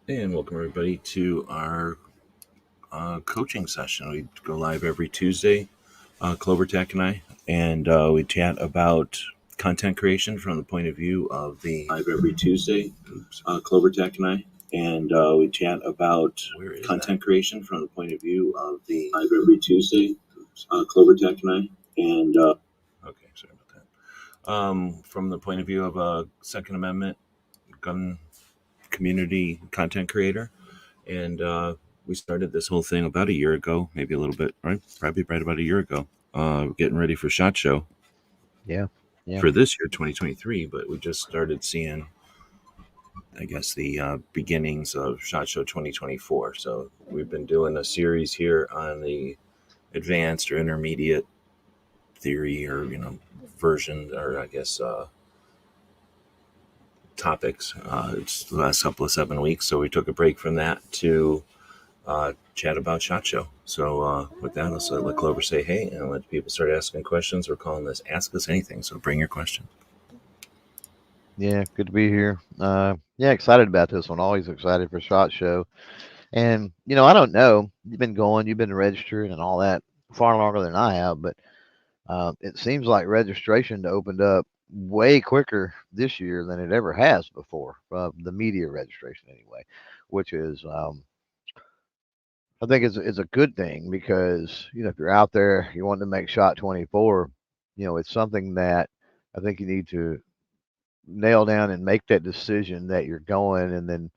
And welcome everybody to our coaching session. We go live every Tuesday, Clover Tech and I, and we chat about content creation from the point of view of the live every Tuesday, Clover Tech and I, and we chat about content creation from the point of view of the live every Tuesday, Clover Tech and I, and okay, sorry about that. From the point of view of a Second Amendment gun community content creator. And we started this whole thing about a year ago, maybe a little bit, right? Probably right about a year ago, getting ready for SHOT Show Yeah. for this year, 2023. But we just started seeing, I guess, the beginnings of SHOT Show 2024. So we've been doing a series here on the advanced or intermediate theory or, version, or I guess topics. It's the last couple of 7 weeks. So we took a break from that to chat about SHOT Show. So with that, let's let Clover say hey and let people start asking questions. We're calling this Ask Us Anything. So bring your question. Yeah. Good to be here. Yeah, excited about this one. Always excited for SHOT Show. And, I don't know. You've been going, you've been registered and all that far longer than I have, but it seems like registration opened up way quicker this year than it ever has before. The media registration, anyway, which is, I think, is a good thing because, if you're out there, you want to make SHOT 24, it's something that I think you need to nail down and make that decision that you're going, and then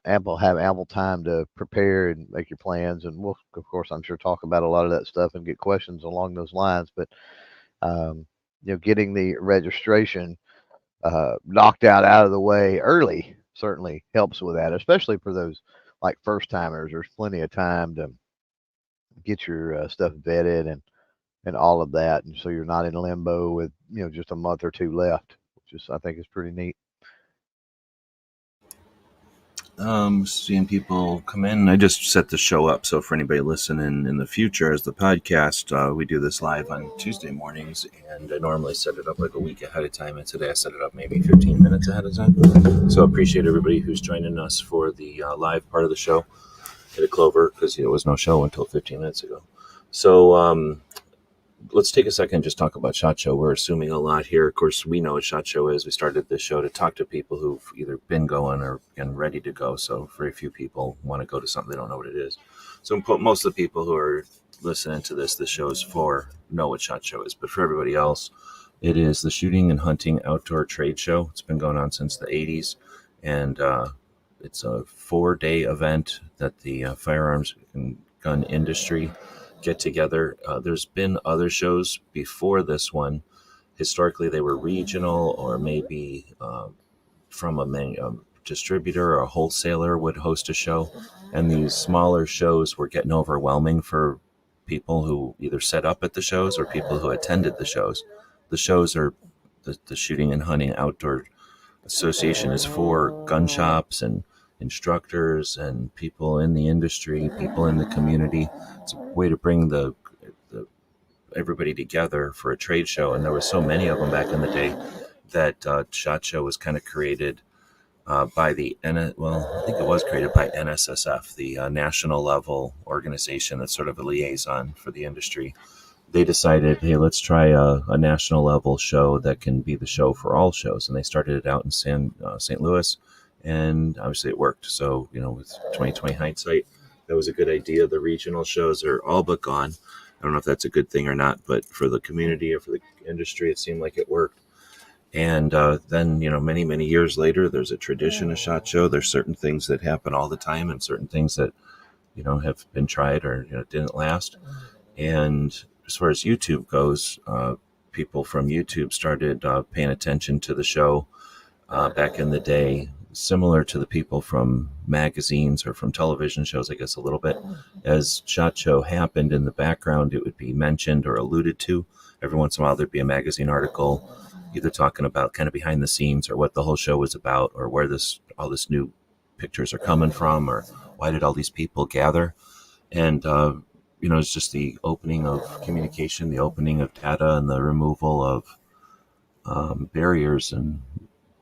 ample time to prepare and make your plans. And we'll, of course, I'm sure, talk about a lot of that stuff and get questions along those lines. But getting the registration knocked out of the way early certainly helps with that, especially for those like first timers. There's plenty of time to get your stuff vetted and all of that, and so you're not in limbo with just a month or two left, which is, I think, is pretty neat. Seeing people come in. I just set the show up. So for anybody listening in the future as the podcast, we do this live on Tuesday mornings. And I normally set it up like a week ahead of time. And today I set it up maybe 15 minutes ahead of time. So I appreciate everybody who's joining us for the live part of the show at a Clover, because there was no show until 15 minutes ago. So let's take a second and just talk about SHOT Show. We're assuming a lot here. Of course, we know what SHOT Show is. We started this show to talk to people who've either been going or been ready to go. So very few people want to go to something they don't know what it is. So most of the people who are listening to this show is for know what SHOT Show is. But for everybody else, it is the shooting and hunting outdoor trade show. It's been going on since the 80s. And it's a 4-day event that the firearms and gun industry get together. There's been other shows before this one. Historically, they were regional, or maybe from a distributor or a wholesaler would host a show. And these smaller shows were getting overwhelming for people who either set up at the shows or people who attended the shows. The shows are the Shooting and Hunting Outdoor Association is for gun shops and instructors and people in the industry, people in the community. It's a way to bring the everybody together for a trade show. And there were so many of them back in the day that SHOT Show was kind of created by I think it was created by NSSF, the national level organization that's sort of a liaison for the industry. They decided, hey, let's try a national level show that can be the show for all shows. And they started it out in St. Louis, and obviously it worked. So, with 2020 hindsight, that was a good idea. The regional shows are all but gone. I don't know if that's a good thing or not, but for the community or for the industry, it seemed like it worked. And then, many, many years later, there's a tradition of SHOT Show. There's certain things that happen all the time and certain things that, have been tried or, didn't last. And as far as YouTube goes, people from YouTube started paying attention to the show back in the day, similar to the people from magazines or from television shows, I guess, a little bit. As SHOT Show happened in the background, it would be mentioned or alluded to. Every once in a while, there'd be a magazine article either talking about kind of behind the scenes or what the whole show was about, or where all this new pictures are coming from, or why did all these people gather. And it's just the opening of communication, the opening of data, and the removal of barriers and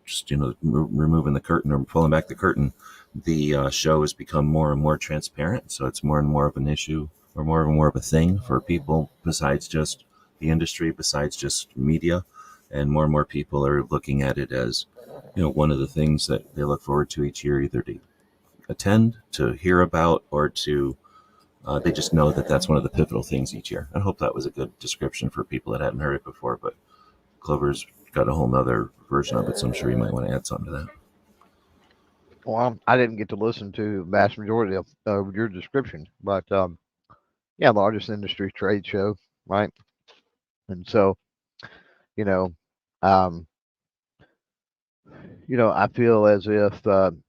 just removing the curtain or pulling back the curtain, the show has become more and more transparent. So it's more and more of an issue, or more and more of a thing for people besides just the industry, besides just media, and more people are looking at it as one of the things that they look forward to each year, either to attend, to hear about, or to they just know that that's one of the pivotal things each year. I hope that was a good description for people that hadn't heard it before, but Clover's got a whole nother version of it, so I'm sure you might want to add something to that. Well, I didn't get to listen to the vast majority of your description, but yeah, largest industry trade show, right? And so, you know, um, I feel as if, from,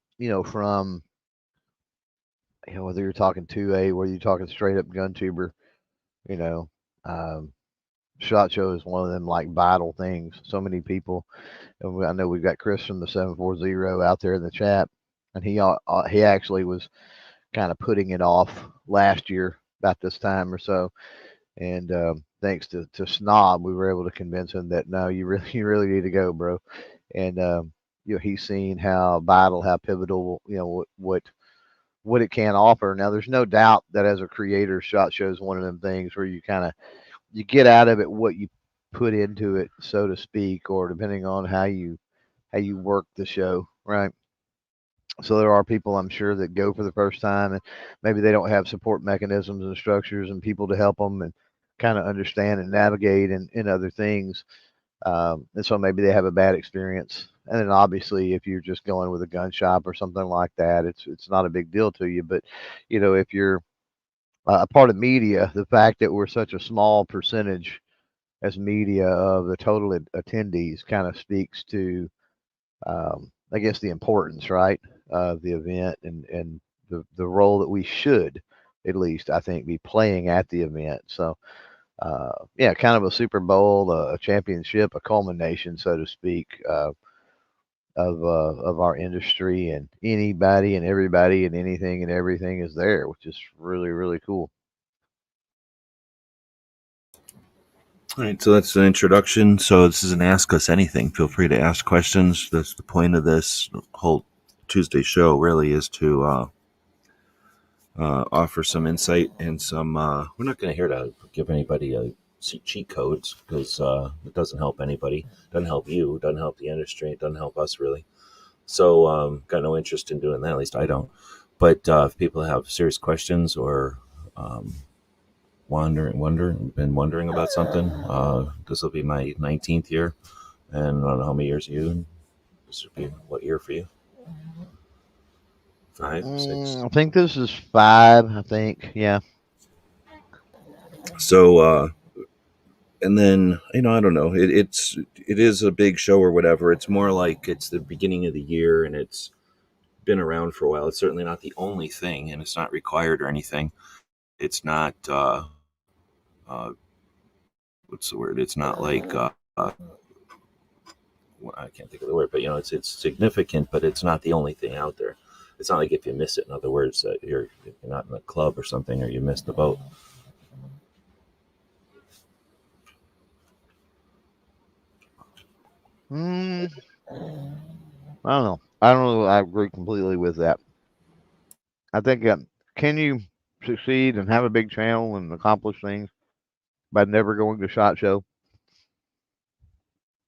whether you're talking 2A, whether you're talking straight up gun tuber, you know, um, SHOT Show is one of them like vital things. So many people, and I know we've got Chris from the 740 out there in the chat, and he actually was kind of putting it off last year about this time or so. And thanks to Snob, we were able to convince him that no, you really need to go, bro. And he's seen how vital, how pivotal, what it can offer. Now, there's no doubt that as a creator, SHOT Show is one of them things where you get out of it what you put into it, so to speak, or depending on how you work the show, right? So there are people, I'm sure, that go for the first time and maybe they don't have support mechanisms and structures and people to help them and kind of understand and navigate and other things. And so maybe they have a bad experience. And then obviously, if you're just going with a gun shop or something like that, it's not a big deal to you. But if you're a part of media, the fact that we're such a small percentage as media of the total attendees kind of speaks to, I guess, the importance, right, of the event and the role that we should, at least, I think, be playing at the event. So, yeah, kind of a Super Bowl, a championship, a culmination, so to speak, of our industry, and anybody and everybody and anything and everything is there, which is really, really cool. All right, so that's an introduction. So this is an Ask Us Anything. Feel free to ask questions. That's the point of this whole Tuesday show. Really, is to offer some insight and some. We're not going to here to give anybody cheat codes, because it doesn't help anybody. It doesn't help you. It doesn't help the industry. It doesn't help us really. So got no interest in doing that. At least I don't. But if people have serious questions or been wondering about something, this will be my 19th year, and I don't know how many years you. This would be what year for you? 5, 6. I think this is 5. I think, yeah. So and then I don't know. It is a big show or whatever. It's more like it's the beginning of the year and it's been around for a while. It's certainly not the only thing, and it's not required or anything. It's not uh, what's the word? It's not like I can't think of the word, but it's significant, but it's not the only thing out there. It's not like if you miss it, in other words, that you're not in a club or something, or you missed the boat. Mm, I don't know. I don't know. I agree completely with that. I think, can you succeed and have a big channel and accomplish things by never going to SHOT Show?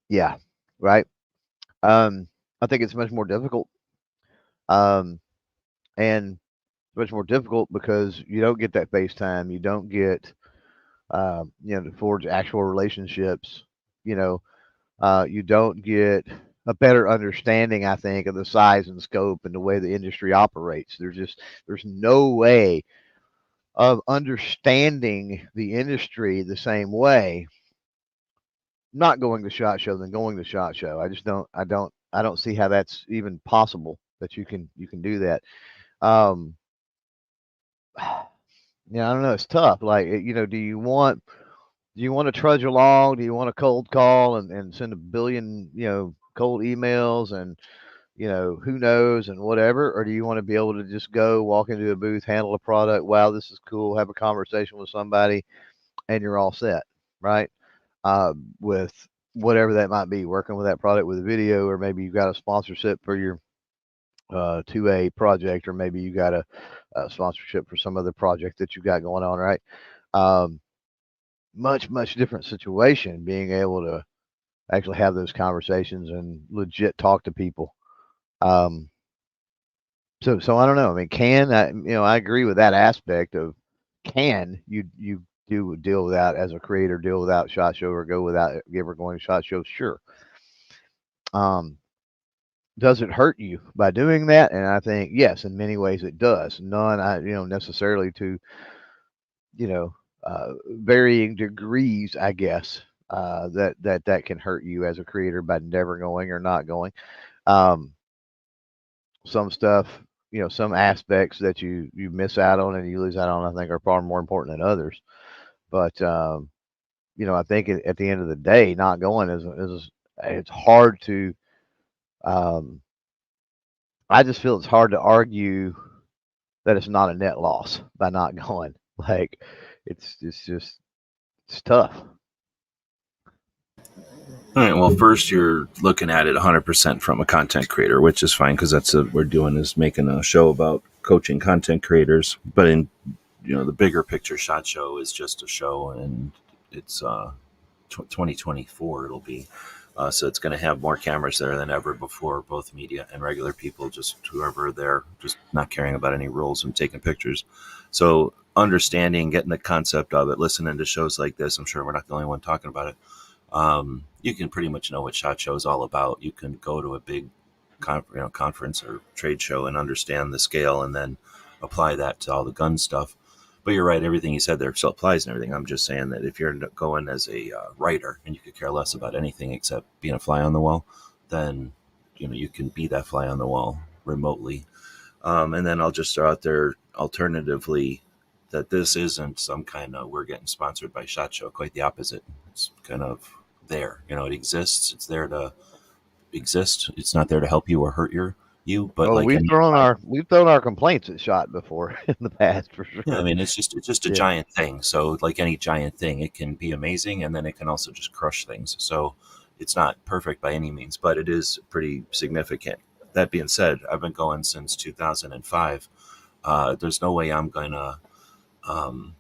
Yeah, right. I think it's much more difficult. Um, and much more difficult because you don't get that FaceTime. You don't get, to forge actual relationships. You know, you don't get a better understanding, I think, of the size and scope and the way the industry operates. There's no way of understanding the industry the same way not going to SHOT Show than going to SHOT Show. I don't see how that's even possible that you can do that. Um, yeah, I don't know. It's tough. Like, do you want to trudge along? Do you want to cold call and send a billion, cold emails and, who knows and whatever? Or do you want to be able to just go walk into a booth, handle a product? Wow, this is cool. Have a conversation with somebody and you're all set, right? With whatever that might be, working with that product with a video, or maybe you've got a sponsorship for your 2A project, or maybe you got a sponsorship for some other project that you've got going on, right? Um, much different situation being able to actually have those conversations and legit talk to people. Um, so I don't know. I mean, I agree with that aspect of, can you do deal without, as a creator, deal without SHOT Show, or go without ever going to SHOT Show? Sure. Um, does it hurt you by doing that? And I think yes, in many ways it does. None, necessarily to, you know, varying degrees, I guess. That can hurt you as a creator by never going or not going. Um, some stuff, some aspects that you miss out on and you lose out on, I think, are far more important than others. But I think at the end of the day, not going is it's hard to. Um, I just feel it's hard to argue that it's not a net loss by not going. Like, it's just, it's tough. All right. Well, first you're looking at it 100% from a content creator, which is fine because that's what we're doing, is making a show about coaching content creators. But in the bigger picture, SHOT Show is just a show, and it's 2024 it'll be. So it's going to have more cameras there than ever before, both media and regular people, just whoever there, just not caring about any rules and taking pictures. So understanding, getting the concept of it, listening to shows like this, I'm sure we're not the only one talking about it. You can pretty much know what SHOT Show is all about. You can go to a big conference or trade show and understand the scale, and then apply that to all the gun stuff. But you're right, everything you said there still applies and everything. I'm just saying that if you're going as a writer and you could care less about anything except being a fly on the wall, then you can be that fly on the wall remotely. And then I'll just throw out there, alternatively, that this isn't some kind of, we're getting sponsored by SHOT Show. Quite the opposite. It's kind of there. It exists. It's there to exist. It's not there to help you or hurt you. But Well, like any, we've thrown our complaints at SHOT before in the past, for yeah, I sure. mean, it's just a Yeah. giant thing. So like any giant thing, it can be amazing, and then it can also just crush things. So it's not perfect by any means, but it is pretty significant. That being said, I've been going since 2005. There's no way I'm going to um,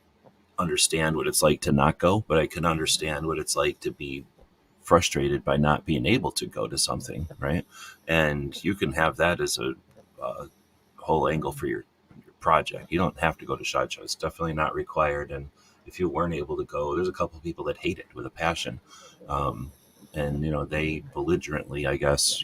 understand what it's like to not go, but I can understand what it's like to be frustrated by not being able to go to something, right? And you can have that as a whole angle for your project. You don't have to go to SHOT Show. It's definitely not required. And if you weren't able to go, there's a couple of people that hate it with a passion. Um, and, they belligerently, I guess,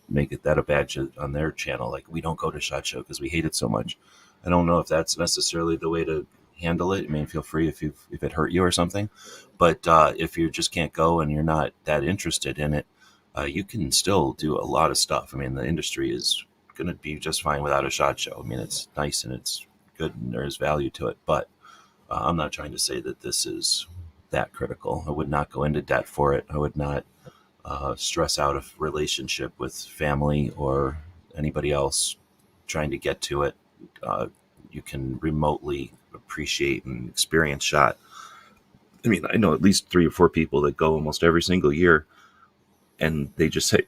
make it that a badge on their channel. Like, we don't go to SHOT Show because we hate it so much. I don't know if that's necessarily the way to handle it. I mean, feel free if it hurt you or something. But if you just can't go and you're not that interested in it, you can still do a lot of stuff. I mean, the industry is going to be just fine without a SHOT Show. I mean, it's nice and it's good and there is value to it. But I'm not trying to say that this is that critical. I would not go into debt for it. I would not stress out a relationship with family or anybody else trying to get to it. Uh, you can remotely appreciate and experience SHOT. I mean, I know at least 3 or 4 people that go almost every single year, and they just say,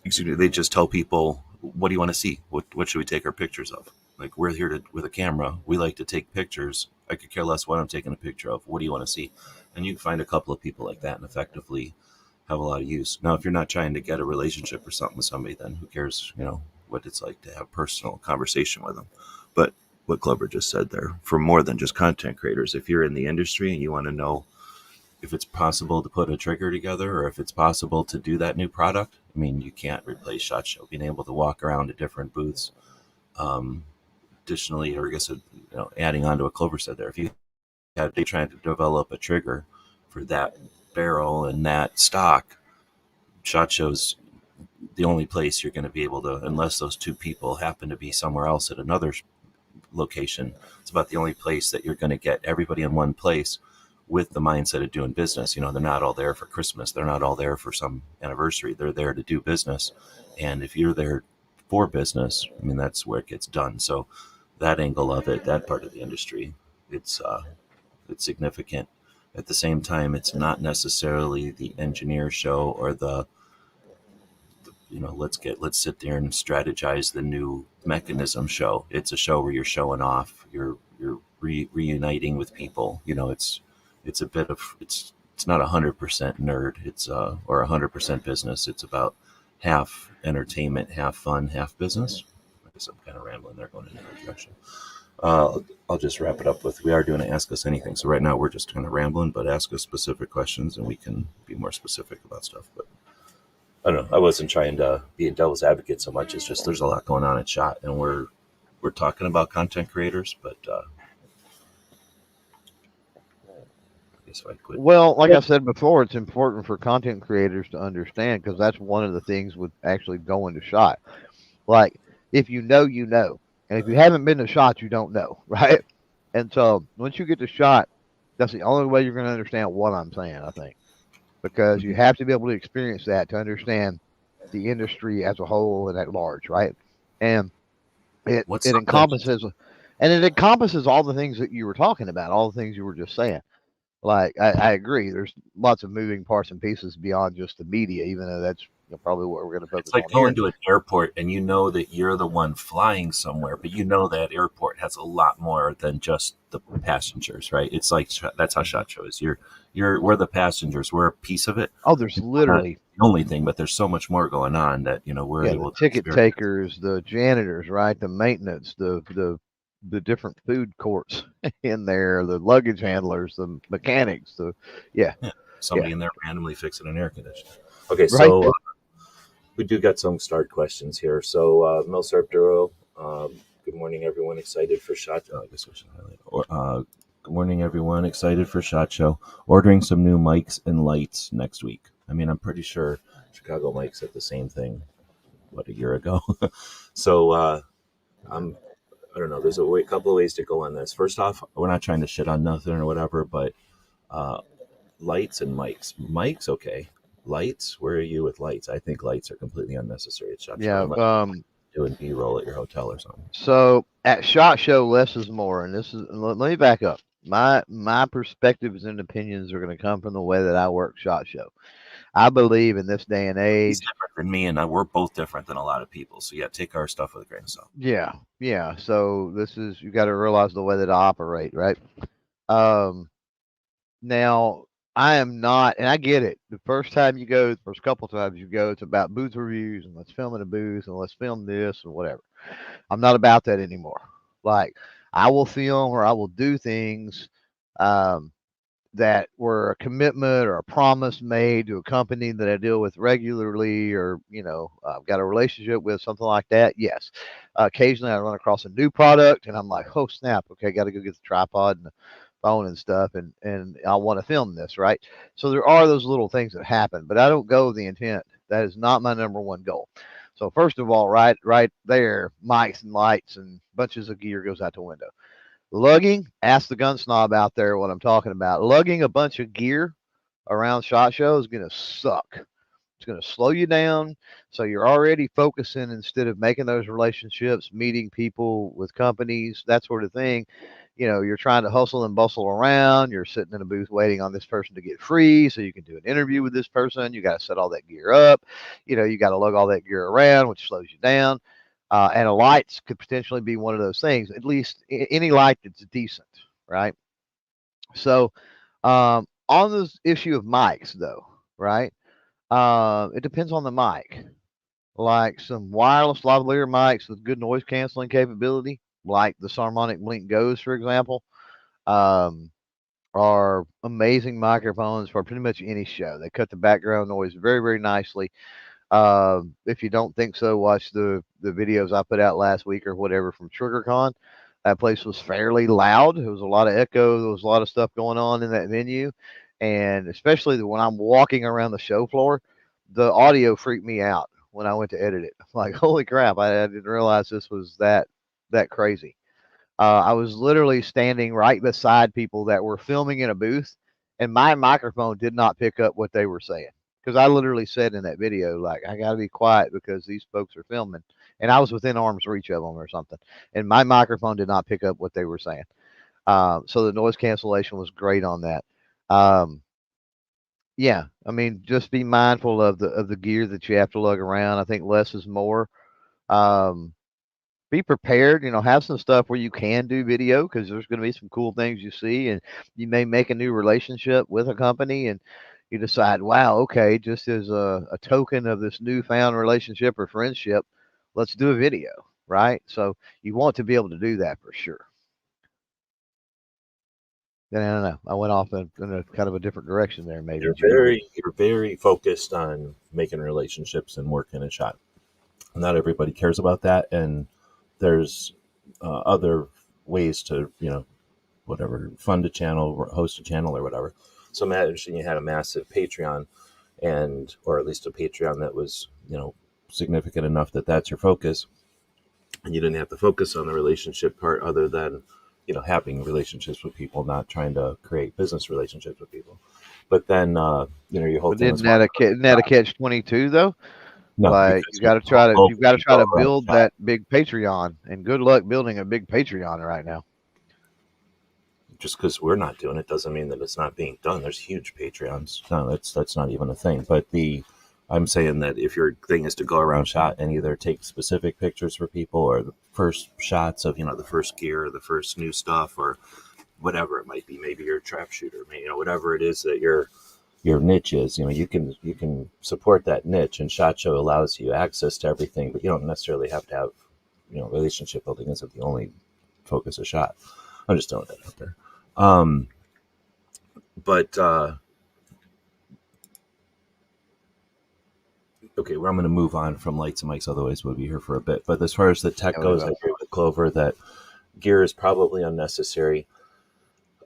excuse me, they just tell people, what do you want to see? What should we take our pictures of? Like, we're here with a camera. We like to take pictures. I could care less what I'm taking a picture of. What do you want to see? And you can find a couple of people like that and effectively have a lot of use. Now, if you're not trying to get a relationship or something with somebody, then who cares, what it's like to have personal conversation with them. But what Glover just said there, for more than just content creators, if you're in the industry and you want to know if it's possible to put a trigger together or if it's possible to do that new product, I mean, you can't replace SHOT Show. Being able to walk around to different booths. Um, Additionally, or I guess, adding on to what Clover said there, if you had they trying to develop a trigger for that barrel and that stock, SHOT Show's the only place you're going to be able to, unless those two people happen to be somewhere else at another location. It's about the only place that you're going to get everybody in one place with the mindset of doing business. They're not all there for Christmas. They're not all there for some anniversary. They're there to do business. And if you're there for business, I mean, that's where it gets done. So that angle of it, that part of the industry, it's significant. At the same time, it's not necessarily the engineer show or the let's sit there and strategize the new mechanism show. It's a show where you're showing off, reuniting with people. It's a bit of it's not 100% nerd. It's or 100% business. It's about half entertainment, half fun, half business. I guess I'm kind of rambling there, going in another direction. I'll just wrap it up with, we are doing an Ask Us Anything. So right now we're just kind of rambling, but ask us specific questions and we can be more specific about stuff. But I don't know. I wasn't trying to be a devil's advocate so much. It's just there's a lot going on at Shot, and we're talking about content creators, but I guess if I quit. Well, like I said before, it's important for content creators to understand because that's one of the things with actually going to shot. Like, if you know, you know. And if you haven't been to shot, you don't know, right? And so once you get to shot, that's the only way you're going to understand what I'm saying, I think, because you have to be able to experience that to understand the industry as a whole and at large, right? And it What's it something? encompasses and it encompasses all the things that you were talking about, all the things you were just saying. Like I agree, there's lots of moving parts and pieces beyond just the media, even though that's probably what we're going to It's focus like on here. going to an airport and you know that you're the one flying somewhere, but you know that airport has a lot more than just the passengers, right? It's like that's how Shot Show is. We're the passengers. We're a piece of it. Oh, there's Not literally the only thing, but there's so much more going on that we're yeah, the able to ticket experience. takers, the janitors, right, the maintenance, the different food courts in there, the luggage handlers, the mechanics, the yeah, Yeah, yeah, somebody in there randomly fixing an air conditioner. Okay, right. so we do got some start questions here. So Milsarp Duro, good morning, everyone. Excited for Shot. I guess we should highlight. Good morning, everyone. Excited for Shot Show. Ordering some new mics and lights next week. I mean, I'm pretty sure Chicago Mics said the same thing. What, a year ago? So I'm. I don't know. There's a couple of ways to go on this. First off, we're not trying to shit on nothing or whatever, but uh, lights and mics. Mics, okay. Lights, where are you with lights? I think lights are completely unnecessary at Shot Show Yeah. unless you're doing B-roll at your hotel or something. So at Shot Show, less is more, and this is let me back up. My perspectives and opinions are going to come from the way that I work Shot Show. I believe in this day and He's age. different than me, and we're both different than a lot of people. So yeah, take our stuff with a grain of salt. Yeah, yeah. So this is you got to realize the way that I operate, right? Um, Now, I am not, and I get it. The first time you go, the first couple times you go, it's about booth reviews and let's film in a booth and let's film this and whatever. I'm not about that anymore. Like, I will film or I will do things um, that were a commitment or a promise made to a company that I deal with regularly or, I've got a relationship with, something like that. Yes. Occasionally I run across a new product and I'm like, oh, snap. Okay, got to go get the tripod and phone and stuff and I want to film this, right? So there are those little things that happen, but I don't go with the intent. That is not my number one goal. So first of all, right there, mics and lights and bunches of gear goes out the window. Lugging, ask the gun snob out there what I'm talking about. Lugging a bunch of gear around SHOT Show is gonna suck. It's going to slow you down. So you're already focusing instead of making those relationships, meeting people with companies, that sort of thing. You're trying to hustle and bustle around. You're sitting in a booth waiting on this person to get free so you can do an interview with this person. You got to set all that gear up. You got to lug all that gear around, which slows you down. And a lights could potentially be one of those things, at least any light that's decent, right? So on this issue of mics, though, right? It depends on the mic. Like some wireless lavalier mics with good noise canceling capability, like the Sarmonic Blink Goes, for example, um, are amazing microphones for pretty much any show. They cut the background noise very, very nicely. If you don't think so, watch the videos I put out last week or whatever from TriggerCon. That place was fairly loud. There was a lot of echo. There was a lot of stuff going on in that venue, and especially when I'm walking around the show floor, the audio freaked me out when I went to edit it. I'm like, holy crap! I didn't realize this was that crazy. I was literally standing right beside people that were filming in a booth, and my microphone did not pick up what they were saying. Because I literally said in that video, like, I got to be quiet because these folks are filming. And I was within arm's reach of them or something. And my microphone did not pick up what they were saying. So the noise cancellation was great on that. Um, yeah, I mean, just be mindful of the gear that you have to lug around. I think less is more. Um, be prepared, have some stuff where you can do video because there's going to be some cool things you see, and you may make a new relationship with a company, and you decide, wow, okay, just as a token of this newfound relationship or friendship, let's do a video, right? So you want to be able to do that for sure. And I don't know. I went off in a kind of a different direction there, maybe, Gene. But You're very focused on making relationships and working a shot. Not everybody cares about that, and there's other ways to whatever fund a channel or host a channel or whatever. So imagine you had a massive Patreon, and or at least a Patreon that was significant enough that that's your focus, and you didn't have to focus on the relationship part other than having relationships with people, not trying to create business relationships with people. But then your whole but thing was isn't that a catch-22 though? no, Like because people will you've got to try go to around build shot that big Patreon, and good luck building a big Patreon right now. just because we're not doing it doesn't mean that it's not being done. There's huge Patreons. No, that's not even a thing. But I'm saying that if your thing is to go around shot and either take specific pictures for people or the first shots of the first gear, or the first new stuff, or whatever it might be, maybe you're a trap shooter, whatever it is that your niche is, you can support that niche, and SHOT Show allows you access to everything, but you don't necessarily have to have relationship building isn't the only focus of SHOT. I'm just throwing that out there. But okay, well, I'm going to move on from lights and mics, otherwise we'll be here for a bit. But as far as the tech Yeah, goes, I agree with Clover that gear is probably unnecessary.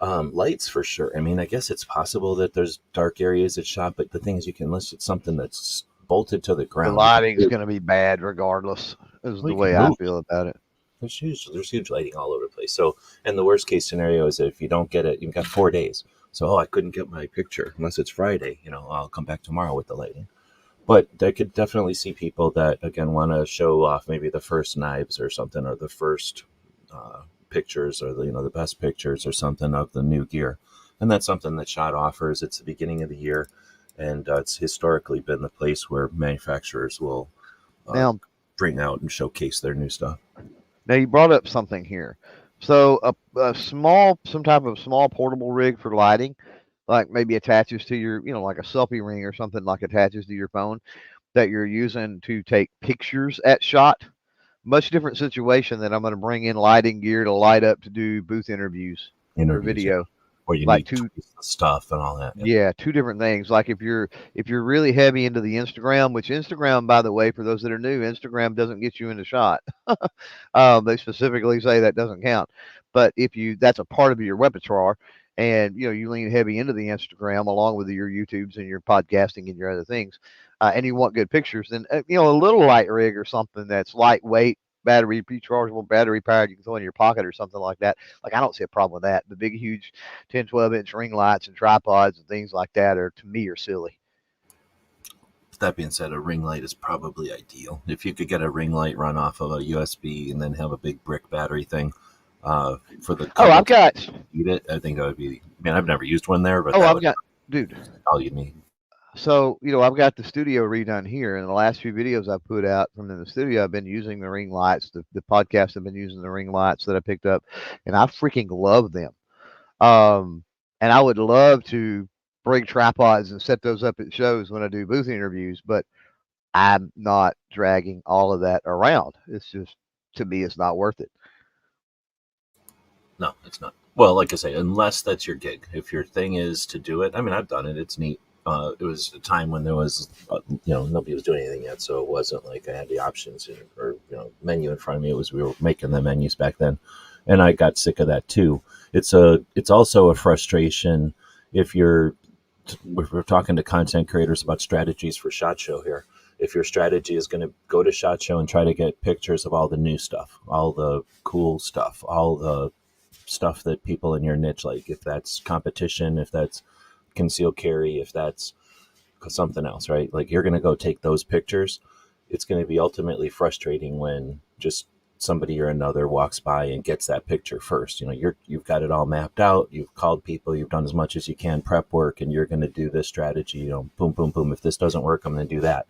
Lights for sure. I mean, I guess it's possible that there's dark areas at SHOT, but the thing is, unless it's something that's bolted to the the ground, lighting's going to be bad regardless. Is the you can way I move. feel about it. There's huge lighting all over the place. So, and the worst case scenario is that if you don't get it, you've got 4 days. So, I couldn't get my picture unless it's Friday. I'll come back tomorrow with the lighting. But I could definitely see people that again want to show off maybe the first knives or something, or the first pictures, or the best pictures or something of the new gear. And that's something that SHOT offers. It's the beginning of the year, and it's historically been the place where manufacturers will uh, Now, bring out and showcase their new stuff. now you brought up something here. So some type of small portable rig for lighting, like maybe attaches to your, like a selfie ring or something, like attaches to your phone that you're using to take pictures at SHOT. Much different situation than I'm going to bring in lighting gear to light up to do booth interviews or Interviews, yeah, video. where you Like need two, stuff and all that. Yeah. yeah, two different things. Like if you're really heavy into the Instagram, which Instagram, by the way, for those that are new, Instagram doesn't get you into SHOT. They specifically say that doesn't count. But if that's a part of your repertoire, and you lean heavy into the Instagram along with your YouTubes and your podcasting and your other things, and you want good pictures, then a little light rig or something that's lightweight, battery rechargeable, battery powered, you can throw in your pocket or something like that. Like I don't see a problem with that. The big, huge 10, 12-inch ring lights and tripods and things like that to me are silly. That being said, a ring light is probably ideal. If you could get a ring light run off of a USB and then have a big brick battery thing for the Oh, couple I've got. need it, I think that would be. Man, I've never used one there, but Oh, that I've would got, dude. all you need. So I've got the studio redone here, and the last few videos I put out from in the studio, I've been using the ring lights. The podcast have been using the ring lights that I picked up, and I freaking love them. Um, and I would love to bring tripods and set those up at shows when I do booth interviews, but I'm not dragging all of that around. It's just, to me, it's not worth it. No, it's not. Well, like I say, unless that's your gig. If your thing is to do it, I mean, I've done it. It's neat. It was a time when there was, nobody was doing anything yet, so it wasn't like I had the options or menu in front of me. It was we were making the menus back then, and I got sick of that too. It's also a frustration if we're talking to content creators about strategies for SHOT Show here. If your strategy is going to go to SHOT Show and try to get pictures of all the new stuff, all the cool stuff, all the stuff that people in your niche like, if that's competition, if that's concealed carry, if that's something else, right? Like you're going to go take those pictures. It's going to be ultimately frustrating when just somebody or another walks by and gets that picture first. You've got it all mapped out. You've called people. You've done as much as you can prep work, and you're going to do this strategy. Boom, boom, boom. If this doesn't work, I'm going to do that.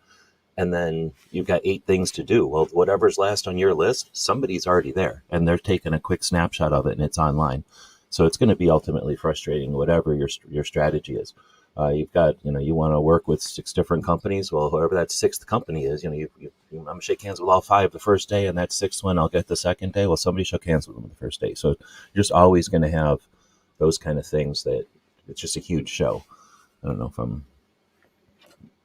And then you've got 8 things to do. Well, whatever's last on your list, somebody's already there, and they're taking a quick snapshot of it, and it's online. So it's going to be ultimately frustrating, whatever your strategy is. You've got, you want to work with 6 different companies. Well, whoever that 6th company is, I'm going to shake hands with all 5 the first day, and that 6th one I'll get the second day. Well, somebody shook hands with them the first day. So you're just always going to have those kind of things that it's just a huge show. I don't know if I'm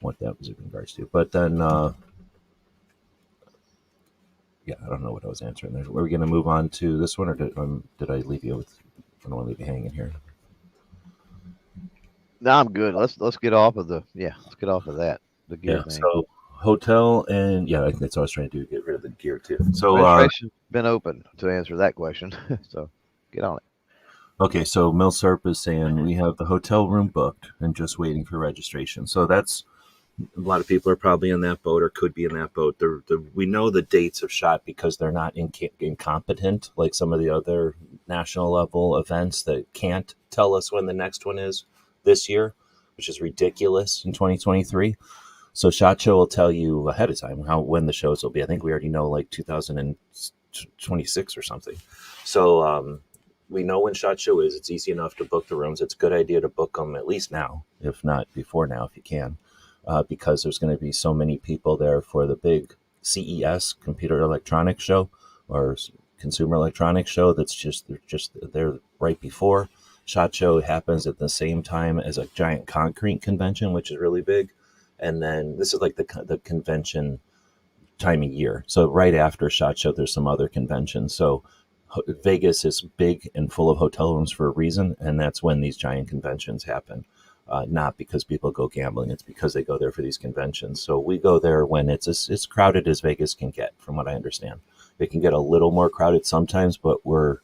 what that was in regards to, but then, yeah, I don't know what I was answering there. Were we going to move on to this one, or did I leave you with? I don't want to leave you hanging here. No, I'm good. Let's get off of let's get off of that. The gear Yeah. thing. So hotel and yeah, that's what I was trying to do. Get rid of the gear too. So Registration's been open to answer that question. So get on it. okay. So Milsurp is saying we have the hotel room booked and just waiting for registration. So that's a lot of people are probably in that boat or could be in that boat. We know the dates of SHOT because they're not incompetent like some of the other national level events that can't tell us when the next one is this year, which is ridiculous in 2023. So SHOT Show will tell you ahead of time when the shows will be. I think we already know like 2026 or something. So we know when SHOT Show is. It's easy enough to book the rooms. It's a good idea to book them at least now, if not before now, if you can. Because there's going to be so many people there for the big CES, Computer Electronics Show, or Consumer Electronics Show. They're just there right before. SHOT Show happens at the same time as a giant concrete convention, which is really big. And then this is like the convention time of year. So right after SHOT Show, there's some other conventions. So Vegas is big and full of hotel rooms for a reason, and that's when these giant conventions happen. Not because people go gambling; it's because they go there for these conventions. So we go there when it's as crowded as Vegas can get, from what I understand. It can get a little more crowded sometimes, but we're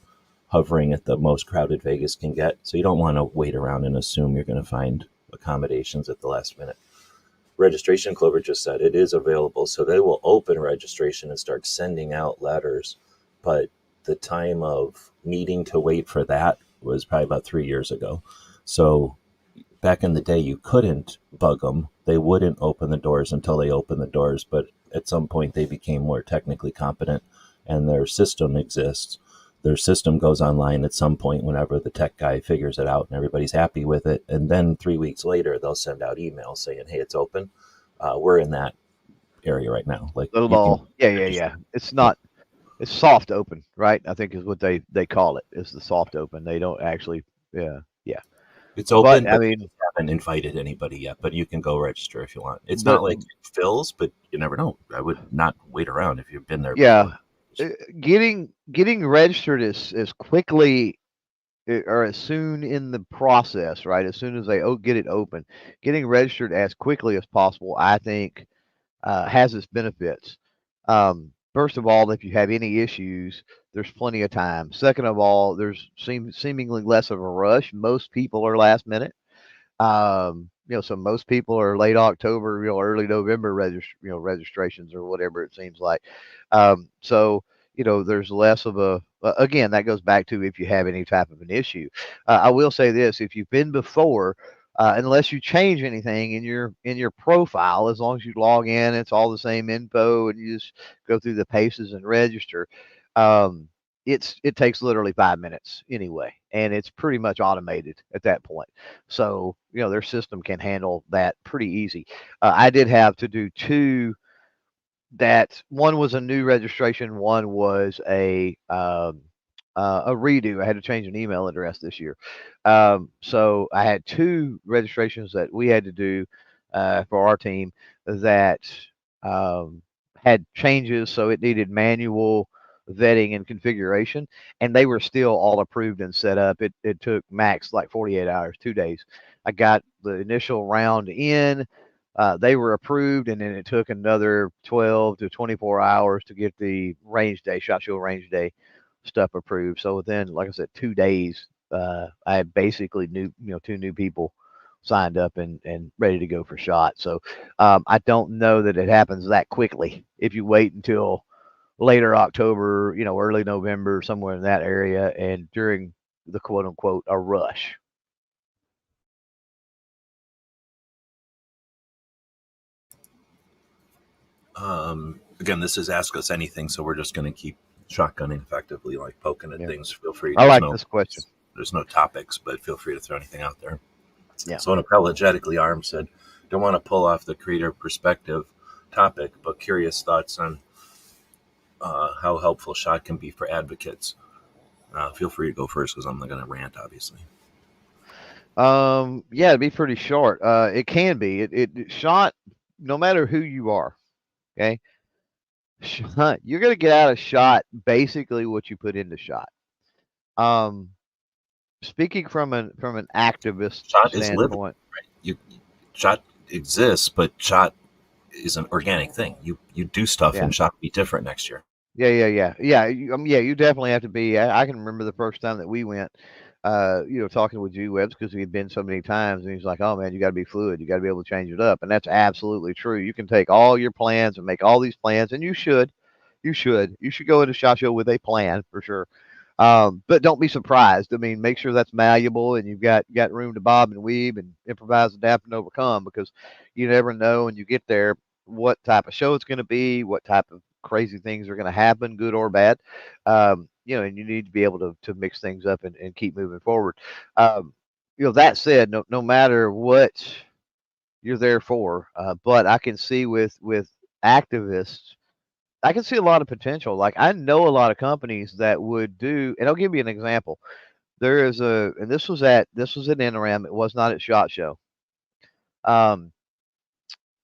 hovering at the most crowded Vegas can get. So you don't want to wait around and assume you're going to find accommodations at the last minute. Registration, Clover just said, it is available. So they will open registration and start sending out letters. But the time of needing to wait for that was probably about 3 years ago. So back in the day, you couldn't bug them. They wouldn't open the doors until they opened the doors. But at some point, they became more technically competent and their system exists. Their system goes online at some point whenever the tech guy figures it out and everybody's happy with it. And then 3 weeks later, they'll send out emails saying, hey, it's open. We're in that area right now. Like Little you can ball. Yeah. It's yeah, not. It's soft open, right? I think is what they call it. Is the soft open. They don't actually. Yeah. Yeah. it's But open, I but they mean, just haven't invited anybody yet. But you can go register if you want. It's but not like it fills, but you never know. I would not wait around if you've been there yeah, before. uh, getting registered as quickly or as soon in the process, right? As soon as they get it open, getting registered as quickly as possible, I think, has its benefits. First of all, if you have any issues, there's plenty of time. Second of all, there's seemingly less of a rush. Most people are last minute. So most people are late October, early November registrations or whatever it seems like. So there's less of a again, that goes back to if you have any type of an issue. I will say this: if you've been before, unless you change anything in your profile, as long as you log in, it's all the same info, and you just go through the paces and register. Um, it takes literally 5 minutes anyway, and it's pretty much automated at that point. So their system can handle that pretty easy. I did have to do two. That one was a new registration. One was a redo. I had to change an email address this year. So I had two registrations that we had to do for our team that um, had changes, so it needed manual vetting and configuration, and they were still all approved and set up. It took max like 48 hours, 2 days. I got the initial round in. They were approved, and then it took another 12 to 24 hours to get the range day, shot show range day stuff approved. So within, like I said, 2 days, I basically knew, two new people signed up and ready to go for shot. So I don't know that it happens that quickly if you wait until later October, early November, somewhere in that area, and during the quote unquote a rush. Again, this is Ask Us Anything, so we're just going to keep shotgunning effectively, like poking at Yeah, things. Feel free. I like this question. There's no topics, but feel free to throw anything out there. Yeah. So unapologetically, Arm said, "Don't want to pull off the creator perspective topic, but curious thoughts on how helpful shot can be for advocates." Feel free to go first because I'm not going to rant, obviously. Yeah, it'd be pretty short. It can be. It shot, no matter who you are. Okay, shot. You're gonna get out of shot basically what you put into shot. Um, Speaking from an activist Shot is living. standpoint, You shot exists, but shot is an organic thing. You do stuff, yeah. and shot will be different next year. Yeah. Yeah, you definitely have to be. I can remember the first time that we went, talking with G Webs because we had been so many times, and he's like, "Oh man, you got to be fluid. You got to be able to change it up," and that's absolutely true. You can take all your plans and make all these plans, and you should. You should go into SHOT Show with a plan for sure. But don't be surprised. I mean, make sure that's malleable and you've got room to bob and weave and improvise, adapt, and overcome because you never know when you get there what type of show it's going to be, what type of crazy things are going to happen, good or bad. And you need to be able to mix things up and keep moving forward. That said, no matter what you're there for, but I can see with activists I can see a lot of potential. Like I know a lot of companies that would do, and I'll give you an example. There is and this was at NRAM. It was not at SHOT Show. Um,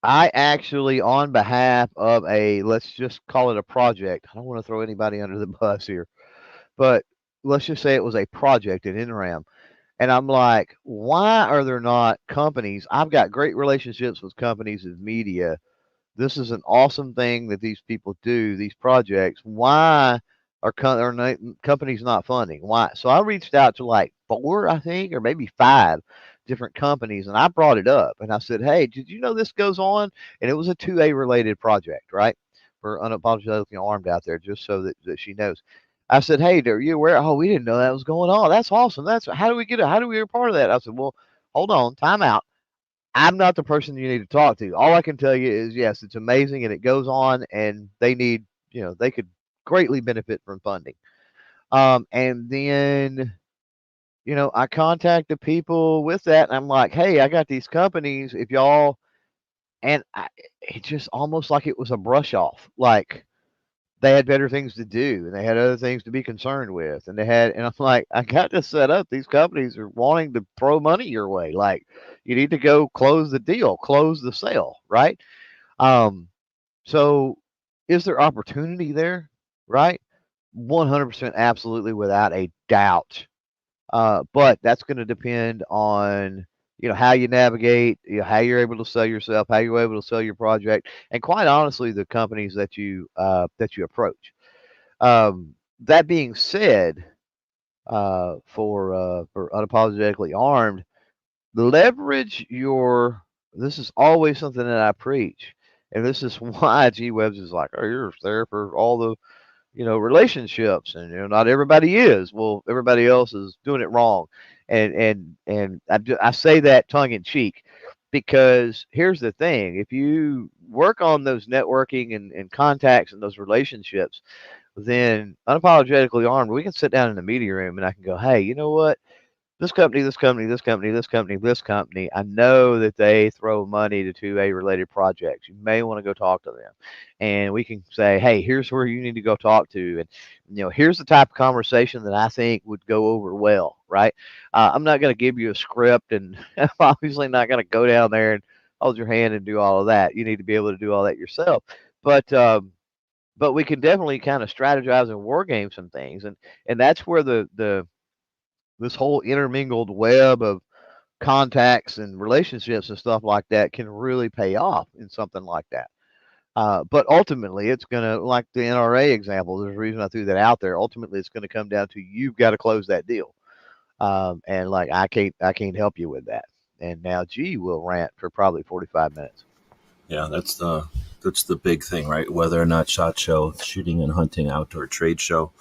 I actually, on behalf of let's just call it a project. I don't want to throw anybody under the bus here, but let's just say it was a project at NRAM. And I'm like, why are there not companies? I've got great relationships with companies in media. This is an awesome thing that these people do, these projects. Why are companies not funding? Why? So I reached out to like four, I think, or maybe five different companies, and I brought it up. And I said, hey, did you know this goes on? And it was a 2A related project, right? For unapologetically armed out there, just so that she knows. I said, hey, are you aware? Oh, we didn't know that was going on. That's awesome. How do we get it? How do we get a part of that? I said, well, hold on, time out. I'm not the person you need to talk to. All I can tell you is, yes, it's amazing and it goes on, and they need, they could greatly benefit from funding. And then, I contacted people with that, and I'm like, hey, I got these companies. If y'all, and it just almost like it was a brush off. Like they had better things to do and they had other things to be concerned with. And I'm like, I got this set up. These companies are wanting to throw money your way. Like, you need to go close the deal, close the sale, right? Um, so is there opportunity there? Right? 100% absolutely without a doubt. But that's going to depend on how you navigate, how you're able to sell yourself, how you're able to sell your project, and quite honestly, the companies that you approach. That being said, for unapologetically armed, leverage your. This is always something that I preach, and this is why G Webs is like, oh, you're there for all the relationships, and not everybody is. Well, everybody else is doing it wrong, and I say that tongue in cheek because here's the thing: if you work on those networking and contacts and those relationships, then unapologetically armed, we can sit down in the media room and I can go, hey, you know what? This company, this company, this company, this company, this company, I know that they throw money to 2A related projects. You may want to go talk to them. And we can say, hey, here's where you need to go talk to. And, here's the type of conversation that I think would go over well, right? I'm not going to give you a script, and I'm obviously not going to go down there and hold your hand and do all of that. You need to be able to do all that yourself. But we can definitely kind of strategize and war game some things. And that's where the this whole intermingled web of contacts and relationships and stuff like that can really pay off in something like that. But ultimately, it's going to, like the NRA example, there's a reason I threw that out there. Ultimately, it's going to come down to you've got to close that deal. And like I can't help you with that. And now G will rant for probably 45 minutes. Yeah, that's the big thing, right? Whether or not SHOT Show, shooting and hunting outdoor trade show,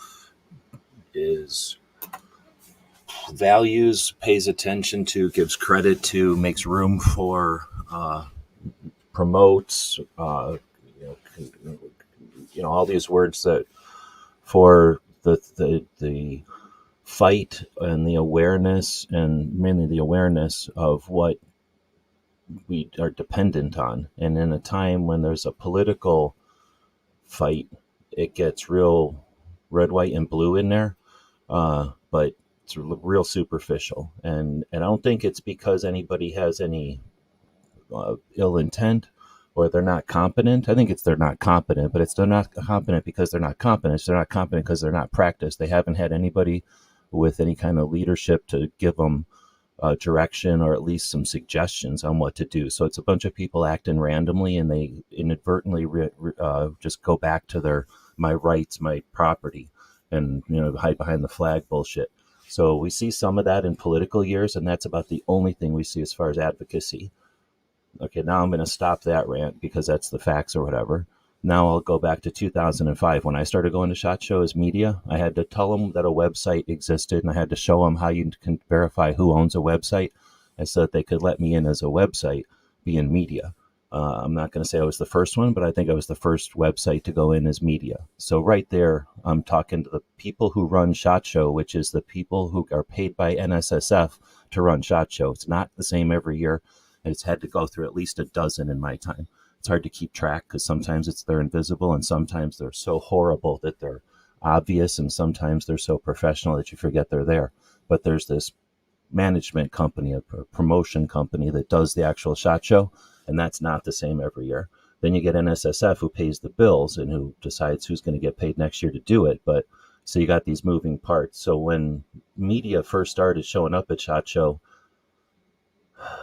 is values, pays attention to, gives credit to, makes room for, promotes, all these words that for the fight and the awareness, and mainly the awareness of what we are dependent on. And in a time when there's a political fight, it gets real red, white, and blue in there. But it's real superficial. And I don't think it's because anybody has any ill intent or they're not competent. I think it's they're not competent, but they're not competent because they're not competent. They're not competent because they're not practiced. They haven't had anybody with any kind of leadership to give them direction or at least some suggestions on what to do. So it's a bunch of people acting randomly, and they inadvertently just go back to their my rights, my property, and hide behind the flag bullshit. So we see some of that in political years, and that's about the only thing we see as far as advocacy. Okay, now I'm going to stop that rant because that's the facts or whatever. Now I'll go back to 2005. When I started going to SHOT Show as media, I had to tell them that a website existed, and I had to show them how you can verify who owns a website, and so that they could let me in as a website, being media. I'm not going to say I was the first one, but I think I was the first website to go in as media. So right there, I'm talking to the people who run SHOT Show, which is the people who are paid by NSSF to run SHOT Show. It's not the same every year, and it's had to go through at least a dozen in my time. It's hard to keep track because sometimes they're invisible, and sometimes they're so horrible that they're obvious, and sometimes they're so professional that you forget they're there. But there's this management company, a promotion company that does the actual SHOT Show, and that's not the same every year. Then you get NSSF, who pays the bills and who decides who's going to get paid next year to do it. But so you got these moving parts. So when media first started showing up at SHOT Show,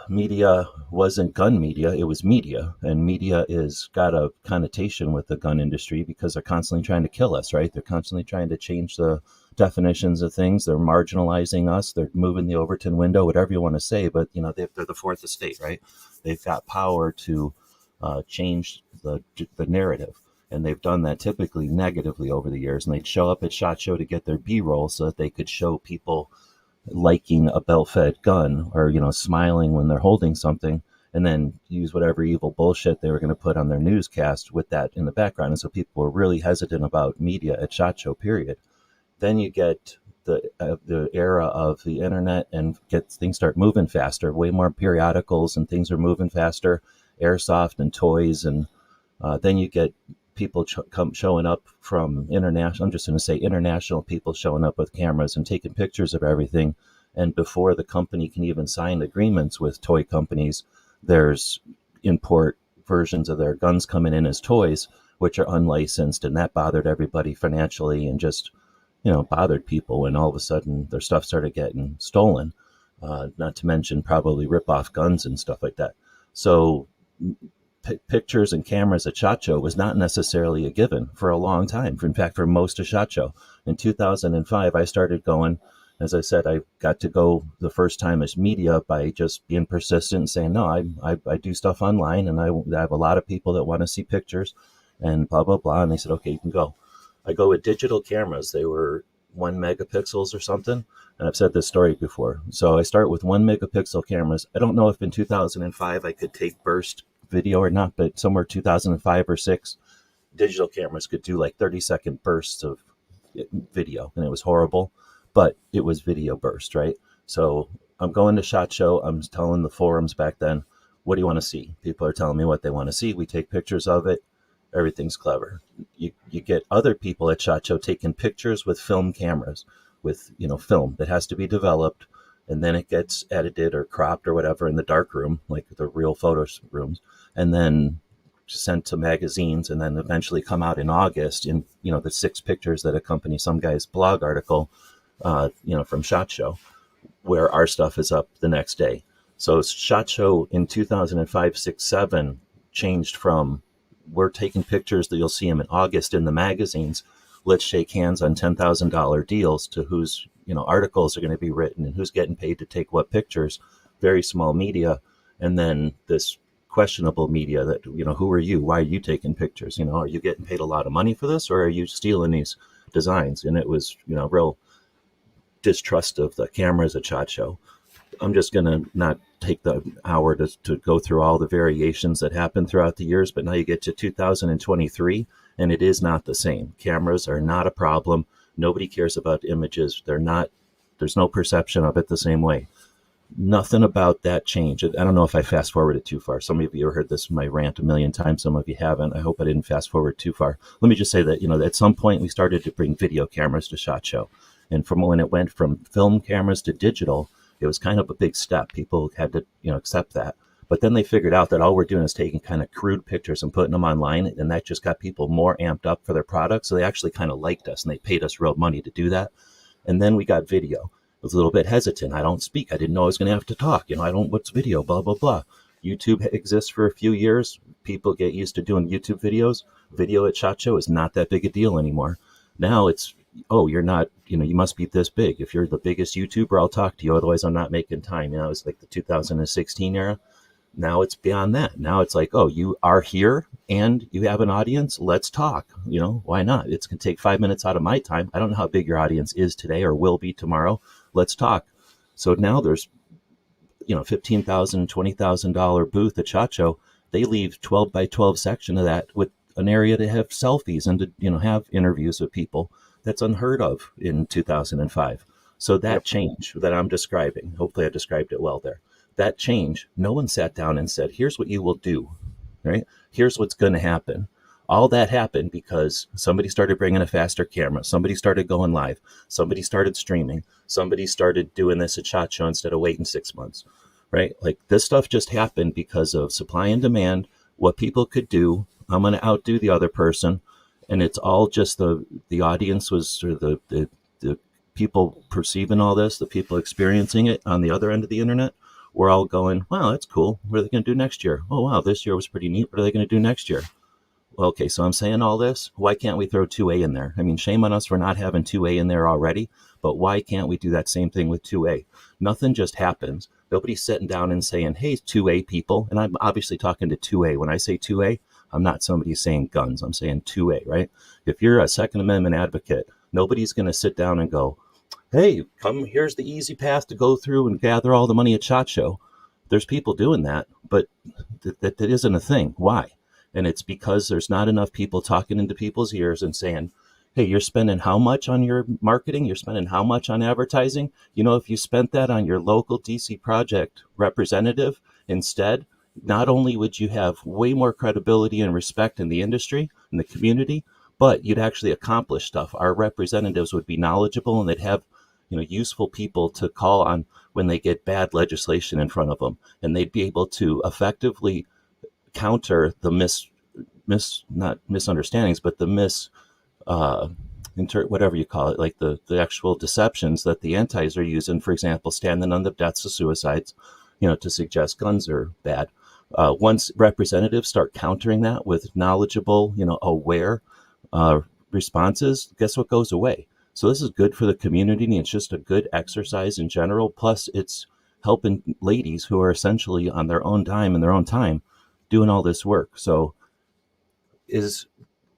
media wasn't gun media, it was media. And media is got a connotation with the gun industry because they're constantly trying to kill us, right? They're constantly trying to change the definitions of things. They're marginalizing us. They're moving the Overton window, whatever you want to say. But, they're the fourth estate, right? They've got power to change the narrative. And they've done that typically negatively over the years. And they'd show up at SHOT Show to get their B-roll so that they could show people liking a belt-fed gun or smiling when they're holding something, and then use whatever evil bullshit they were going to put on their newscast with that in the background. And so people were really hesitant about media at SHOT Show, period. Then you get the era of the internet, and things start moving faster, way more periodicals, and things are moving faster, airsoft and toys. And then you get people showing up from international, I'm just going to say international people showing up with cameras and taking pictures of everything. And before the company can even sign agreements with toy companies, there's import versions of their guns coming in as toys, which are unlicensed. And that bothered everybody financially and just, bothered people when all of a sudden their stuff started getting stolen. Not to mention probably rip off guns and stuff like that. So pictures and cameras at SHOT Show was not necessarily a given for a long time. In fact, for most of SHOT Show. In 2005, I started going. As I said, I got to go the first time as media by just being persistent and saying, no, I do stuff online, and I have a lot of people that want to see pictures and blah, blah, blah. And they said, okay, you can go. I go with digital cameras. They were 1 megapixels or something. And I've said this story before. So I start with 1 megapixel cameras. I don't know if in 2005 I could take burst video or not, but somewhere 2005 or 6, digital cameras could do like 30-second bursts of video, and it was horrible, but it was video burst, right? So I'm going to SHOT Show. I'm telling the forums back then, what do you want to see? People are telling me what they want to see. We take pictures of it. Everything's clever. You get other people at SHOT Show taking pictures with film cameras, with film that has to be developed, and then it gets edited or cropped or whatever in the dark room, like the real photo rooms, and then sent to magazines, and then eventually come out in August in the 6 pictures that accompany some guy's blog article, from SHOT Show, where our stuff is up the next day. So SHOT Show in 2005, 6, 7 changed from, we're taking pictures that you'll see them in August in the magazines, let's shake hands on $10,000 deals, to whose articles are going to be written and who's getting paid to take what pictures. Very small media. And then this questionable media that, who are you? Why are you taking pictures? Are you getting paid a lot of money for this, or are you stealing these designs? And it was, real distrust of the cameras at SHOT Show. I'm just going to not take the hour to go through all the variations that happened throughout the years, but now you get to 2023 and it is not the same. Cameras are not a problem. Nobody cares about images. There's no perception of it the same way. Nothing about that changed. I don't know if I fast forwarded too far. Some of you have heard this, my rant, a million times. Some of you haven't. I hope I didn't fast forward too far. Let me just say that, at some point we started to bring video cameras to SHOT Show. And from when it went from film cameras to digital, it was kind of a big step. People had to, accept that. But then they figured out that all we're doing is taking kind of crude pictures and putting them online. And that just got people more amped up for their product. So they actually kind of liked us and they paid us real money to do that. And then we got video. I was a little bit hesitant. I don't speak. I didn't know I was going to have to talk. What's video, blah, blah, blah. YouTube exists for a few years. People get used to doing YouTube videos. Video at SHOT Show is not that big a deal anymore. Now it's, you're not, you must be this big. If you're the biggest YouTuber, I'll talk to you. Otherwise, I'm not making time. It's like the 2016 era. Now it's beyond that. Now it's like, you are here and you have an audience. Let's talk. Why not? It's going to take 5 minutes out of my time. I don't know how big your audience is today or will be tomorrow. Let's talk. So now there's, $15,000, $20,000 booth at SHOT Show. They leave 12 by 12 section of that with an area to have selfies and to, have interviews with people. That's unheard of in 2005. So that change that I'm describing, hopefully I described it well there. That change, no one sat down and said, here's what you will do, right? Here's what's going to happen. All that happened because somebody started bringing a faster camera. Somebody started going live. Somebody started streaming. Somebody started doing this at SHOT Show instead of waiting 6 months, right? Like this stuff just happened because of supply and demand, what people could do. I'm going to outdo the other person. And it's all just the audience was sort of the people perceiving all this, the people experiencing it on the other end of the internet. We're all going, wow, that's cool. What are they going to do next year? Oh, wow, this year was pretty neat. What are they going to do next year? Well, okay, so I'm saying all this. Why can't we throw 2A in there? I mean, shame on us for not having 2A in there already, but why can't we do that same thing with 2A? Nothing just happens. Nobody's sitting down and saying, hey, 2A people, and I'm obviously talking to 2A. When I say 2A, I'm not somebody saying guns. I'm saying 2A, right? If you're a Second Amendment advocate, nobody's going to sit down and go, hey, here's the easy path to go through and gather all the money at SHOT Show. There's people doing that, but that isn't a thing. Why? And it's because there's not enough people talking into people's ears and saying, hey, you're spending how much on your marketing? You're spending how much on advertising? If you spent that on your local DC project representative instead, not only would you have way more credibility and respect in the industry, in the community, but you'd actually accomplish stuff. Our representatives would be knowledgeable and they'd have, useful people to call on when they get bad legislation in front of them. And they'd be able to effectively counter the not misunderstandings, but the whatever you call it, like the actual deceptions that the antis are using, for example, standing on the deaths of suicides, to suggest guns are bad. Once representatives start countering that with knowledgeable, aware responses, guess what goes away? So this is good for the community, and it's just a good exercise in general. Plus, it's helping ladies who are essentially on their own dime in their own time doing all this work. So is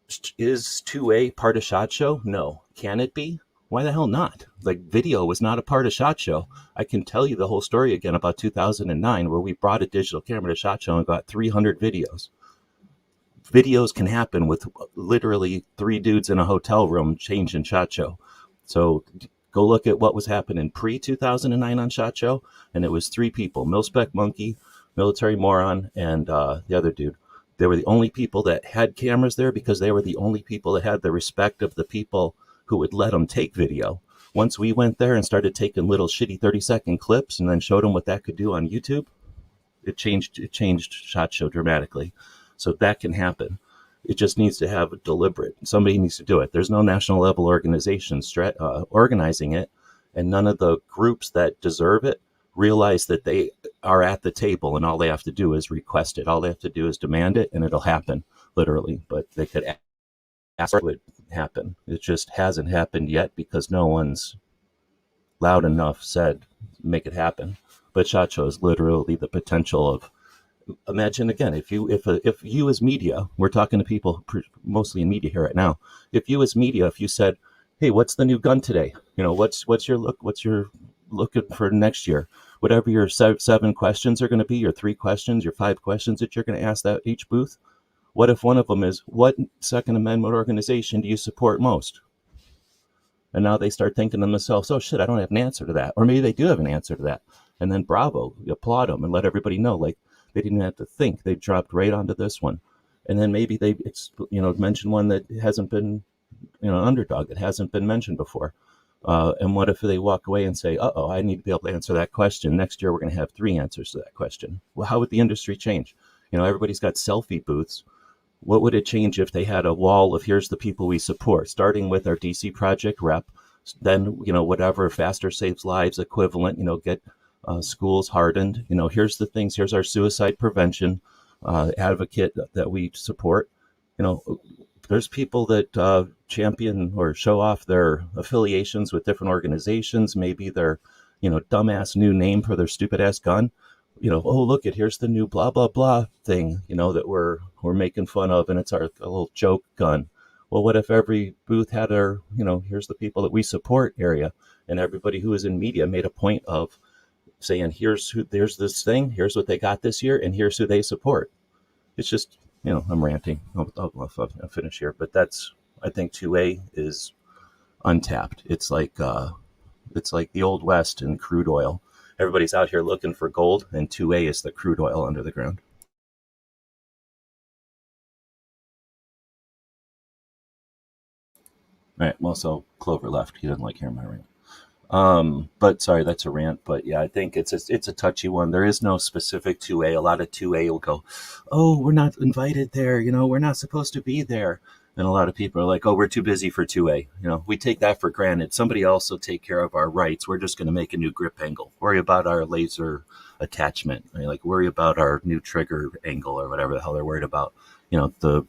2A part of SHOT Show? No. Can it be? Why the hell not? Like, video was not a part of SHOT Show. I can tell you the whole story again about 2009, where we brought a digital camera to SHOT Show and got 300 videos. Videos can happen with literally 3 dudes in a hotel room changing SHOT Show. So go look at what was happening pre-2009 on SHOT Show, and it was 3 people, Mil-Spec Monkey, Military Moron, and the other dude. They were the only people that had cameras there because they were the only people that had the respect of the people who would let them take video. Once we went there and started taking little shitty 30-second clips and then showed them what that could do on YouTube, it changed SHOT Show dramatically. So that can happen. It just needs to have deliberate. Somebody needs to do it. There's no national level organization organizing it, and none of the groups that deserve it realize that they are at the table, and all they have to do is request it. All they have to do is demand it, and it'll happen, literally. But they could ask it would happen. It just hasn't happened yet because no one's loud enough said, make it happen. But SHOT Show is literally the potential of imagine again, if you as media, we're talking to people mostly in media here right now. If you as media, if you said, "Hey, what's the new gun today? What's your look? What's your looking for next year? Whatever your seven questions are going to be, your three questions, your five questions that you're going to ask that each booth. What if one of them is, what Second Amendment organization do you support most?" And now they start thinking to themselves, "Oh shit, I don't have an answer to that," or maybe they do have an answer to that. And then bravo, you applaud them and let everybody know, like, they didn't have to think; they dropped right onto this one. And then maybe they, mention one that hasn't been, underdog, that hasn't been mentioned before. And what if they walk away and say, "Uh-oh, I need to be able to answer that question. Next year, we're going to have three answers to that question." Well, how would the industry change? Everybody's got selfie booths. What would it change if they had a wall of, here's the people we support, starting with our DC project rep, then, whatever faster saves lives equivalent, get schools hardened, here's the things, here's our suicide prevention advocate that we support. There's people that champion or show off their affiliations with different organizations, maybe their, dumbass new name for their stupid ass gun. Oh, look at, here's the new blah blah blah thing, that we're making fun of, and it's a little joke gun. Well, what if every booth had our, here's the people that we support area, and everybody who is in media made a point of saying, there's this thing, here's what they got this year, and here's who they support. It's just, I'm ranting. I'll finish here, but I think 2A is untapped. It's like the old West in crude oil. Everybody's out here looking for gold, and 2A is the crude oil under the ground. All right. Well, so Clover left. He doesn't like hearing my rant. But sorry, that's a rant. But yeah, I think it's a touchy one. There is no specific 2A. A lot of 2A will go, "Oh, we're not invited there. We're not supposed to be there." And a lot of people are like, "Oh, we're too busy for 2A." We take that for granted. Somebody else will take care of our rights. We're just going to make a new grip angle. Worry about our laser attachment. Worry about our new trigger angle or whatever the hell they're worried about. The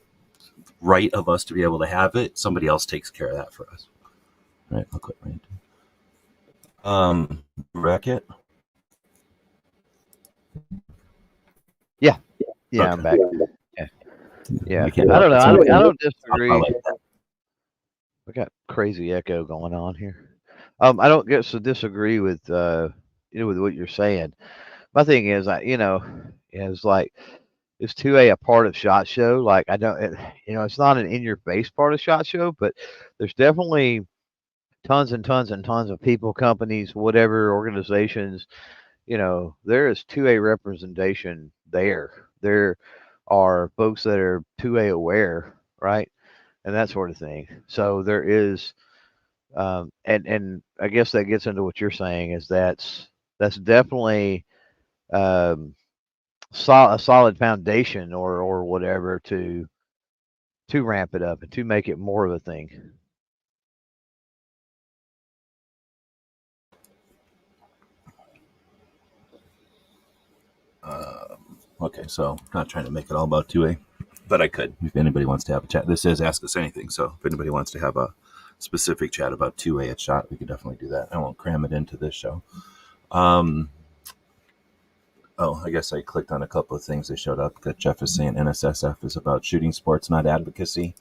right of us to be able to have it. Somebody else takes care of that for us. All right, I'll quit ranting. Racket? Yeah, okay. I'm back. Yeah. I don't know. I don't disagree. We got crazy echo going on here. I don't disagree with with what you're saying. My thing is, is like, is 2A a part of SHOT Show? Like, I don't, it's not an in your face part of SHOT Show, but there's definitely tons and tons and tons of people, companies, whatever organizations. There is 2A representation there. There are folks that are 2A aware, right, and that sort of thing. So there is, and I guess that gets into what you're saying, is that's definitely a solid foundation or whatever to ramp it up and to make it more of a thing. Okay, so I'm not trying to make it all about 2A, but I could. If anybody wants to have a chat, this is Ask Us Anything. So if anybody wants to have a specific chat about 2A at SHOT, we could definitely do that. I won't cram it into this show. I guess I clicked on a couple of things that showed up. That Jeff is saying NSSF is about shooting sports, not advocacy.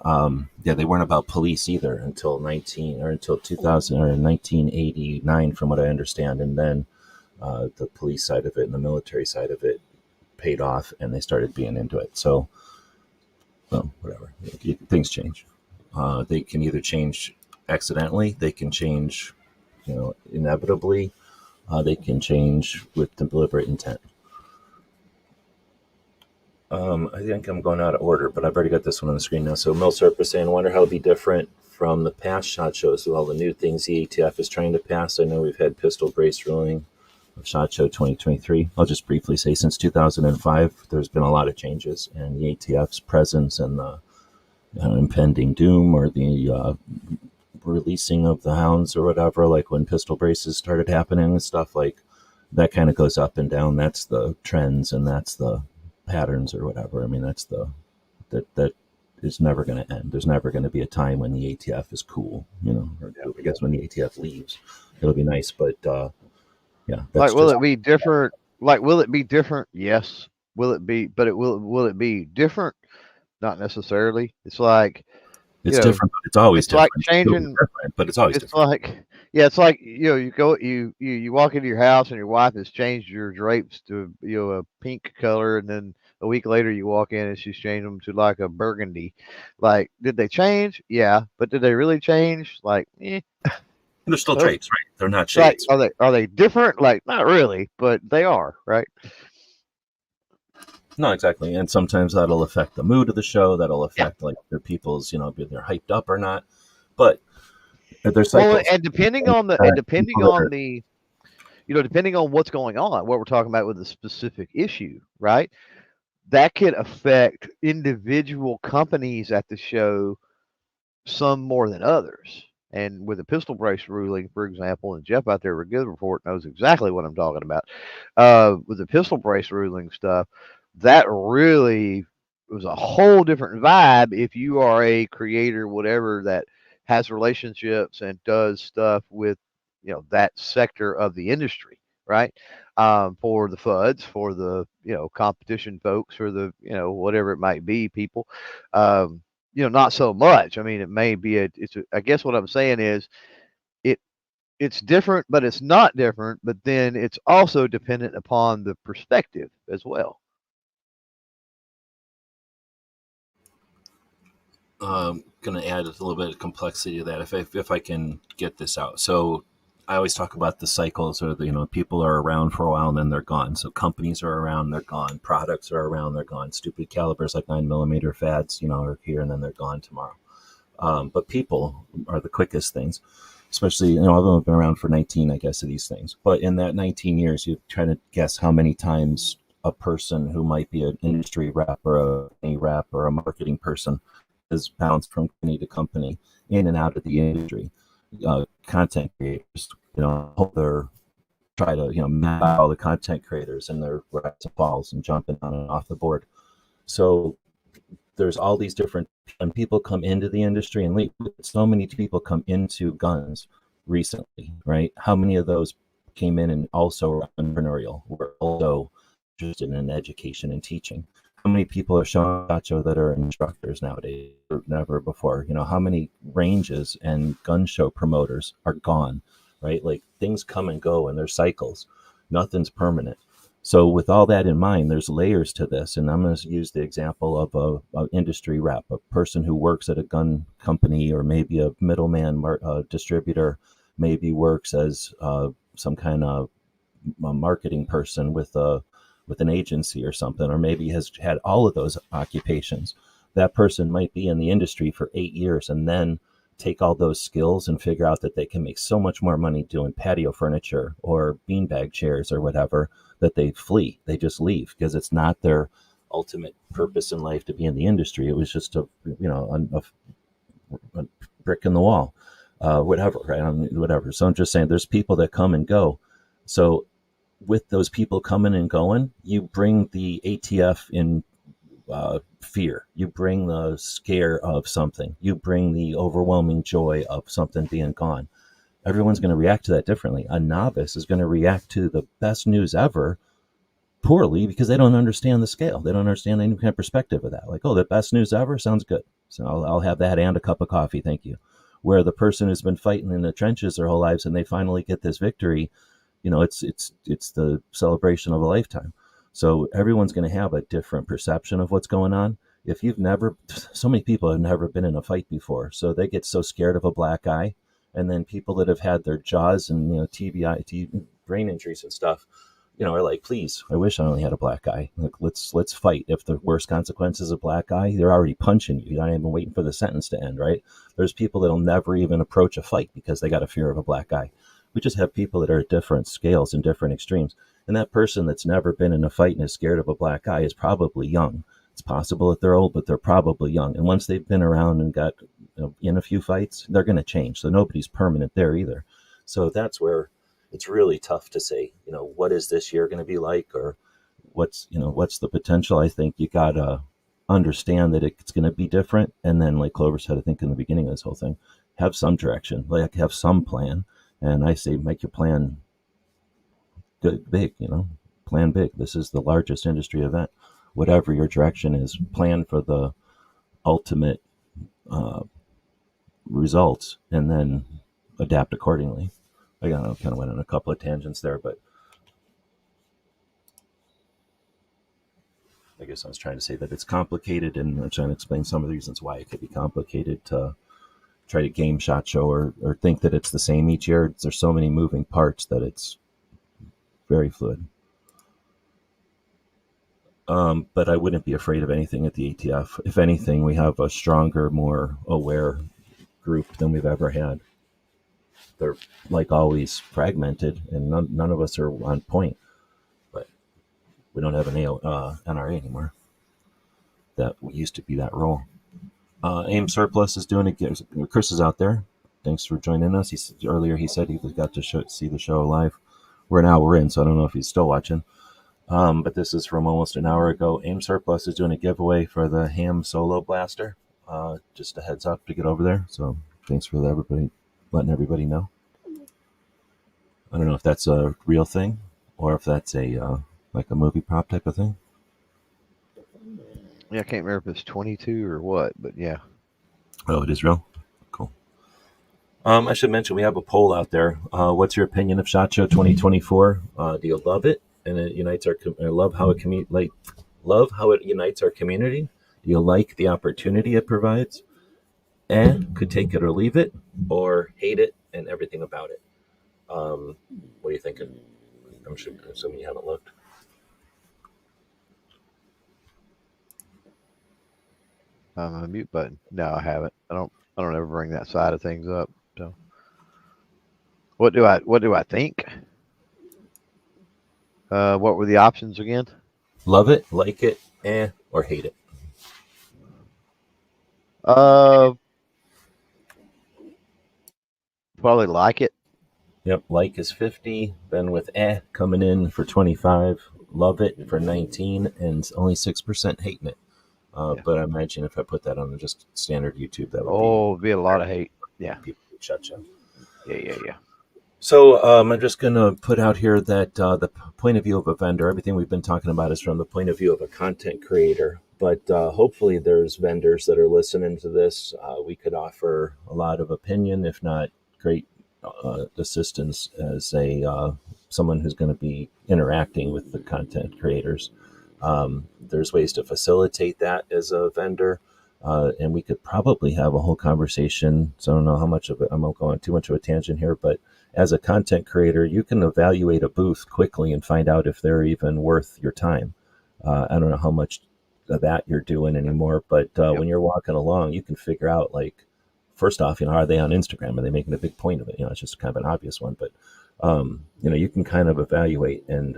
They weren't about police either until 2000 or 1989, from what I understand, and then the police side of it and the military side of it paid off, and they started being into it. So, well, whatever. Things change. They can either change accidentally, they can change, inevitably, they can change with deliberate intent. I think I'm going out of order, but I've already got this one on the screen now. So Milsurp is saying, I wonder how it'll be different from the past SHOT Shows with all the new things the ATF is trying to pass. I know we've had pistol brace ruling of SHOT Show 2023. I'll just briefly say, since 2005, there's been a lot of changes, and the ATF's presence and the impending doom, or the releasing of the hounds or whatever, like when pistol braces started happening and stuff, like that kind of goes up and down. That's the trends, and that's the patterns or whatever. I mean, that's that is never going to end. There's never going to be a time when the ATF is cool, or I guess when the ATF leaves, it'll be nice. But yeah. Like, will it be different? Like, will it be different? Yes. will it be? But will it be different? Not necessarily. It's like, you It's know, different, but it's always it's like different. It'll be changing. different, but it's always It's different. like, yeah, it's like, you go, you walk into your house and your wife has changed your drapes to, a pink color, and then a week later you walk in and she's changed them to like a burgundy. Like, did they change? Yeah, but did they really change? Like, And they're still well, drapes, right? They're not like, shades. are they different? Like, not really, but they are, right? No, exactly. And sometimes that'll affect the mood of the show. That'll Yeah. affect like the people's, if they're hyped up or not. But there's Well, cycles. and depending And on the and depending people that on are, the depending on what's going on, what we're talking about with the specific issue, right? That could affect individual companies at the show, some more than others. And with the pistol brace ruling, for example, and Jeff out there with Good Report knows exactly what I'm talking about. With the pistol brace ruling stuff, that really was a whole different vibe if you are a creator, whatever, that has relationships and does stuff with, that sector of the industry, right? For the FUDs, for the, competition folks, or the, whatever it might be, people. Um, not so much. I mean, it may be I guess what I'm saying is it it's different, but it's not different. But then it's also dependent upon the perspective as well. going to add a little bit of complexity to that if I can get this out. So I always talk about the cycles, or people are around for a while and then they're gone. So companies are around, they're gone. Products are around, they're gone. Stupid calibers like 9mm fads, are here and then they're gone tomorrow. But people are the quickest things, especially, I've only been around for 19, I guess, of these things. But in that 19 years, you try to guess how many times a person who might be an industry rep or a rep or a marketing person has bounced from company to company, in and out of the industry. Content creators, hold their try to map out all the content creators and their rise and falls and jumping on and off the board. So there's all these different, and people come into the industry and leave. So many people come into guns recently, right? How many of those came in and also were entrepreneurial, were also interested in education and teaching? How many people are showing Gacho that are instructors nowadays? Never before. How many ranges and gun show promoters are gone, right? Like, things come and go and there's cycles. Nothing's permanent. So with all that in mind, there's layers to this, and I'm going to use the example of a industry rep, a person who works at a gun company, or maybe a middleman distributor, maybe works as some kind of a marketing person with an agency or something, or maybe has had all of those occupations. That person might be in the industry for 8 years and then take all those skills and figure out that they can make so much more money doing patio furniture or beanbag chairs or whatever, that they flee. They just leave because it's not their ultimate purpose in life to be in the industry. It was just a brick in the wall, whatever, right? Whatever. So I'm just saying, there's people that come and go. So with those people coming and going, you bring the ATF in fear. You bring the scare of something. You bring the overwhelming joy of something being gone. Everyone's going to react to that differently. A novice is going to react to the best news ever poorly because they don't understand the scale. They don't understand any kind of perspective of that. Like, oh, the best news ever sounds good. So I'll have that and a cup of coffee. Thank you. Where the person who's been fighting in the trenches their whole lives and they finally get this victory, it's the celebration of a lifetime. So everyone's going to have a different perception of what's going on. If you've never, so many people have never been in a fight before, so they get so scared of a black eye. And then people that have had their jaws and TBI, brain injuries and stuff, are like, please, I wish I only had a black eye. Like, let's fight. If the worst consequence is a black eye, they're already punching you. You're not even waiting for the sentence to end, right? There's people that'll never even approach a fight because they got a fear of a black eye. We just have people that are at different scales and different extremes. And that person that's never been in a fight and is scared of a black eye is probably young. It's possible that they're old, but they're probably young. And once they've been around and got in a few fights, they're going to change. So nobody's permanent there either. So that's where it's really tough to say, what is this year going to be like, or what's the potential. I think you got to understand that it's going to be different. And then, like Clover said, I think in the beginning of this whole thing, have some direction, like have some plan. And I say, make your plan good, big, plan big. This is the largest industry event. Whatever your direction is, plan for the ultimate uh, results, and then adapt accordingly. I kind of went on a couple of tangents there, but I guess I was trying to say that it's complicated, and I'm trying to explain some of the reasons why it could be complicated to try to game SHOT Show, or think that it's the same each year. There's so many moving parts that it's very fluid. But I wouldn't be afraid of anything at the ATF. If anything, we have a stronger, more aware group than we've ever had. They're, like always, fragmented, and none of us are on point. But we don't have an NRA anymore. That used to be that role. AIM Surplus is doing it. Chris is out there. Thanks for joining us. Earlier he said he got to see the show live. We're an hour in, so I don't know if he's still watching. But this is from almost an hour ago. AIM Surplus is doing a giveaway for the Ham Solo Blaster. Just a heads up to get over there. So thanks for everybody letting everybody know. I don't know if that's a real thing or if that's a like a movie prop type of thing. Yeah, I can't remember if it's 22 or what, but yeah. Oh, it is real? Cool. I should mention we have a poll out there. What's your opinion of SHOT Show 2024? Do you love it? And it unites our love how it unites our community. Do you like the opportunity it provides? And could take it or leave it, or hate it and everything about it. What are you thinking? I'm assuming you haven't looked. A mute button. No, I haven't. I don't ever bring that side of things up. So, what do I think? What were the options again? Love it, like it, or hate it. Uh, Probably like it. Yep, like is 50. Then with coming in for 25, love it for 19, and only 6% hating it. Yeah. But I imagine if I put that on just standard YouTube, that would it'd be a lot of hate. Yeah. People would shut you. Yeah. So I'm just going to put out here that the point of view of a vendor, everything we've been talking about is from the point of view of a content creator. But hopefully there's vendors that are listening to this. We could offer a lot of opinion, if not great assistance as a someone who's going to be interacting with the content creators. There's ways to facilitate that as a vendor. And we could probably have a whole conversation. So I don't know how much of it, I'm not going too much of a tangent here, but as a content creator, you can evaluate a booth quickly and find out if they're even worth your time. I don't know how much of that you're doing anymore, but when you're walking along, you can figure out, like, first off, are they on Instagram? Are they making a big point of it? It's just kind of an obvious one, but you can kind of evaluate and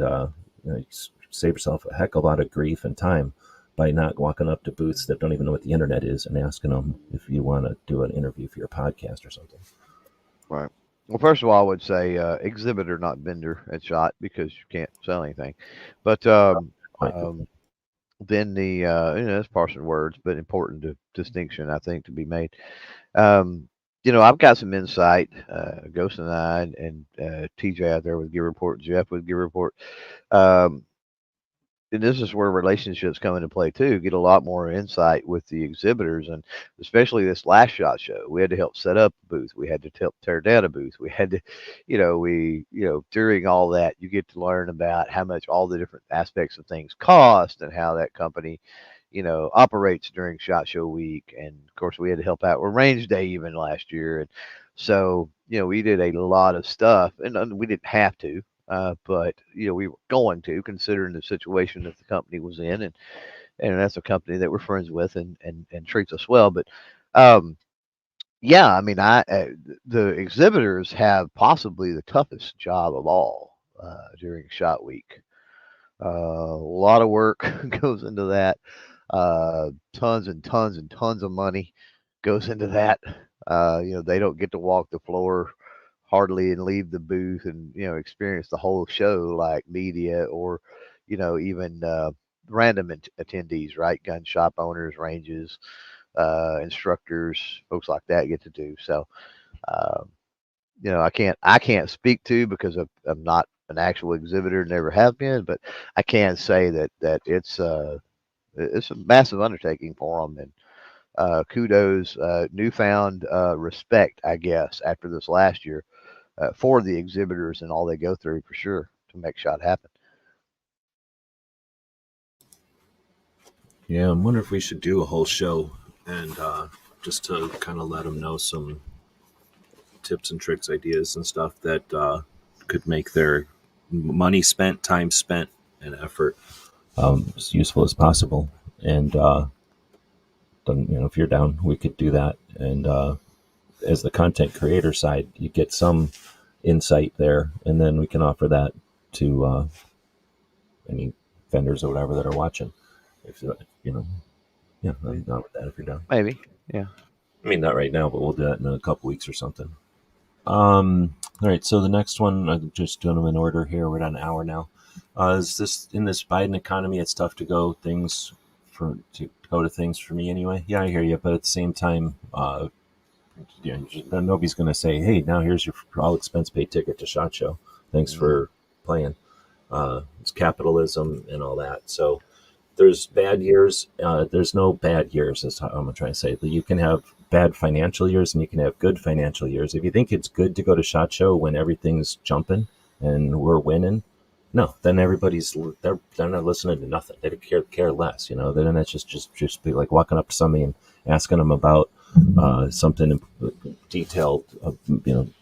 save yourself a heck of a lot of grief and time by not walking up to booths that don't even know what the internet is and asking them if you want to do an interview for your podcast or something. Right. Well, first of all, I would say exhibitor, not vendor at SHOT, because you can't sell anything. But then the that's parsing words, but important distinction, I think, to be made. I've got some insight. Ghost and I, and TJ out there with Gear Report, Jeff with Gear Report. And this is where relationships come into play too. Get a lot more insight with the exhibitors, and especially this last SHOT Show, we had to help set up a booth. We had to help tear down a booth. We had to, during all that, you get to learn about how much all the different aspects of things cost and how that company, operates during SHOT Show week. And of course, we had to help out with Range Day even last year, and so we did a lot of stuff, and we didn't have to. But we were going to, considering the situation that the company was in, and that's a company that we're friends with and treats us well. But I mean, the exhibitors have possibly the toughest job of all during SHOT Week. A lot of work goes into that. Tons and tons and tons of money goes into that. They don't get to walk the floor hardly and leave the booth and experience the whole show like media or even random attendees, right? Gun shop owners, ranges, instructors, folks like that get to do. So I can't speak to, because I'm not an actual exhibitor, never have been, but I can say that it's a massive undertaking for them, and kudos, newfound respect, I guess, after this last year for the exhibitors and all they go through for sure to make shot happen. Yeah, I'm wondering if we should do a whole show and just to kind of let them know some tips and tricks, ideas, and stuff that could make their money spent, time spent, and effort as useful as possible. And if you're down, we could do that. And as the content creator side, you get some insight there, and then we can offer that to any vendors or whatever that are watching. If you know, yeah, I'm down with that if you're down. Maybe, yeah. I mean, not right now, but we'll do that in a couple weeks or something. All right, so the next one, I'm just doing them in order here. We're at an hour now. Is this in this Biden economy? It's tough to go to things for me anyway. Yeah, I hear you, but at the same time, nobody's going to say, "Hey, now here's your all expense paid ticket to Shot Show. Thanks Mm-hmm. for playing." It's capitalism and all that. So there's bad years. There's no bad years. Is how I'm trying to say. You can have bad financial years and you can have good financial years. If you think it's good to go to Shot Show when everything's jumping and we're winning, no, then they're not listening to nothing. They care less. Then that's just be like walking up to somebody and asking them about something detailed,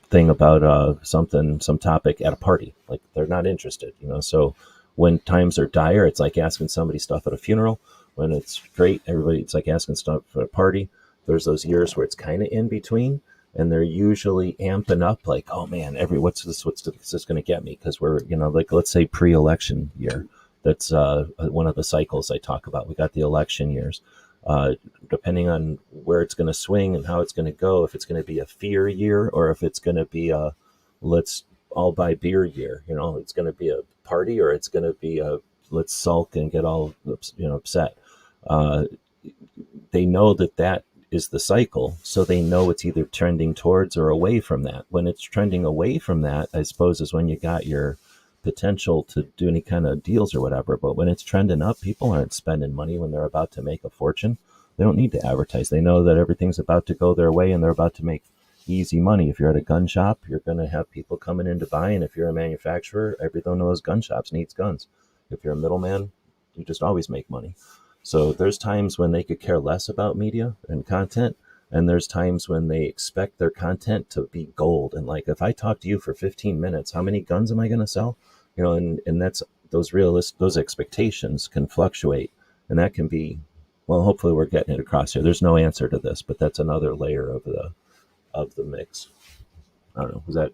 thing about some topic at a party. Like they're not interested. So when times are dire, it's like asking somebody stuff at a funeral. When it's great, it's like asking stuff at a party. There's those years where it's kind of in between, and they're usually amping up, like, oh man, what's this going to get me? Because we're, like, let's say pre-election year. That's one of the cycles I talk about. We got the election years. Depending on where it's going to swing and how it's going to go, if it's going to be a fear year or if it's going to be a let's all buy beer year, it's going to be a party or it's going to be a let's sulk and get all upset. Uh, they know that is the cycle, so they know it's either trending towards or away from that. When it's trending away from that, I suppose, is when you got your potential to do any kind of deals or whatever. But when it's trending up, people aren't spending money when they're about to make a fortune. They don't need to advertise. They know that everything's about to go their way and they're about to make easy money. If you're at a gun shop, you're going to have people coming in to buy. And if you're a manufacturer, everyone knows gun shops needs guns. If you're a middleman, you just always make money. So there's times when they could care less about media and content, and there's times when they expect their content to be gold. And like, if I talk to you for 15 minutes, how many guns am I going to sell? And that's those expectations can fluctuate, and that can be, well, hopefully we're getting it across here. There's no answer to this, but that's another layer of the mix. I don't know. Was that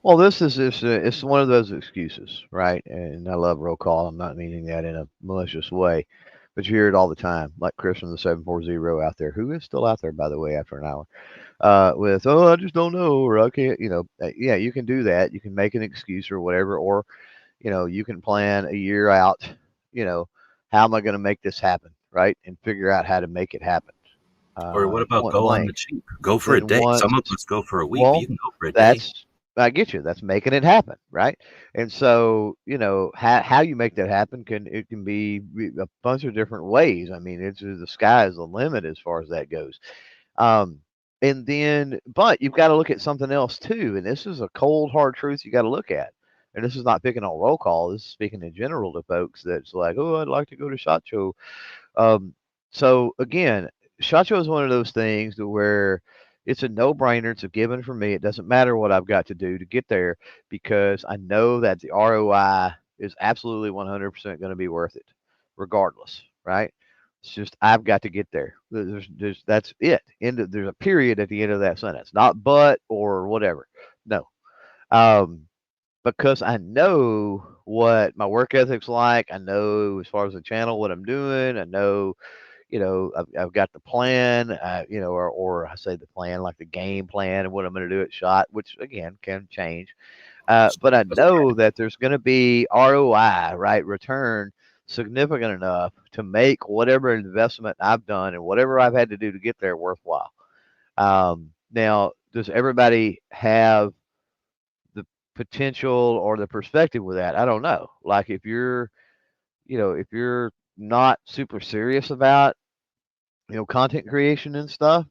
Well, this is it's one of those excuses, right? And I love roll call. I'm not meaning that in a malicious way, but you hear it all the time, like Chris from the 740 out there, who is still out there, by the way, after an hour, with, oh, I just don't know, or I can't, yeah, you can do that. You can make an excuse or whatever, or, you can plan a year out, you know, how am I going to make this happen, right? And figure out how to make it happen. or what about Point go on the blank. cheap? Go for a And day. once, Some of us go for a week, but well, you can go for a day. that's I get you. That's making it happen, right? And so, how you make that happen can be a bunch of different ways. I mean, it's the sky is the limit as far as that goes. Um, and then, but you've got to look at something else too. And this is a cold, hard truth you got to look at. And this is not picking on roll call. This is speaking in general to folks that's like, oh, I'd like to go to SHOT Show. Um, so again, SHOT Show is one of those things to where it's a no-brainer. It's a given for me. It doesn't matter what I've got to do to get there because I know that the ROI is absolutely 100% going to be worth it, regardless, right? It's just I've got to get there. That's it. There's a period at the end of that sentence, not but or whatever. No, um, because I know what my work ethic's like. I know as far as the channel what I'm doing. I know I've got the plan, or I say the plan, like the game plan and what I'm going to do at shot, which again can change. But I Doesn't know that there's going to be ROI, right? Return significant enough to make whatever investment I've done and whatever I've had to do to get there worthwhile. Now, does everybody have potential or the perspective with that. I don't know. Like if you're, if you're not super serious about, content creation and stuff,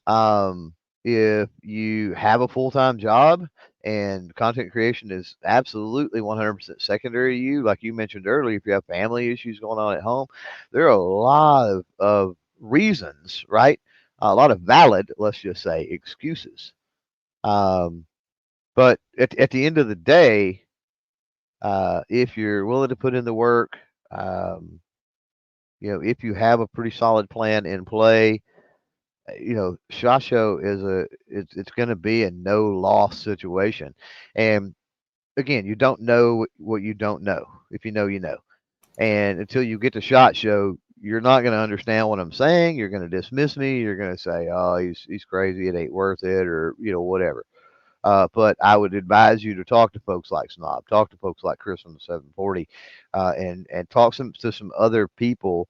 um, if you have a full-time job and content creation is absolutely 100% secondary to you, like you mentioned earlier, if you have family issues going on at home, there are a lot of reasons, right? A lot of valid, let's just say, excuses. Um, but at the end of the day, if you're willing to put in the work, um, if you have a pretty solid plan in play, SHOT Show it's going to be a no loss situation. And again, you don't know what you don't know. If you know, you know. And until you get to SHOT Show, you're not going to understand what I'm saying. You're going to dismiss me. You're going to say, "Oh, he's crazy. It ain't worth it," or whatever. But I would advise you to talk to folks like Snob, talk to folks like Chris from the 740, and talk to some other people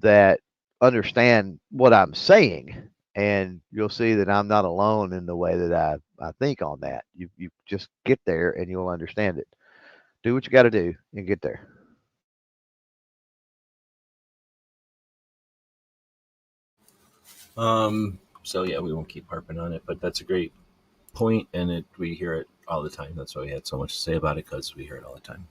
that understand what I'm saying, and you'll see that I'm not alone in the way that I think on that. You just get there and you'll understand it. Do what you got to do and get there. So yeah, we won't keep harping on it, but that's a great point, and we hear it all the time. That's why we had so much to say about it, because we hear it all the time.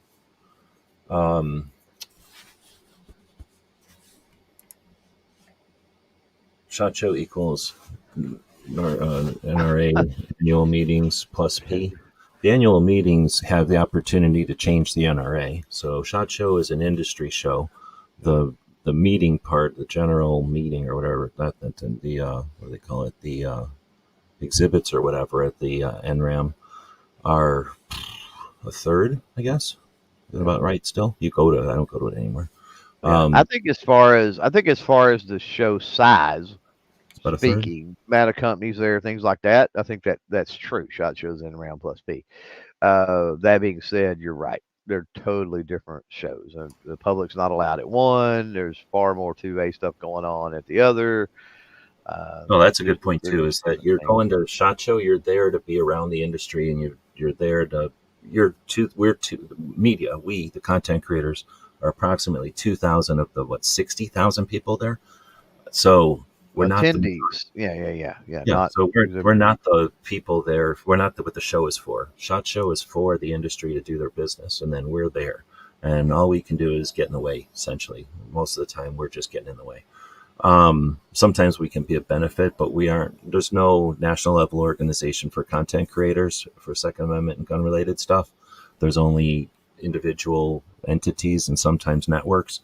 SHOT Show equals NRA annual meetings plus P. The annual meetings have the opportunity to change the NRA. So SHOT Show is an industry show. The meeting part, the general meeting or whatever, that the what do they call it, the exhibits or whatever at the NRAM are a third, I guess. Is that about right? Still, you go to it. I don't go to it anymore. Yeah, I think as far as the show size, It's about a third. speaking, amount of companies there, things like that, I think that's true. SHOT Shows in around plus P. That being said, you're right. They're totally different shows. The public's not allowed at one. There's far more 2A stuff going on at the other. Oh, that's a There's good point there's too. just Is that different you're things. going to SHOT Show? You're there to be around the industry, and you're there to we're two media. We, the content creators, are approximately 2,000 of the 60,000 people there. So we're not the Attendees, yeah. yeah. Not So the we're not the people there. We're not what the show is for. SHOT Show is for the industry to do their business, and then we're there, and all we can do is get in the way. Essentially, most of the time, we're just getting in the way. Sometimes we can be a benefit, but we aren't. There's no national level organization for content creators for Second Amendment and gun related stuff. There's only individual entities and sometimes networks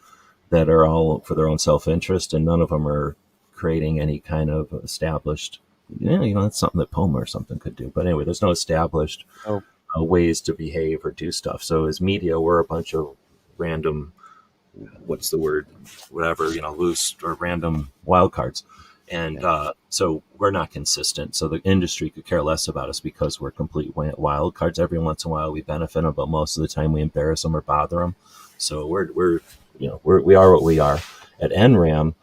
that are all for their own self interest, and none of them are creating any kind of established. That's something that Poma or something could do. But anyway, there's no established oh ways to behave or do stuff. So as media, we're a bunch of random, what's the word, whatever, loose or random wild cards. And yeah. so we're not consistent. So the industry could care less about us because we're complete wild cards. Every once in a while we benefit them, but most of the time we embarrass them or bother them. So we are what we are. At NRAM,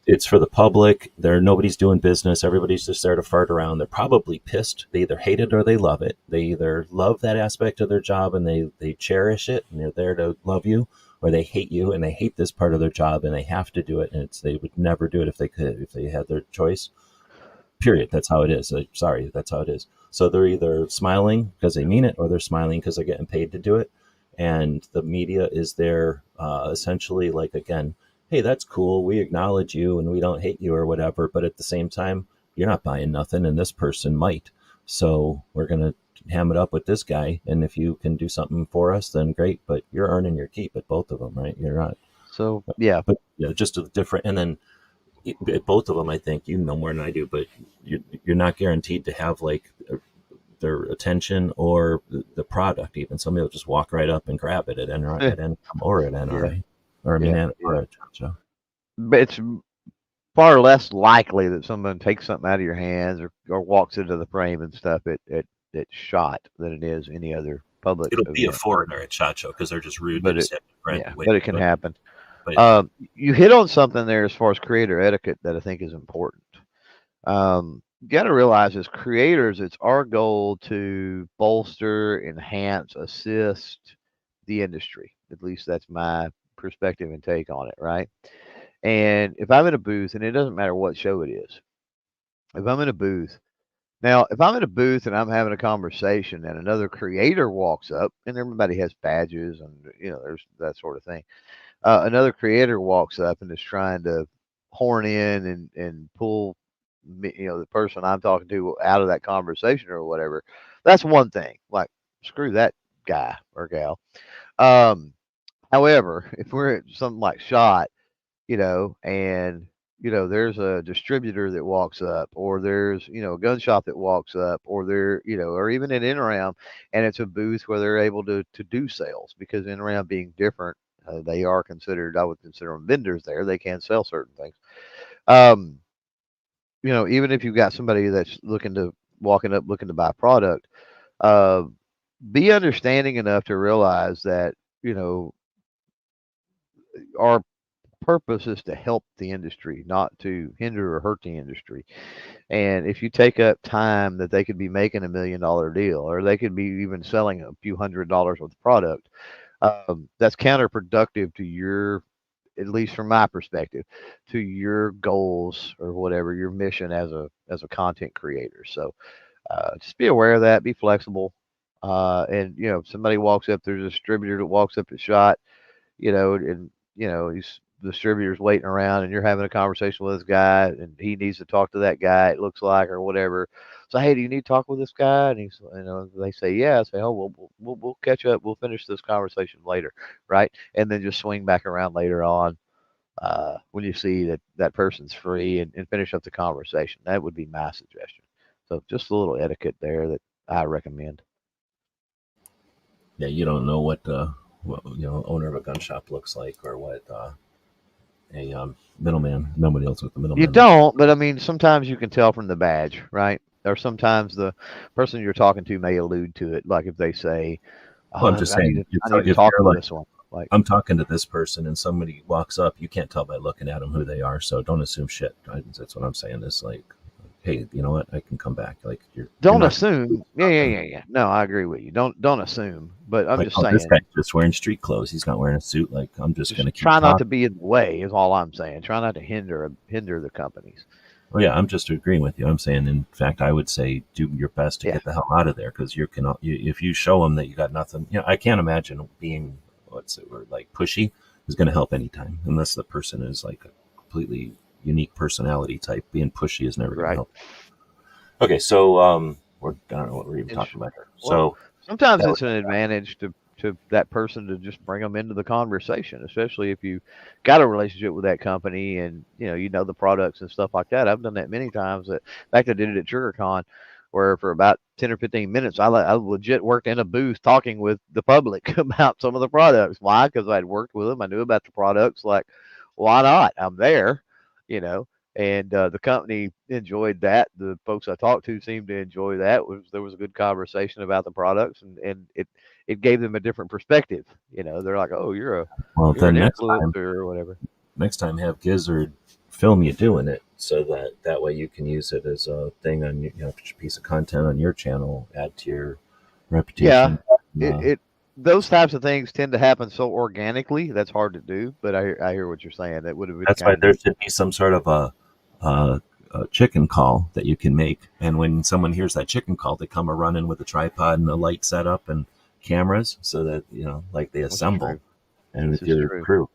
it's for the public. Nobody's doing business. Everybody's just there to fart around. They're probably pissed. They either hate it or they love it. They either love that aspect of their job and they cherish it and they're there to love you, or they hate you and they hate this part of their job and they have to do it. And they would never do it if they could, if they had their choice. Period. That's how it is. Sorry, that's how it is. So they're either smiling because they mean it, or they're smiling because they're getting paid to do it. And the media is there essentially like, again, hey, that's cool. We acknowledge you and we don't hate you or whatever. But at the same time, you're not buying nothing, and this person might. So we're gonna ham it up with this guy. And if you can do something for us, then great. But you're earning your keep at both of them, right? You're not. So yeah, But just a different. And then at both of them, I think you know more than I do, but you're not guaranteed to have like their attention or the product. Even somebody will just walk right up and grab it at NRA, eh, at NRA or at yeah, NRA, or I mean, yeah, or yeah. at Show. But it's far less likely that someone takes something out of your hands or walks into the frame and stuff at SHOT than it is any other public It'll be a event. foreigner at SHOT Show because they're just rude. They But just have different way. but it can happen. But You hit on something there as far as creator etiquette that I think is important. you got to realize as creators, it's our goal to bolster, enhance, assist the industry. At least that's my perspective and take on it, right? And if I'm in a booth, and it doesn't matter what show it is, if I'm in a booth, now, if I'm in a booth and I'm having a conversation and another creator walks up, and everybody has badges and there's that sort of thing. Another creator walks up and is trying to horn in and pull me, the person I'm talking to out of that conversation or whatever. That's one thing. Like, screw that guy or gal. Um, However, if we're at something like Shot, and there's a distributor that walks up, or there's a gun shop that walks up, or or even an NRAM, and it's a booth where they're able to do sales because NRAM being different, they are considered. I would consider them vendors there. They can sell certain things. Um, Even if you've got somebody that's walking up looking to buy a product, uh, be understanding enough to realize that our purpose is to help the industry, not to hinder or hurt the industry. And if you take up time that they could be making $1 million deal, or they could be even selling a few $100s worth of product, that's counterproductive to your, at least from my perspective, to your goals or whatever your mission as a content creator. So just be aware of that. Be flexible. And if somebody walks up, there's a distributor that walks up at Shot, and he's the distributor's waiting around, and you're having a conversation with this guy, and he needs to talk to that guy. It looks like, or whatever. So, hey, do you need to talk with this guy? And they say, yeah. I say, oh, well, we'll catch up. We'll finish this conversation later, right? And then just swing back around later on when you see that person's free, and finish up the conversation. That would be my suggestion. So, just a little etiquette there that I recommend. Yeah, you don't know what owner of a gun shop looks like, or what a middleman. Nobody else with the You middleman looks. don't, but I mean, sometimes you can tell from the badge, right? Or sometimes the person you're talking to may allude to it, like if they say, Well, I'm "Oh, just I need saying, to, I need to if talk you're to like, this one." Like, I'm talking to this person, and somebody walks up, you can't tell by looking at them who they are. So don't assume shit. That's what I'm saying. Is like, hey, you know what? I can come back. Like you're don't not assume. Yeah, yeah, yeah, yeah. No, I agree with you. Don't assume. But I'm like, just oh, this guy's saying, just wearing street clothes. He's not wearing a suit. Like, I'm just just gonna keep try not to talking. be in the way. Is all I'm saying. Try not to hinder the companies. Oh yeah, I'm just agreeing with you. I'm saying, in fact, I would say do your best to Yeah, get the hell out of there, because if you show them that you got nothing, I can't imagine being what's it word like pushy is going to help anytime, unless the person is like a completely unique personality type. Being pushy is never going to right. help. Okay, so I don't know what we're even And talking about here. well, So sometimes that it's an advantage to that person to just bring them into the conversation, especially if you got a relationship with that company and you know the products and stuff like that. I've done that many times. In fact, I did it at TriggerCon, where for about 10 or 15 minutes, I legit worked in a booth talking with the public about some of the products. Why? Because I'd worked with them. I knew about the products. Like, why not? I'm there, you know and the company enjoyed that. The folks I talked to seemed to enjoy that. There was a good conversation about the products, and it gave them a different perspective. They're like, "Oh, well, you're an then influencer or whatever." next time have Gizzard film you doing it, so that way you can use it as a thing on piece of content on your channel, add to your Yeah, reputation. it Uh, it those types of things tend to happen so organically that's hard to do. But I hear what you're saying. That would have been that's why kind of there neat. should be some sort of a chicken call that you can make, and when someone hears that chicken call, they come a running with a tripod and a light setup and cameras, so that like they This is assemble, true. and This with is your true. crew.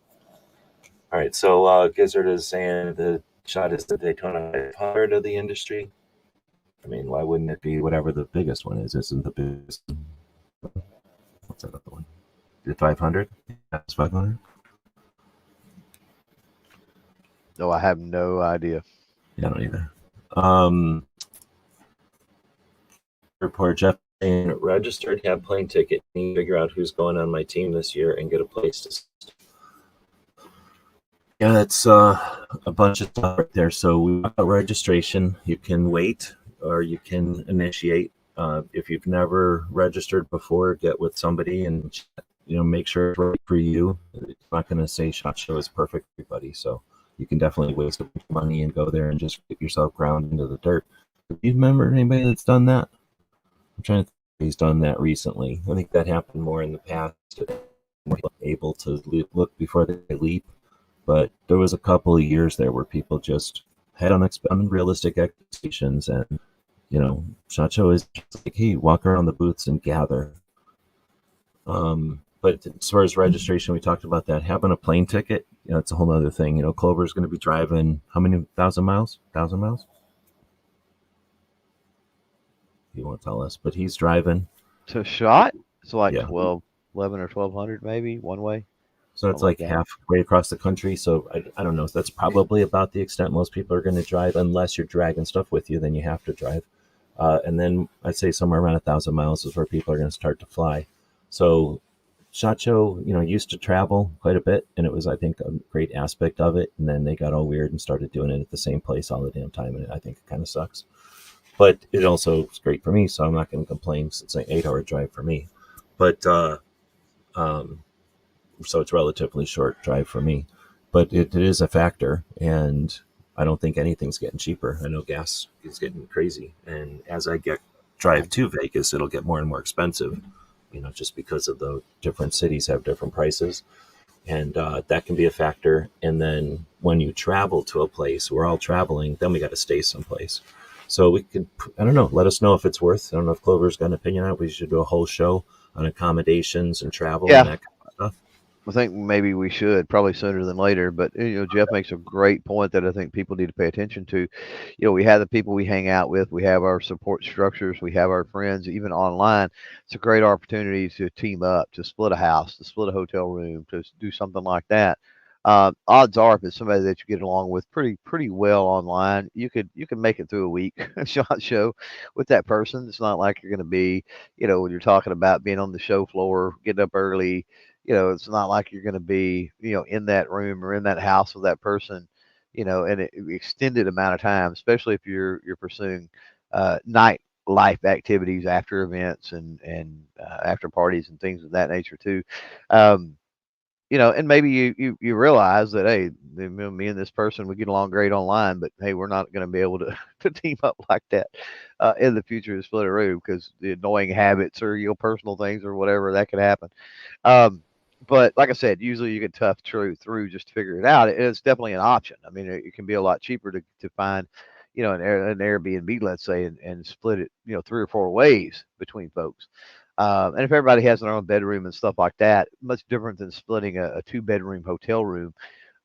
All right, so Gizzard is saying the shot is the Daytona 500 of the industry. I mean, why wouldn't it be whatever the biggest one is? Isn't the biggest? What's that other one? The 500? That's 500. No, I have no idea. Yeah, I don't either. Um, report Jeff saying registered, have plane ticket. Need to figure out who's going on my team this year and get a place to. Yeah, it's a bunch of stuff right there. So we got registration. You can wait or you can initiate. If you've never registered before, get with somebody and make sure it's right for you. It's not going to say Shot Show is perfect for everybody, so you can definitely waste a bunch of money and go there and just get yourself ground into the dirt. Do you remember anybody that's done that? I'm trying to think if he's done that recently. I think that happened more in the past, more able to look before they leap. But there was a couple of years there where people just had unrealistic expectations, and SHOT Show is just like, hey, walk around the booths and gather. But as far as registration, we talked about that. Having a plane ticket, it's a whole other thing. Clover's going to be driving how many thousand miles? 1,000 miles? He won't tell us, but he's driving. To SHOT, it's like Yeah. 12, 11 or 1,200 maybe one way, So it's something like like that. halfway across the country. So I don't know. That's probably about the extent most people are going to drive, unless you're dragging stuff with you. Then you have to drive. And then I'd say somewhere around 1,000 miles is where people are going to start to fly. So SHOT Show, used to travel quite a bit, and it was, I think, a great aspect of it. And then they got all weird and started doing it at the same place all the damn time, and I think it kind of sucks. But it also is great for me, so I'm not going to complain. It's an 8-hour drive for me. But um, so it's relatively short drive for me. But it is a factor, and I don't think anything's getting cheaper. I know gas is getting crazy, and as I get drive to Vegas, it'll get more and more expensive. Just because of the different cities have different prices, and that can be a factor. And then when you travel to a place, we're all traveling, then we got to stay someplace. So we could, I don't know, let us know if it's worth. I don't know if Clover's got an opinion on it. We should do a whole show on accommodations and travel and Yeah, that kind of stuff. I think maybe we should, probably sooner than later. But Jeff makes a great point that I think people need to pay attention to. We have the people we hang out with, we have our support structures, we have our friends, even online. It's a great opportunity to team up, to split a house, to split a hotel room, to do something like that. Odds are, if it's somebody that you get along with pretty well online, you can make it through a week SHOT Show with that person. It's not like you're going to be, when you're talking about being on the show floor, getting up early. It's not like you're going to be, in that room or in that house with that person, an extended amount of time, especially if you're pursuing night life activities after events and after parties and things of that nature too. Um, and maybe you realize that, hey, me and this person, we get along great online, but hey, we're not going to be able to to team up like that in the future to split a room because the annoying habits or personal things or whatever that could happen. Um, but like I said, usually you can tough through just to figure it out. It's definitely an option. I mean, it can be a lot cheaper to find, an Airbnb, let's say, and split it, 3 or 4 ways between folks. And if everybody has their own bedroom and stuff like that, much different than splitting a 2 bedroom hotel room.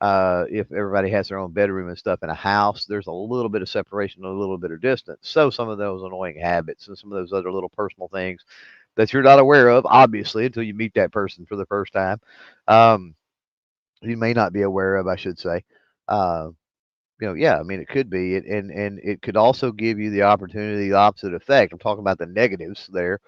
If everybody has their own bedroom and stuff in a house, there's a little bit of separation, a little bit of distance. So some of those annoying habits and some of those other little personal things that you're not aware of, obviously, until you meet that person for the first time. Um, you may not be aware of, I should say. Uh, yeah, I mean, it could be, and it could also give you the opportunity, the opposite effect. I'm talking about the negatives there,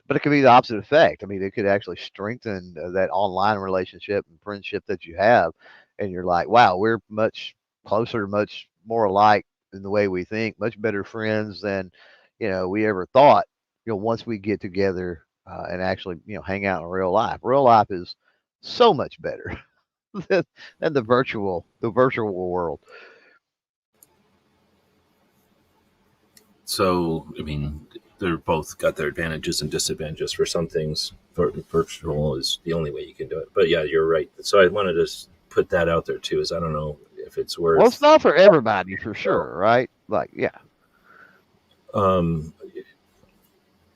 but it could be the opposite effect. I mean, it could actually strengthen that online relationship and friendship that you have, and you're like, wow, we're much closer, much more alike in the way we think, much better friends than we ever thought. Once we get together and actually hang out in real life. Real life is so much better than, than the virtual world. So, I mean, they're both got their advantages and disadvantages. For some things, virtual is the only way you can do it. But yeah, you're right. So I wanted to put that out there too. Is I don't know if it's Well, it's worth. not for everybody for sure, right? Like, yeah, Um,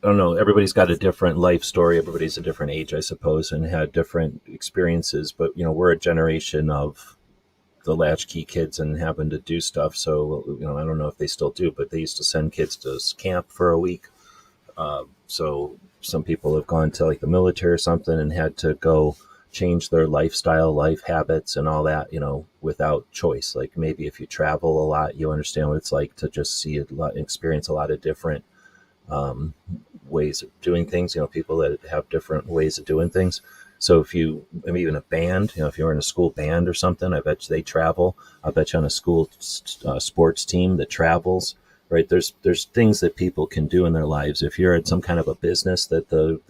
I don't know. Everybody's got a different life story. Everybody's a different age, I suppose, and had different experiences. But we're a generation of the latchkey kids and having to do stuff. So I don't know if they still do, but they used to send kids to camp for a week. So some people have gone to like the military or something and had to go change their lifestyle, life habits, and all that. Without choice. Like maybe if you travel a lot, you understand what it's like to just see a lot, experience a lot of different um, ways of doing things. People that have different ways of doing things. So if you, I mean, even a band, if you're in a school band or something, I bet you they travel. I bet you on a school sports team that travels, right? There's things that people can do in their lives. If you're at some kind of a business that the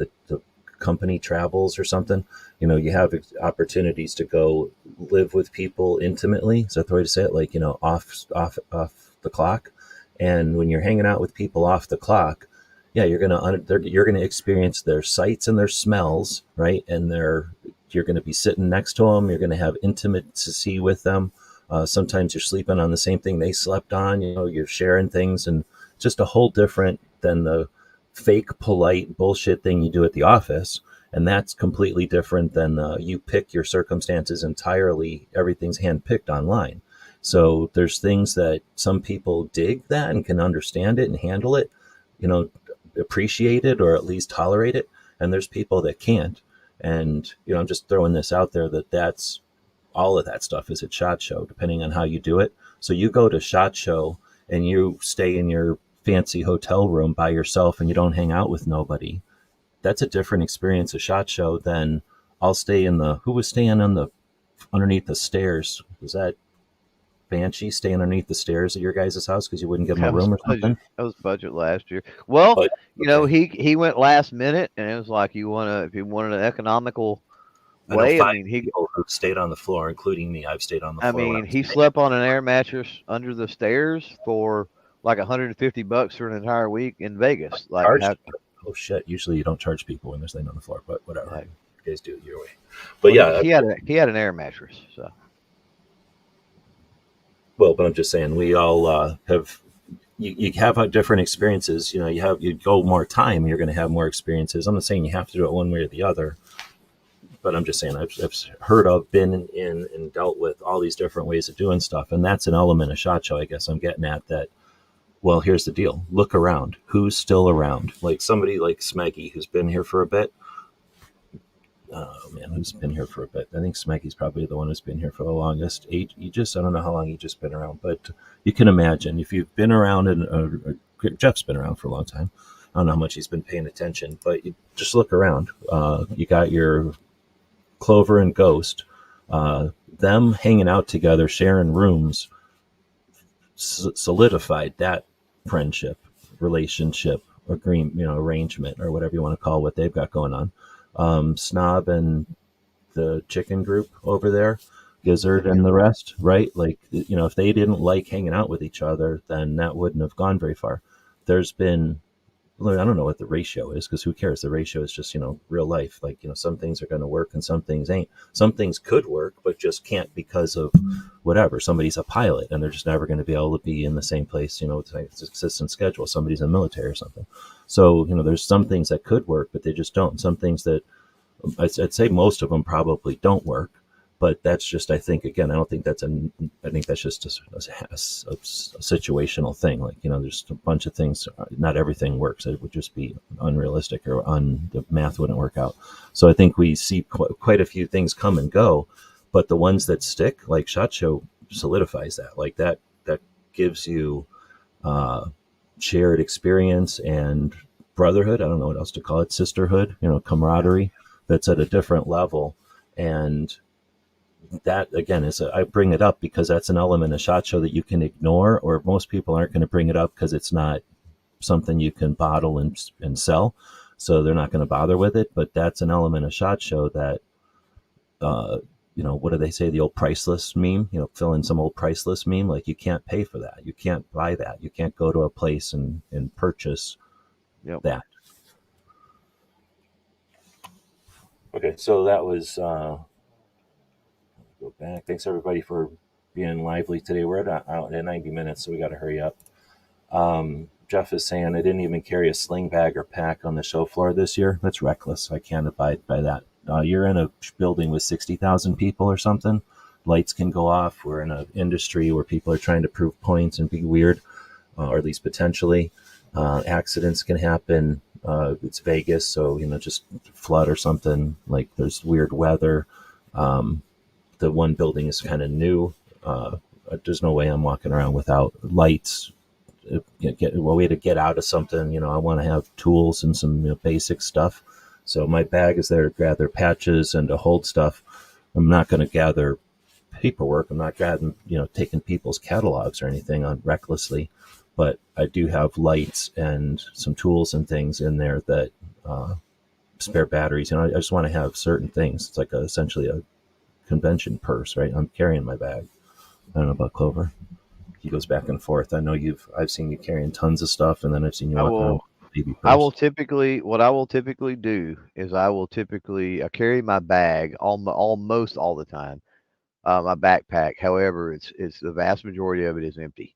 company travels or something, you have opportunities to go live with people intimately. Is that the way to say it? Like, off the clock, And when you're hanging out with people off the clock, yeah, you're gonna experience their sights and their smells, right? And you're gonna be sitting next to them. You're gonna have intimacy with them. Sometimes you're sleeping on the same thing they slept on. You're sharing things, and just a whole different than the fake polite bullshit thing you do at the office. And that's completely different than you pick your circumstances entirely. Everything's handpicked online. So there's things that some people dig that and can understand it and handle it, you know, appreciate it or at least tolerate it. And there's people that can't. And, I'm just throwing this out there that's all of that stuff is at SHOT Show, depending on how you do it. So you go to SHOT Show and you stay in your fancy hotel room by yourself and you don't hang out with nobody. That's a different experience at SHOT Show than I'll stay who was staying underneath the stairs? Was that Banshee staying underneath the stairs at your guys' house because you wouldn't give him a That was room or budget. something? That was budget last year. Well, But okay, he went last minute, and it was like if you wanted an economical I know way. I five mean, people who stayed on the floor, including me. I've stayed on the floor when I was he staying. slept on an air mattress under the stairs for like $150 for an entire week in Vegas. Like how, Charged? Oh shit! Usually you don't charge people when they're staying on the floor, but whatever. like You guys do it your way. But well, yeah, he had an air mattress. So but I'm just saying we all have. You have different experiences. You go more time, you're going to have more experiences. I'm not saying you have to do it one way or the other, but I'm just saying I've heard of, been in, and dealt with all these different ways of doing stuff, and that's an element of SHOT Show. I guess I'm getting at that. Well, here's the deal: look around. Who's still around? Like somebody like Smeggy, who's been here for a bit. Oh man, who's been here for a bit? I think Smeggy's probably the one who's been here for the longest. I don't know how long he just been around, but you can imagine if you've been around, and Jeff's been around for a long time. I don't know how much he's been paying attention, but you just look around. You got your Clover and Ghost, them hanging out together, sharing rooms, solidified that friendship, relationship, agreement, arrangement, or whatever you want to call what they've got going on. Snob and the chicken group over there, Gizzard and the rest, right? Like, if they didn't like hanging out with each other, then that wouldn't have gone very far. There's been, I don't know what the ratio is because who cares? The ratio is just, real life. Like, some things are going to work and some things ain't. Some things could work, but just can't because of whatever. Somebody's a pilot and they're just never going to be able to be in the same place, it's like a consistent schedule. Somebody's in the military or something. So, there's some things that could work, but they just don't. Some things that I'd say most of them probably don't work. But that's just, I think, again, I think that's just a situational thing. Like, there's a bunch of things, not everything works. It would just be unrealistic or the math wouldn't work out. So I think we see quite a few things come and go, but the ones that stick, like SHOT Show, solidifies that. Like that gives you shared experience and brotherhood. I don't know what else to call it. Sisterhood, camaraderie that's at a different level. And that again I bring it up because that's an element of SHOT Show that you can ignore, or most people aren't going to bring it up because it's not something you can bottle and sell, so they're not going to bother with it. But that's an element of SHOT Show that what do they say, the old priceless meme, fill in some old priceless meme, like you can't pay for that, you can't buy that, you can't go to a place and purchase yep. that. Okay, so that was go back. Thanks everybody for being lively today. We're at 90 minutes, so we got to hurry up. Jeff is saying I didn't even carry a sling bag or pack on the show floor this year. That's reckless. I can't abide by that. You're in a building with 60,000 people or something. Lights can go off. We're in an industry where people are trying to prove points and be weird, or at least potentially. Accidents can happen. It's Vegas, so just flood or something. Like there's weird weather. The one building is kind of new. There's no way I'm walking around without lights. A way to get out of something. I want to have tools and some basic stuff. So my bag is there to gather patches and to hold stuff. I'm not going to gather paperwork. I'm not taking people's catalogs or anything on recklessly. But I do have lights and some tools and things in there that spare batteries. I just want to have certain things. It's like essentially a convention purse, right? I'm carrying my bag. I don't know about Clover. he goes back and forth. I know I've seen you carrying tons of stuff, and then I've seen you I walking around will. with a baby I will purse. typically, what I will typically do is I carry my bag almost all the time, my backpack. However, it's the vast majority of it is empty.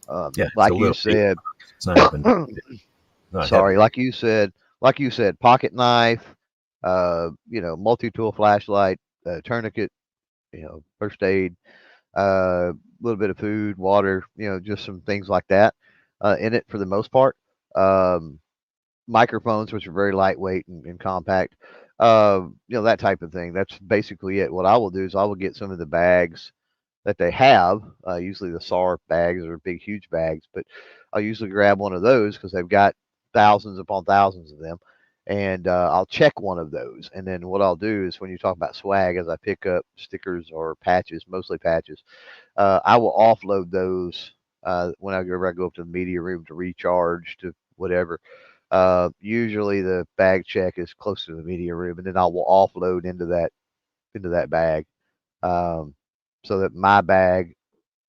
Yeah, it's a Like you little baby said, purse. It's not even not sorry, heavy. like you said, pocket knife, multi-tool flashlight, tourniquet, first aid, a little bit of food, water, just some things like that in it for the most part. Um, Microphones, which are very lightweight and compact, that type of thing. That's basically it. What I will do is I will get some of the bags that they have, usually the SAR bags or big, huge bags, but I'll usually grab one of those because they've got thousands upon thousands of them. And I'll check one of those. And then what I'll do is when you talk about swag, as I pick up stickers or patches, mostly patches, I will offload those whenever I go up to the media room to recharge to whatever. Usually the bag check is close to the media room, and then I will offload into that bag, um, so that my bag.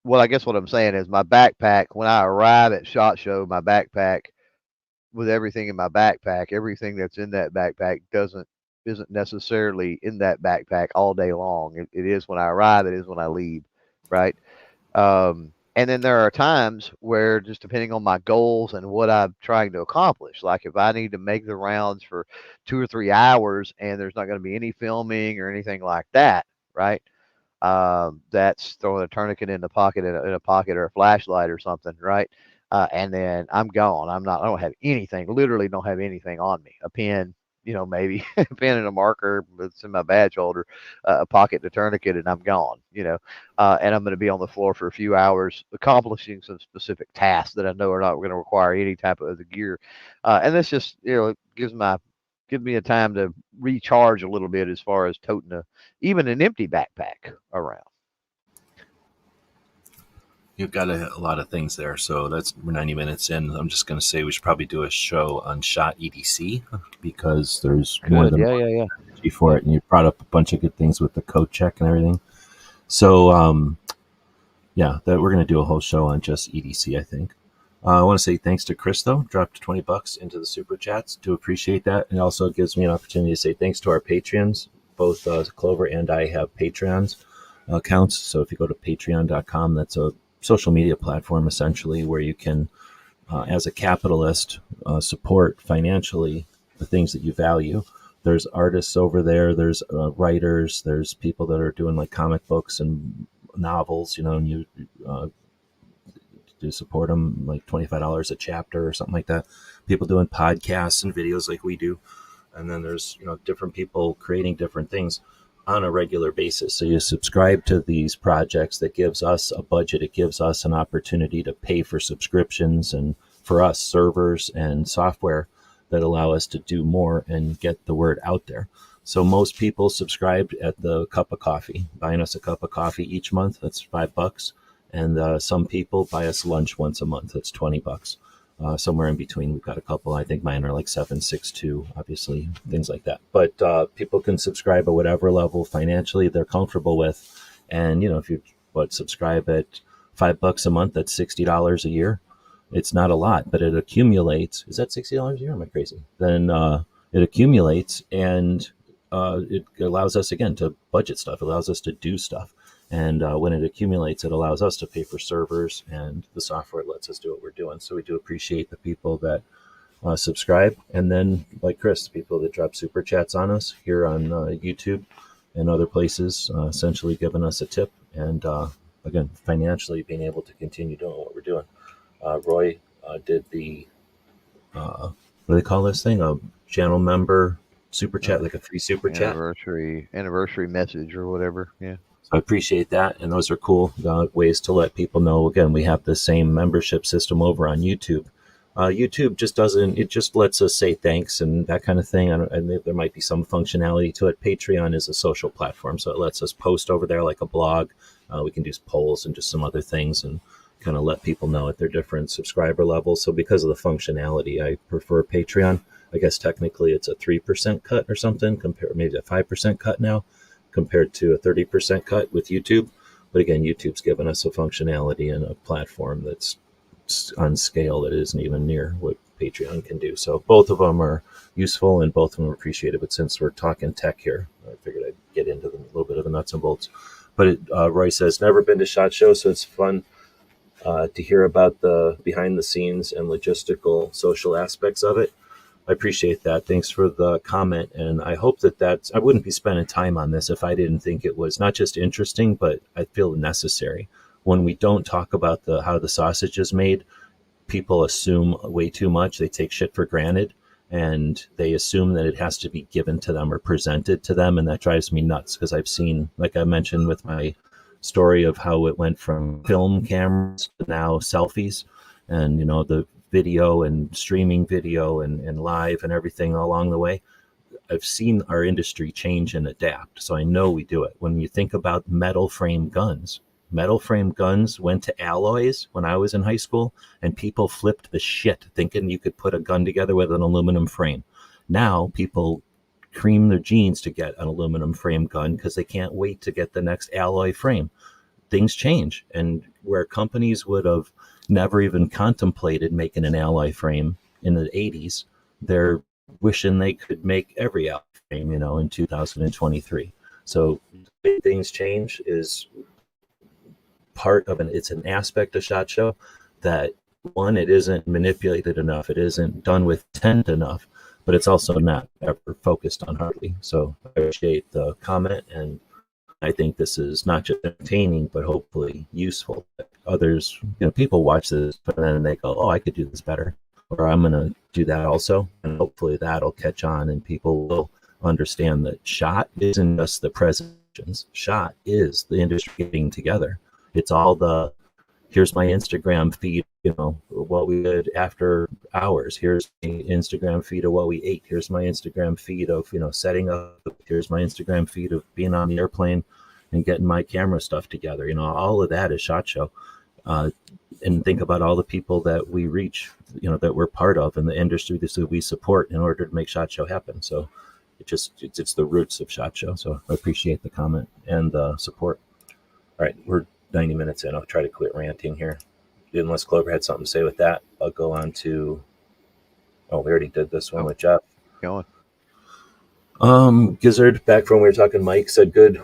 Well, I guess what I'm saying is my backpack. When I arrive at Shot Show, my backpack with everything in my backpack, everything that's in that backpack isn't necessarily in that backpack all day long. It is when I arrive. It is when I leave, right? And then there are times where, just depending on my goals and what I'm trying to accomplish, like if I need to make the rounds for 2 or 3 hours and there's not going to be any filming or anything like that, right? That's throwing a tourniquet in the pocket in a pocket or a flashlight or something, right? And then I'm gone. I don't have anything. Literally, don't have anything on me. A pen, maybe a pen and a marker that's in my badge holder, a pocket, a tourniquet, and I'm gone. And I'm going to be on the floor for a few hours accomplishing some specific tasks that I know are not going to require any type of the gear. And this just gives me a time to recharge a little bit as far as toting even an empty backpack around. You've got a lot of things there, so we're 90 minutes in. I'm just going to say we should probably do a show on shot EDC because there's more Could, than yeah, one yeah, yeah, strategy for yeah. it, and you brought up a bunch of good things with the code check and everything. So yeah, that we're going to do a whole show on just EDC, I think. I want to say thanks to Chris, though, dropped $20 into the super chats. Do appreciate that. And also gives me an opportunity to say thanks to our Patreons. Both Clover and I have Patreons accounts. So if you go to patreon.com, that's a social media platform essentially where you can, as a capitalist, support financially the things that you value. There's artists over there, there's writers, there's people that are doing like comic books and novels, and you to support them like $25 a chapter or something like that. People doing podcasts and videos like we do. And then there's, different people creating different things on a regular basis. So you subscribe to these projects that gives us a budget. It gives us an opportunity to pay for subscriptions and for us servers and software that allow us to do more and get the word out there. So most people subscribed at the cup of coffee, buying us a cup of coffee each month. That's $5. And some people buy us lunch once a month. That's $20. Somewhere in between, we've got a couple. I think mine are like 762, obviously, things like that. But people can subscribe at whatever level financially they're comfortable with. And if you subscribe at $5 a month, that's $60 a year. It's not a lot, but it accumulates. Is that $60 a year? Am I crazy? Then it accumulates, and it allows us again to budget stuff. It allows us to do stuff. And when it accumulates, it allows us to pay for servers, and the software lets us do what we're doing. So we do appreciate the people that subscribe. And then, like Chris, the people that drop super chats on us here on YouTube and other places, essentially giving us a tip. And again, financially being able to continue doing what we're doing. Roy did the, what do they call this thing? A channel member super chat, like a free super chat. Anniversary message or whatever. Yeah. So I appreciate that. And those are cool ways to let people know. Again, we have the same membership system over on YouTube. YouTube just doesn't, it just lets us say thanks and that kind of thing. And there might be some functionality to it. Patreon is a social platform, so it lets us post over there like a blog. We can do polls and just some other things and kind of let people know at their different subscriber levels. So because of the functionality, I prefer Patreon. I guess technically it's a 3% cut or something, compared maybe a 5% cut now, compared to a 30% cut with YouTube. But again, YouTube's given us a functionality and a platform that's on scale that isn't even near what Patreon can do. So both of them are useful and both of them are appreciated. But since we're talking tech here, I figured I'd get into a little bit of the nuts and bolts. But Roy says, never been to SHOT Show, so it's fun to hear about the behind the scenes and logistical social aspects of it. I appreciate that. Thanks for the comment. And I hope that I wouldn't be spending time on this if I didn't think it was not just interesting, but I feel necessary. When we don't talk about how the sausage is made, people assume way too much. They take shit for granted and they assume that it has to be given to them or presented to them. And that drives me nuts because I've seen, like I mentioned with my story of how it went from film cameras to now selfies and, the video and streaming video and live and everything along the way. I've seen our industry change and adapt. So I know we do it. When you think about metal frame guns went to alloys when I was in high school, and people flipped the shit thinking you could put a gun together with an aluminum frame. Now people cream their jeans to get an aluminum frame gun because they can't wait to get the next alloy frame. Things change, and where companies would have never even contemplated making an alloy frame in the 80s, they're wishing they could make every alloy frame, in 2023. So things change is part of it's an aspect of SHOT Show that, one, it isn't manipulated enough, it isn't done with intent enough, but it's also not ever focused on hardly. So I appreciate the comment, and I think this is not just entertaining, but hopefully useful. Others, people watch this and then they go, "Oh, I could do this better," or "I'm going to do that also," and hopefully that'll catch on, and people will understand that SHOT isn't just the presentations. SHOT is the industry getting together. It's all here's my Instagram feed, what we did after hours. Here's the Instagram feed of what we ate. Here's my Instagram feed of, setting up. Here's my Instagram feed of being on the airplane and getting my camera stuff together. All of that is SHOT Show. And think about all the people that we reach, that we're part of in the industry that we support in order to make SHOT Show happen. So it's the roots of SHOT Show. So I appreciate the comment and the support. All right, we're 90 minutes in. I'll try to quit ranting here. Unless Clover had something to say with that, I'll go on to. Oh, we already did this one with Jeff. Go on. Gizzard, back from when we were talking mics, said good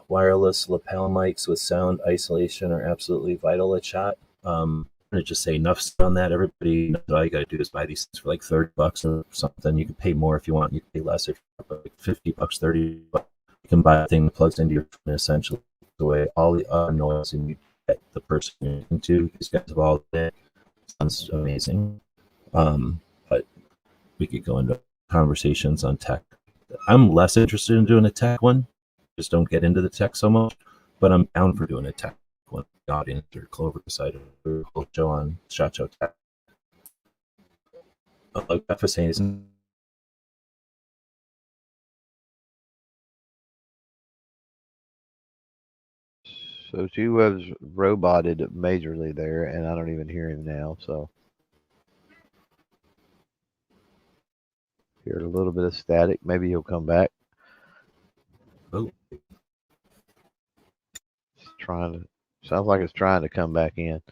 wireless lapel mics with sound isolation are absolutely vital at SHOT. I'm going to just say enough on that. Everybody knows all you got to do is buy these things for like $30 or something. You can pay more if you want. You can pay less if you want, like $50, $30. You can buy a thing that plugs into your phone, essentially away all the other noise, and you get the person you're listening to. These guys have all that. Sounds amazing. But we could go into conversations on tech. I'm less interested in doing a tech one. Just don't get into the tech so much. But I'm down for doing a tech one. The audience or Clover decided to do a show on SHOT Show Tech. Like Jeff was saying, So G-Web's roboted majorly there, and I don't even hear him now. So heard a little bit of static. Maybe he'll come back. Oh, Sounds like it's trying to come back in.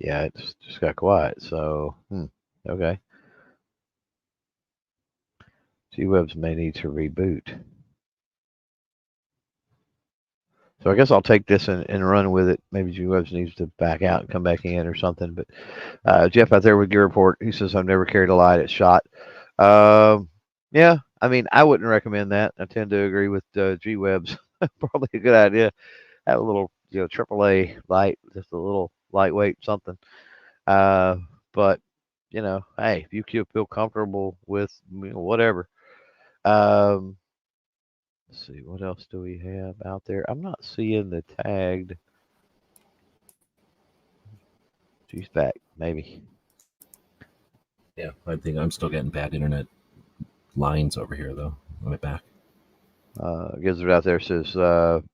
Yeah, it's just got quiet. So, okay. G-Webs may need to reboot. So I guess I'll take this and run with it. Maybe G-Webs needs to back out and come back in or something. But Jeff out there with Gear Report, he says, I've never carried a light at SHOT. Yeah, I mean, I wouldn't recommend that. I tend to agree with G-Webs. Probably a good idea. Have a little, AAA light, just a little lightweight something. But, hey, if you feel comfortable with whatever. Let's see, what else do we have out there? I'm not seeing the tagged. She's back, maybe. yeah, I think I'm still getting bad internet lines over here, though. Am I back? Gizzard out there says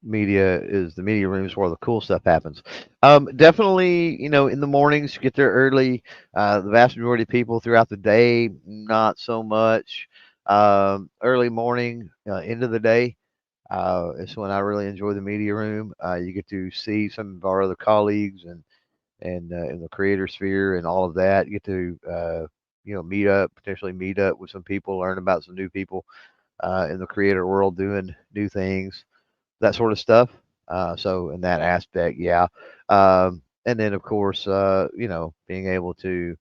media is the media rooms where the cool stuff happens. Definitely, in the mornings, get there early. The vast majority of people throughout the day, not so much. Early morning, end of the day, is when I really enjoy the media room. You get to see some of our other colleagues and in the creator sphere and all of that. You get to meet up, potentially meet up with some people, learn about some new people in the creator world doing new things, that sort of stuff. So in that aspect, yeah. And then of course, being able to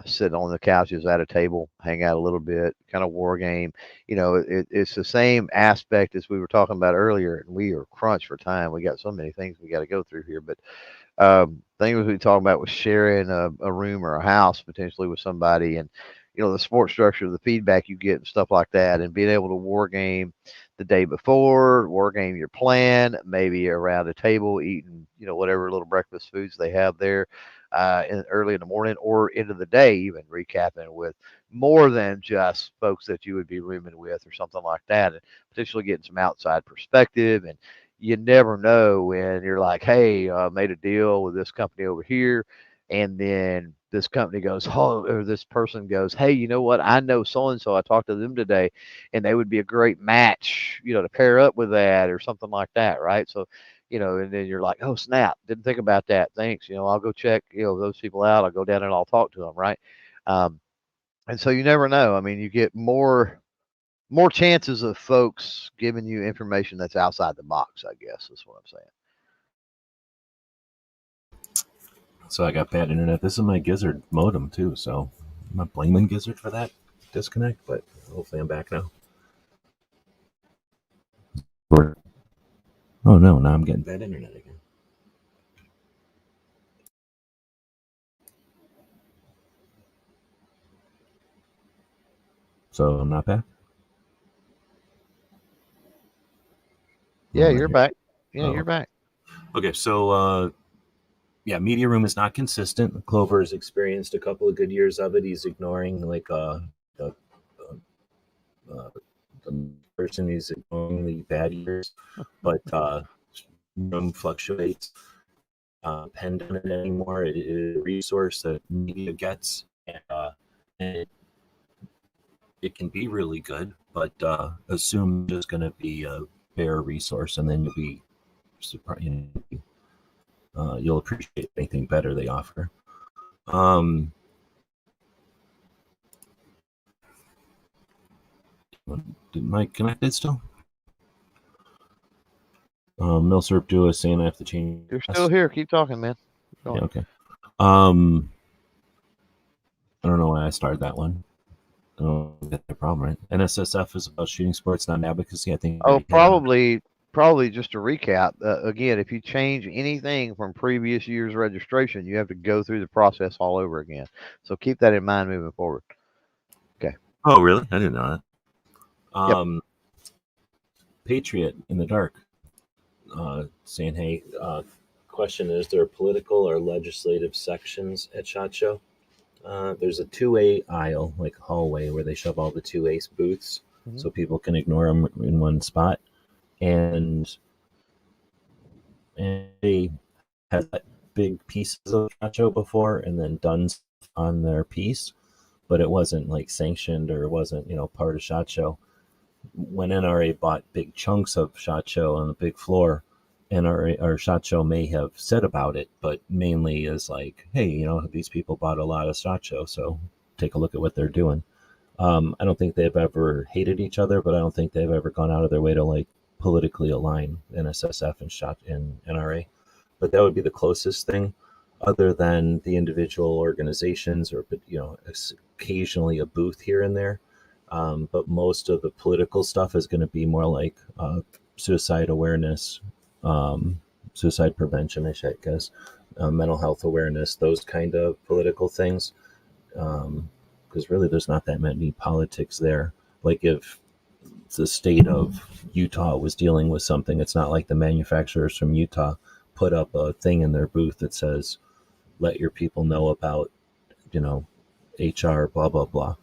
sit on the couches at a table, hang out a little bit, kind of war game. It's the same aspect as we were talking about earlier, and we are crunched for time. We got so many things we got to go through here, but thing we talking about was sharing a room or a house potentially with somebody, and the support structure, the feedback you get, and stuff like that, and being able to war game the day before, war game your plan, maybe around a table eating whatever little breakfast foods they have there. Early in the morning or into the day, even recapping with more than just folks that you would be rooming with or something like that, and potentially getting some outside perspective. And you never know when you're like, hey, made a deal with this company over here, and then this company goes, oh, or this person goes, hey, you know what? I know so and so. I talked to them today, and they would be a great match, to pair up with that or something like that, right? So, and then you're like, oh snap, didn't think about that. Thanks. I'll go check, those people out. I'll go down and I'll talk to them, right? Um, and so you never know. I mean, you get more chances of folks giving you information that's outside the box, I guess is what I'm saying. So I got bad internet. This is my Gizzard modem too, so I'm not blaming Gizzard for that disconnect, but hopefully I'm back now. Oh no, now I'm getting bad internet again. So I'm not back? Yeah, you're back. Yeah, Oh, you're back. okay. So yeah, media room is not consistent. Clover has experienced a couple of good years of it. He's ignoring like a, the person. He's ignoring the bad years, but room fluctuates. Depend on it anymore. It is a resource that media gets, and it can be really good, but assume it's going to be a bare resource, and then you'll be surprised. You'll appreciate anything better they offer. Did Mike connected still? Milsurp Duo is saying I have to change. You're still here. Keep talking, man. Yeah, okay. I don't know why I started that one. I don't get the problem, right? NSSF is about shooting sports, not advocacy. I think. Oh, probably just to recap. Again, if you change anything from previous year's registration, you have to go through the process all over again. So keep that in mind moving forward. Okay. Oh, really? I didn't know that. Yep. Patriot in the dark, saying, "Hey, question: is there political or legislative sections at SHOT Show?" There's a 2A aisle, like a hallway, where they shove all the 2A booths, Mm-hmm. so people can ignore them in one spot. And they had big pieces of SHOT Show before, and then done on their piece, but it wasn't like sanctioned or it wasn't part of SHOT Show. When NRA bought big chunks of SHOT Show on the big floor, NRA or SHOT Show may have said about it, but mainly is like, hey, these people bought a lot of SHOT Show, so take a look at what they're doing. I don't think they've ever hated each other, but I don't think they've ever gone out of their way to like politically align NSSF and SHOT and NRA. But that would be the closest thing, other than the individual organizations, or occasionally a booth here and there. But most of the political stuff is going to be more like suicide awareness, suicide prevention, I guess, mental health awareness, those kind of political things. Because really, there's not that many politics there. Like if the state of Utah was dealing with something, it's not like the manufacturers from Utah put up a thing in their booth that says, "Let your people know about, HR blah blah blah."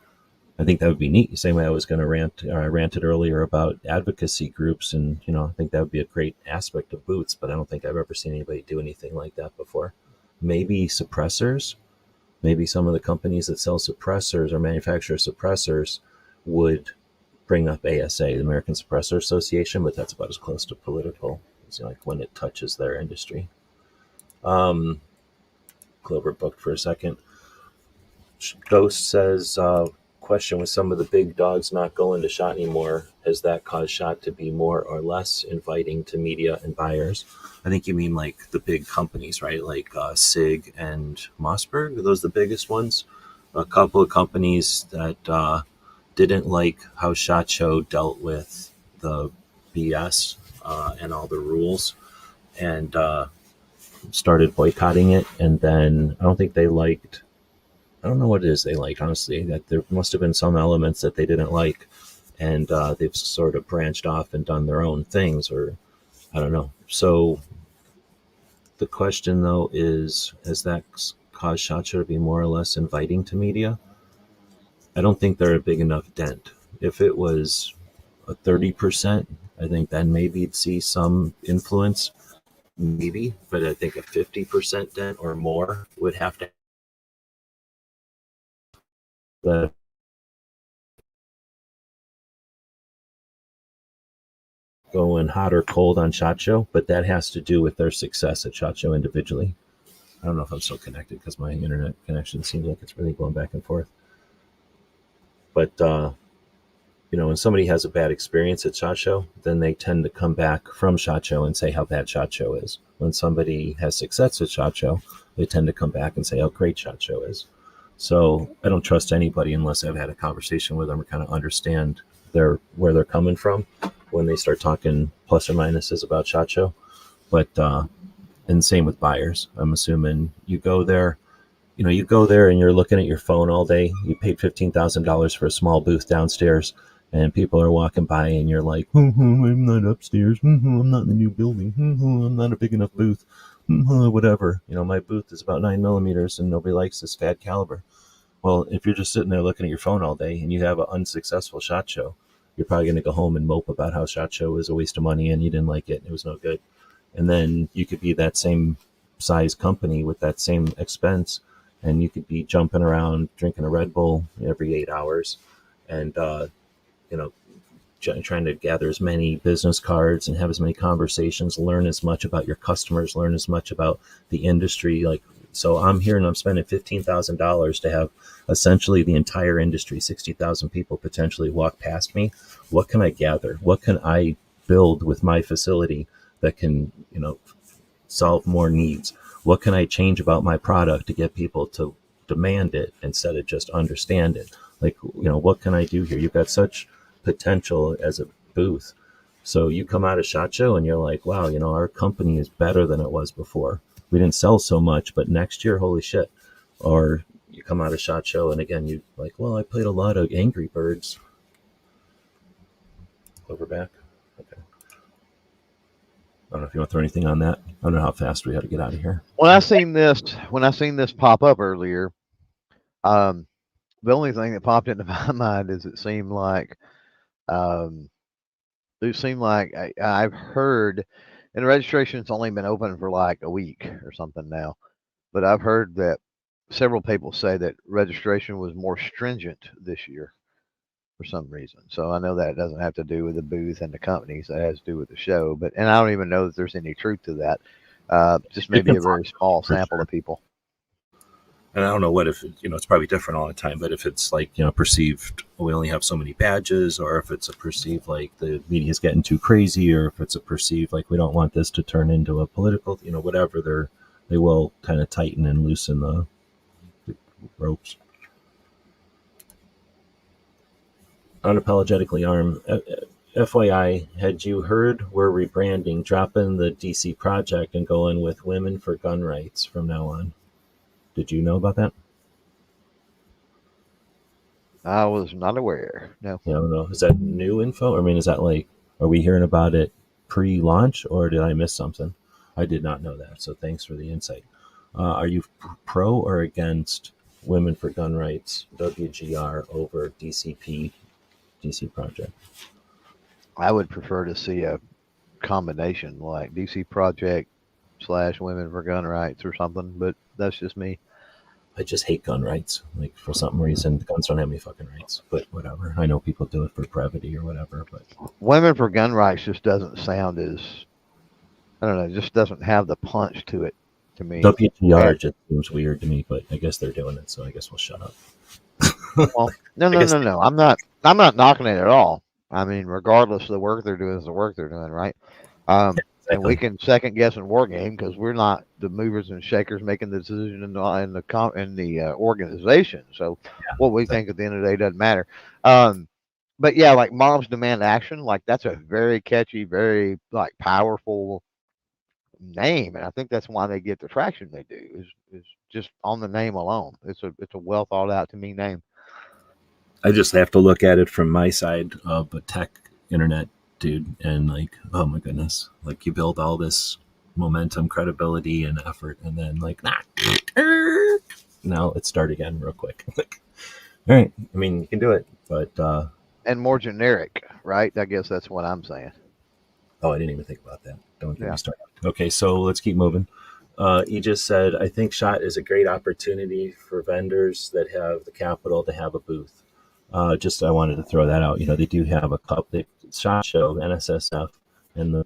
I think that would be neat. Same way I was going to rant, or I ranted earlier about advocacy groups, and I think that would be a great aspect of booths. But I don't think I've ever seen anybody do anything like that before. Maybe suppressors. Maybe some of the companies that sell suppressors or manufacture suppressors would bring up ASA, the American Suppressor Association, but that's about as close to political as like when it touches their industry. Clover booked for a second. Ghost says, question, with some of the big dogs not going to SHOT anymore, has that caused SHOT to be more or less inviting to media and buyers? I think you mean like the big companies, right? Like SIG and Mossberg. Are those the biggest ones? A couple of companies that didn't like how SHOT Show dealt with the BS and all the rules, and started boycotting it. And then I don't think they liked, I don't know what it is they liked, honestly. That there must have been some elements that they didn't like, and they've sort of branched off and done their own things, or I don't know. So the question, though, is, has that caused SHOT Show to be more or less inviting to media? I don't think they're a big enough dent. If it was a 30%, I think then maybe you'd see some influence, maybe. But I think a 50% dent or more would have to the going hot or cold on SHOT Show, but that has to do with their success at SHOT Show individually. I don't know if I'm still connected because my internet connection seems like it's really going back and forth. But when somebody has a bad experience at SHOT Show, then they tend to come back from SHOT Show and say how bad SHOT Show is. When somebody has success at SHOT Show, they tend to come back and say how great SHOT Show is. So I don't trust anybody unless I've had a conversation with them or kind of understand where they're coming from when they start talking plus or minuses about SHOT Show. But and same with buyers. I'm assuming you go there and you're looking at your phone all day. You paid $15,000 for a small booth downstairs, and people are walking by, and you're like, I'm not upstairs. I'm not in the new building. I'm not a big enough booth. Whatever. My booth is about 9mm, and nobody likes this fat caliber. Well, if you're just sitting there looking at your phone all day and you have an unsuccessful SHOT Show, you're probably going to go home and mope about how SHOT Show was a waste of money and you didn't like it. It was no good. And then you could be that same size company with that same expense, and you could be jumping around drinking a Red Bull every 8 hours and, trying to gather as many business cards and have as many conversations, learn as much about your customers, learn as much about the industry. So I'm here and I'm spending $15,000 to have essentially the entire industry, 60,000 people potentially walk past me. What can I gather? What can I build with my facility that can, solve more needs? What can I change about my product to get people to demand it instead of just understand it? What can I do here? You've got such potential as a booth. So you come out of SHOT Show and you're like, wow, our company is better than it was before. We didn't sell so much, but next year, holy shit. Or you come out of SHOT Show and again, you like, well, I played a lot of Angry Birds. Over back. Okay. I don't know if you want to throw anything on that. I don't know how fast we got to get out of here. When I seen this pop up earlier, the only thing that popped into my mind is it seemed like I've heard, and registration's only been open for like a week or something now, but I've heard that several people say that registration was more stringent this year for some reason. So I know that it doesn't have to do with the booth and the companies; that has to do with the show. And I don't even know that there's any truth to that. Just maybe a very small sample of people. And I don't know what if, it's probably different all the time, but if it's like, perceived, we only have so many badges, or if it's a perceived like the media's getting too crazy, or if it's a perceived like we don't want this to turn into a political, whatever, they will kind of tighten and loosen the ropes. Unapologetically arm. FYI, had you heard we're rebranding, dropping the DC project and going with women for gun rights from now on? Did you know about that? I was not aware. No. Yeah, I don't know. Is that new info? I mean, is that like, are we hearing about it pre-launch, or did I miss something? I did not know that. So thanks for the insight. Are you pro or against Women for Gun Rights, WGR over DCP, DC Project. I would prefer to see a combination like DC Project / Women for Gun Rights or something, but that's just me. I just hate gun rights. Like, for some reason, guns don't have any fucking rights. But whatever. I know people do it for brevity or whatever. But Women for Gun Rights just doesn't sound as, I don't know, it just doesn't have the punch to it to me. WGR And just seems weird to me. But I guess they're doing it, so I guess we'll shut up. well, no, I no, guess no, no. I'm not knocking it at all. I mean, regardless of the work they're doing is the work they're doing, right? And we exactly. can second guess in war game because we're not the movers and shakers making the decision in the organization. So Yeah, what we exactly. think at the end of the day doesn't matter. Um, but yeah, like moms demand action, like that's a very catchy, very like powerful name, and I think that's why they get the traction they do is just on the name alone. It's a well thought out to me name. I just have to look at it from my side of a tech internet dude, and like, oh my goodness, like you build all this momentum, credibility, and effort, and then like, nah, now let's start again real quick. Like, all right, I mean, you can do it, but And more generic, right? I guess that's what I'm saying. oh, I didn't even think about that. Don't get me Yeah. started. Okay, so let's keep moving. He just said, I think SHOT is a great opportunity for vendors that have the capital to have a booth. Just I wanted to throw that out. You know, they do have a couple. SHOT Show, NSSF, and the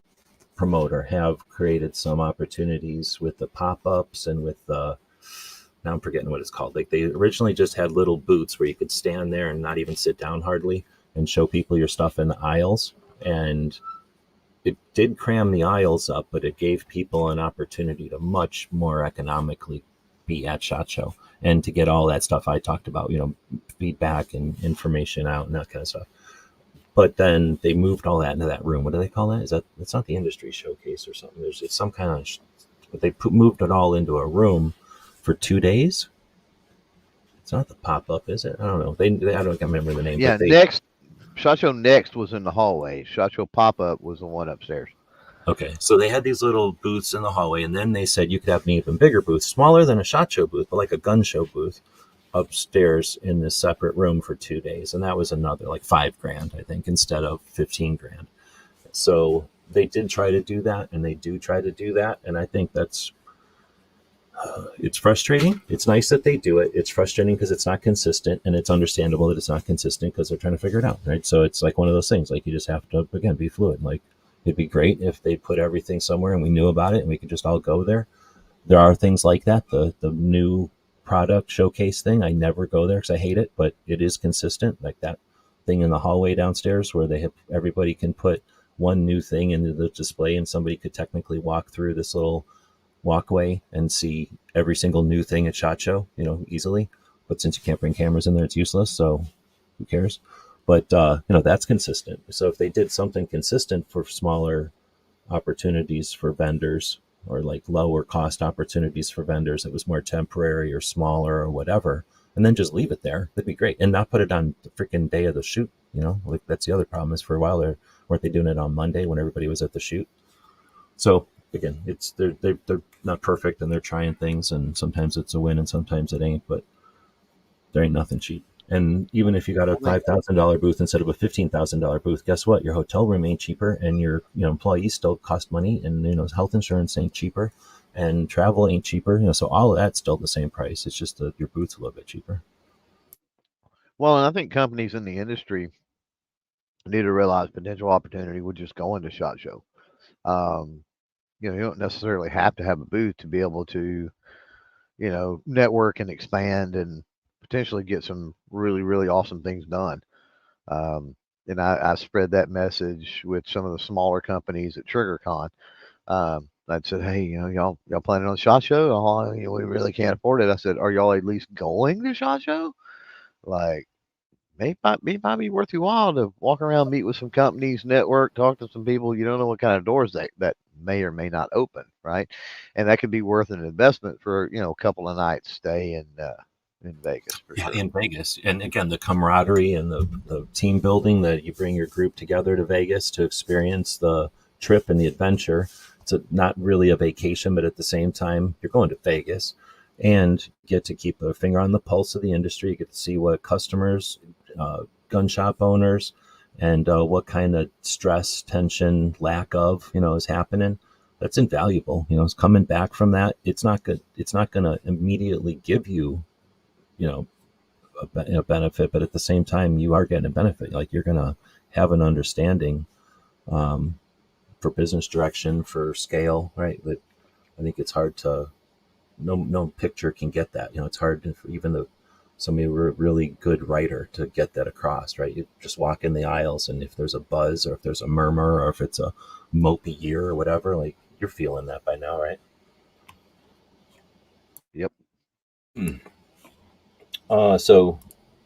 promoter have created some opportunities with the pop-ups and with the, now I'm forgetting what it's called. Like, they originally just had little booths where you could stand there and not even sit down hardly and show people your stuff in the aisles. And it did cram the aisles up, but it gave people an opportunity to much more economically be at SHOT Show and to get all that stuff I talked about, you know, feedback and information out and that kind of stuff. But then they moved all that into that room. What do they call that? Is that, it's not the industry showcase or something? There's, it's some kind of, but they moved it all into a room for 2 days. It's not the pop up, is it? I don't know. They I don't remember the name, Yeah. but they, Next, Shot Show Next was in the hallway. Shot Show Pop Up was the one upstairs. okay, so they had these little booths in the hallway, and then they said you could have an even bigger booth, smaller than a SHOT Show booth, but like a gun show booth, upstairs in this separate room for 2 days, and that was another like $5,000, I think, instead of 15,000. So they did try to do that, and they do try to do that, and I think that's it's frustrating. It's nice that they do it. It's frustrating because it's not consistent, and it's understandable that it's not consistent because they're trying to figure it out, right? So it's like one of those things. Like, you just have to again be fluid. Like, it'd be great if they put everything somewhere and we knew about it and we could just all go there. There are things like that. The new product showcase thing, I never go there because I hate it, but it is consistent. Like that thing in the hallway downstairs where they have everybody can put one new thing into the display, and somebody could technically walk through this little walkway and see every single new thing at SHOT Show, you know, easily. But since you can't bring cameras in there, it's useless. So who cares? But you know, that's consistent. So if they did something consistent for smaller opportunities for vendors, or like lower cost opportunities for vendors that was more temporary or smaller or whatever, and then just leave it there, that'd be great. And not put it on the freaking day of the shoot. You know, like that's the other problem, is for a while there, weren't they doing it on Monday when everybody was at the shoot? So again, it's they're not perfect, and they're trying things, and sometimes it's a win and sometimes it ain't, but there ain't nothing cheap. And even if you got a I think $5,000 booth instead of a $15,000 booth, guess what? Your hotel room ain't cheaper, and your, you know, employees still cost money, and you know, health insurance ain't cheaper, and travel ain't cheaper. You know, so all of that's still the same price. It's just that your booth's a little bit cheaper. well, and I think companies in the industry need to realize potential opportunity with just going to Shot Show. Um, you don't necessarily have to have a booth to be able to, network and expand and potentially get some really, really awesome things done. Um, and I spread that message with some of the smaller companies at TriggerCon. I said, hey, y'all planning on SHOT Show? Oh, we really can't afford it. I said, are y'all at least going to SHOT Show? Like, it might be worth your while to walk around, meet with some companies, network, talk to some people. You don't know what kind of doors that may or may not open, right? And that could be worth an investment for a couple of nights stay in Vegas for Yeah, sure. in Vegas. And again, the camaraderie and the team building, that you bring your group together to Vegas to experience the trip and the adventure. It's not really a vacation, but at the same time, you're going to Vegas. and get to keep a finger on the pulse of the industry. You get to see what customers, gun shop owners, and what kind of stress, tension, lack of, is happening. That's invaluable. It's coming back from that. It's not good. It's not going to immediately give you, you know, a benefit, but at the same time, you are getting a benefit. Like you're going to have an understanding for business direction, for scale, right? That I think it's hard to, no picture can get that. It's hard for even somebody really good writer to get that across, right? You just walk in the aisles, and if there's a buzz or if there's a murmur or if it's a mopey year or whatever, like you're feeling that by now, right? Yep. So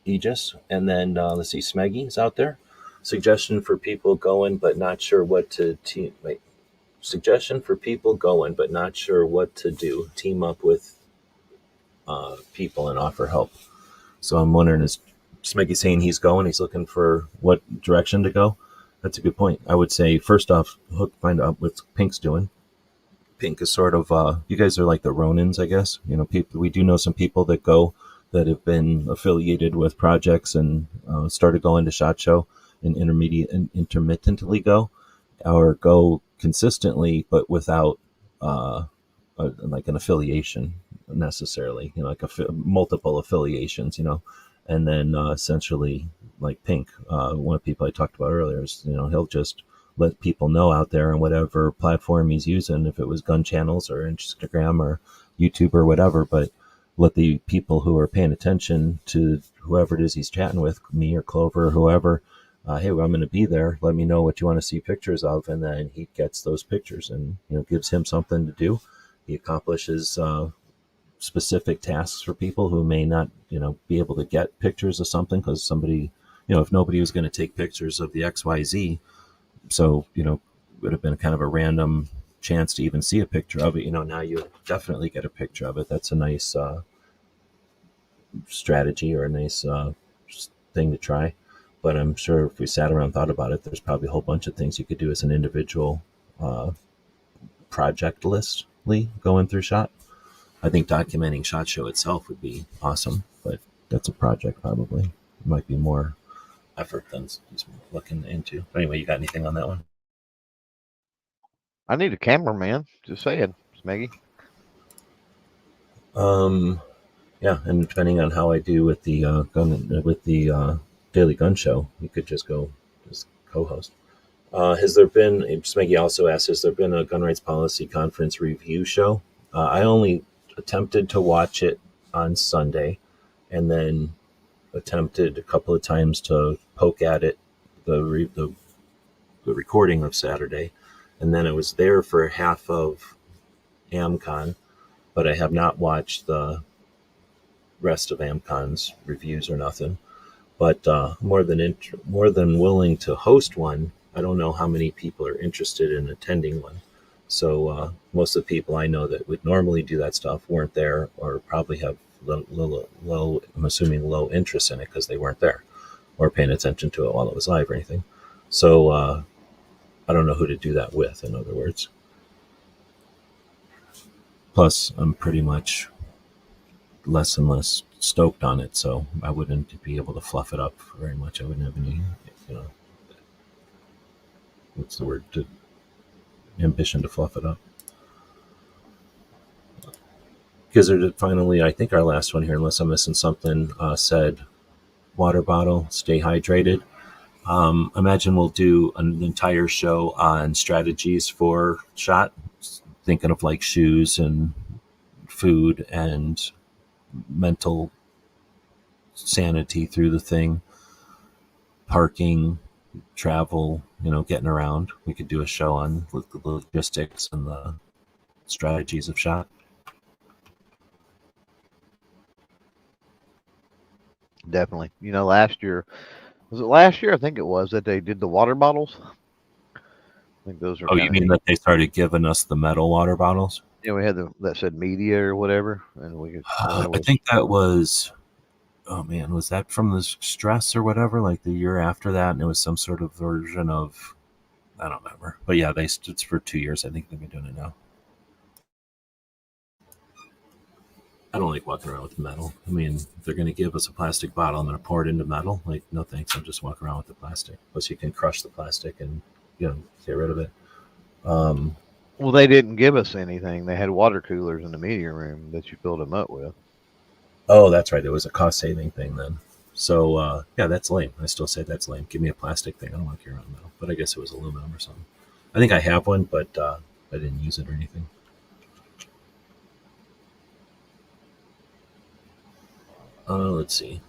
Aegis, and then let's see, Smeggy's out there. Suggestion for people going but not sure what to team. Wait, suggestion for people going but not sure what to do. Team up with people and offer help. So I'm wondering, is Smeggy saying he's going? He's looking for what direction to go? That's a good point. I would say first off, find out what Pink's doing. Pink is sort of you guys are like the Ronins, I guess. People, we do know some people that go, that have been affiliated with projects and started going to SHOT Show and intermittently go, or go consistently but without like an affiliation necessarily, like multiple affiliations, and then essentially like Pink, one of the people I talked about earlier, is he'll just let people know out there on whatever platform he's using, if it was gun channels or Instagram or YouTube or whatever, but let the people who are paying attention to whoever it is he's chatting with, me or Clover or whoever, hey, well, I'm going to be there. Let me know what you want to see pictures of, and then he gets those pictures and gives him something to do. He accomplishes specific tasks for people who may not be able to get pictures of something because somebody, if nobody was going to take pictures of the XYZ, so would have been kind of a random chance to even see a picture of it. Now you definitely get a picture of it. That's a nice strategy, or a nice thing to try. But I'm sure if we sat around and thought about it, there's probably a whole bunch of things you could do as an individual project listly going through SHOT. I think documenting SHOT Show itself would be awesome, but that's a project probably. It might be more effort than he's looking into. Anyway, you got anything on that one? I need a cameraman. Just saying, Smeggy. Yeah, and depending on how I do with the Daily Gun Show, you could just go as co-host. Has there been? Smeggy also asked, has there been a gun rights policy conference review show? I only attempted to watch it on Sunday, and then attempted a couple of times to poke at it, the recording of Saturday, and then I was there for half of AmCon, but I have not watched the rest of AmCon's reviews or nothing. But more than willing to host one. I don't know how many people are interested in attending one. So most of the people I know that would normally do that stuff weren't there, or probably have low, I'm assuming low interest in it because they weren't there or paying attention to it while it was live or anything. So I don't know who to do that with, in other words. Plus, I'm pretty much less and less stoked on it, so I wouldn't be able to fluff it up very much. I wouldn't have any, what's the word, ambition to fluff it up. Because finally, I think our last one here, unless I'm missing something, said water bottle, stay hydrated. Imagine we'll do an entire show on strategies for SHOT, thinking of like shoes and food and mental sanity through the thing, parking, travel, getting around. We could do a show on the logistics and the strategies of SHOT. Definitely. Last year, was it last year? I think it was that they did the water bottles. I think those are. Oh, you mean that they started giving us the metal water bottles? We had that said media or whatever, and we could. I think that was. Oh man, was that from the stress or whatever? Like the year after that, and it was some sort of version of. I don't remember, but yeah, it's for 2 years. I think they've been doing it now. I don't like walking around with metal. I mean, if they're going to give us a plastic bottle, I'm going to pour it into metal. Like, no thanks. I'm just walking around with the plastic. Plus, you can crush the plastic and get rid of it. Um, Well, they didn't give us anything. They had water coolers in the meeting room that you filled them up with. oh, that's right. It was a cost saving thing then. So yeah, that's lame. I still say that's lame. Give me a plastic thing. I don't want to carry around metal. But I guess it was aluminum or something. I think I have one, but I didn't use it or anything. Let's see.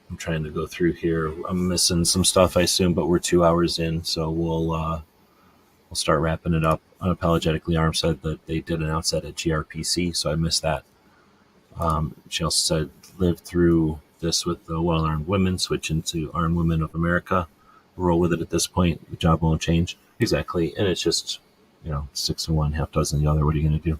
I'm trying to go through here. I'm missing some stuff, I assume, but we're 2 hours in, so we'll start wrapping it up. Unapologetically, Arm said that they did announce that at GRPC, so I missed that. She also said lived through this with the well-armed women, switch into Armed Women of America. Roll with it at this point. The job won't change. Exactly, and it's just 6 of one, half dozen of the other. What are you going to do?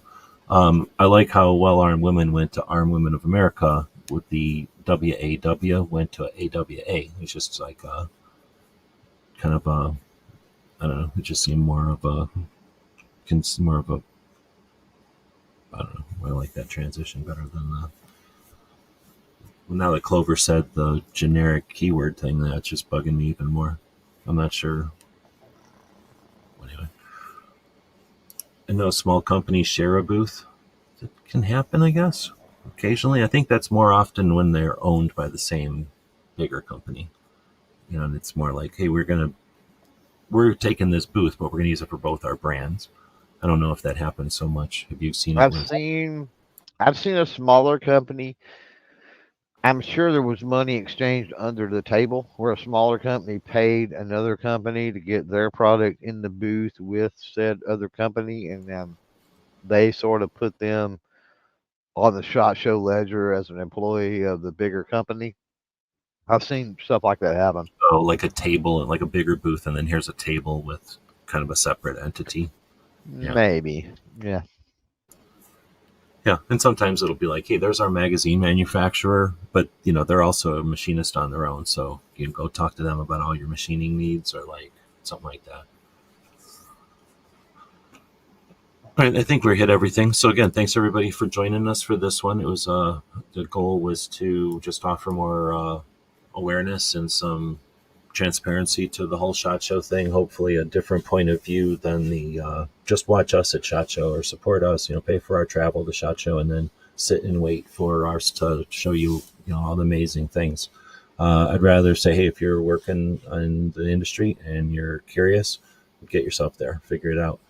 I like how well-armed women went to Armed Women of America with the WAW went to AWA. It's just like kind of a, I don't know. It just seemed more of a I don't know. I like that transition better than the. Well, now that Clover said the generic keyword thing, that's just bugging me even more. I'm not sure. Anyway, I know small companies share a booth. It can happen, I guess. Occasionally, I think that's more often when they're owned by the same bigger company. And it's more like, hey, we're taking this booth, but we're gonna use it for both our brands. I don't know if that happens so much. Have you seen it I've with? seen I've seen a smaller company. I'm sure there was money exchanged under the table where a smaller company paid another company to get their product in the booth with said other company, and they sort of put them on the SHOT Show ledger as an employee of the bigger company. I've seen stuff like that happen. Oh, like a table, like a bigger booth, and then here's a table with kind of a separate entity. Yeah. Maybe. Yeah. Yeah, and sometimes it'll be like, hey, there's our magazine manufacturer, but they're also a machinist on their own, so you can go talk to them about all your machining needs or like something like that. All right, I think we hit everything. So again, thanks everybody for joining us for this one. It was the goal was to just offer more awareness and some transparency to the whole SHOT Show thing. Hopefully, a different point of view than the just watch us at SHOT Show or support us. Pay for our travel to SHOT Show and then sit and wait for us to show you, all the amazing things. I'd rather say, hey, if you're working in the industry and you're curious, get yourself there, figure it out.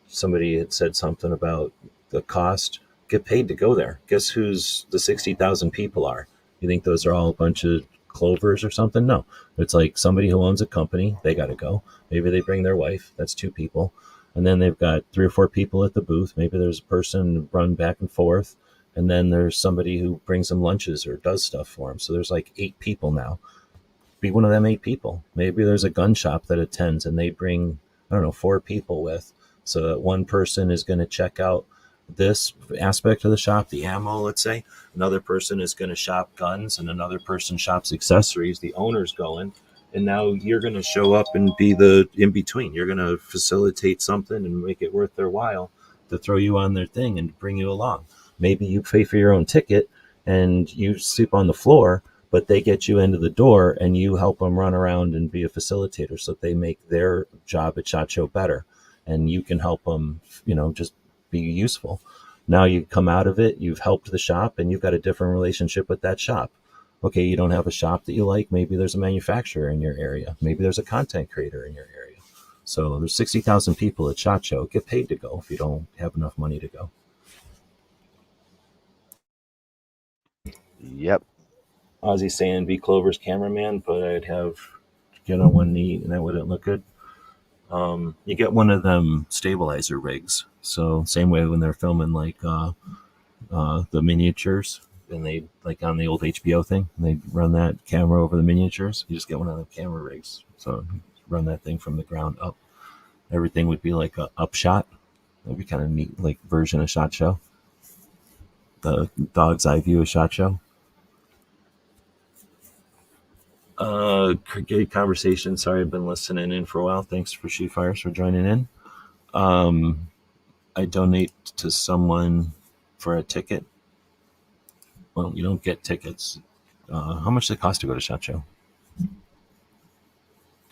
Somebody had said something about the cost. Get paid to go there. Guess who's the 60,000 people are? You think those are all a bunch of Clovers or something? No, it's like somebody who owns a company. They got to go. Maybe they bring their wife. That's 2 people. And then they've got 3 or 4 people at the booth. Maybe there's a person run back and forth. And then there's somebody who brings them lunches or does stuff for them. So there's like 8 people now. Be one of them 8 people. Maybe there's a gun shop that attends and they bring, I don't know, 4 people with. So that one person is going to check out this aspect of the shop, the ammo, let's say. Another person is going to shop guns and another person shops accessories. The owner's going. And now you're going to show up and be the in between. You're going to facilitate something and make it worth their while to throw you on their thing and bring you along. Maybe you pay for your own ticket and you sleep on the floor, but they get you into the door and you help them run around and be a facilitator so that they make their job at SHOT Show better. And you can help them, just be useful. Now you come out of it, you've helped the shop, and you've got a different relationship with that shop. Okay, you don't have a shop that you like. Maybe there's a manufacturer in your area. Maybe there's a content creator in your area. So there's 60,000 people at SHOT Show. Get paid to go if you don't have enough money to go. Yep. Ozzy's saying be Clover's cameraman, but I'd have get on one knee and that wouldn't look good. You get one of them stabilizer rigs. So same way when they're filming like the miniatures, and they like on the old HBO thing, they run that camera over the miniatures. You just get one of the camera rigs. So run that thing from the ground up. Everything would be like a upshot. That'd be kind of neat, like version of SHOT Show. The dog's eye view of SHOT Show. Great conversation. Sorry, I've been listening in for a while. Thanks for Shoot Fires for joining in. I donate to someone for a ticket. Well, you don't get tickets. How much does it cost to go to SHOT Show?